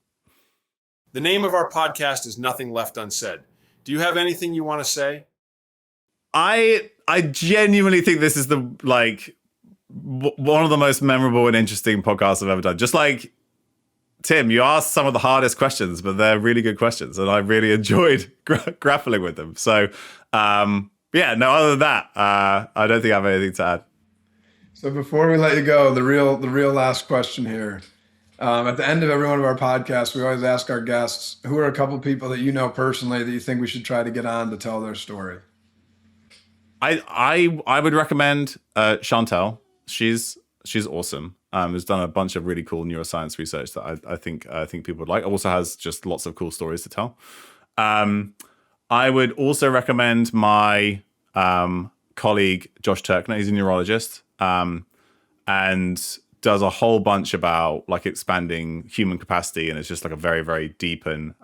The name of our podcast is Nothing Left Unsaid. Do you have anything you want to say? I genuinely think this is the like one of the most memorable and interesting podcasts I've ever done. Just like Tim, you asked some of the hardest questions, but they're really good questions, and I really enjoyed grappling with them. So, yeah, no, other than that, I don't think I have anything to add. So before we let you go, the real last question here. At the end of every one of our podcasts, we always ask our guests, who are a couple people that you know personally that you think we should try to get on to tell their story? I would recommend Chantel. She's awesome. Has done a bunch of really cool neuroscience research that I think people would like. Also has just lots of cool stories to tell. I would also recommend my colleague Josh Turkner. He's a neurologist and does a whole bunch about like expanding human capacity, and it's just like a very, very deep and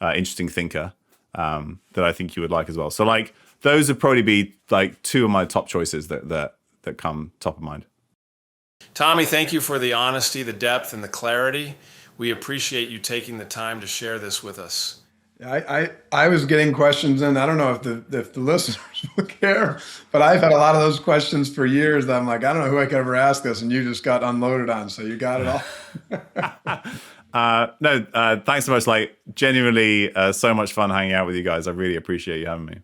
interesting thinker that I think you would like as well. So like those would probably be like two of my top choices that come top of mind. Tommy, thank you for the honesty, the depth, and the clarity. We appreciate you taking the time to share this with us. I was getting questions in. I don't know if the listeners will care, but I've had a lot of those questions for years that I'm like, I don't know who I could ever ask this, and you just got unloaded on, so you got it all. No, thanks so much. Like genuinely, so much fun hanging out with you guys. I really appreciate you having me.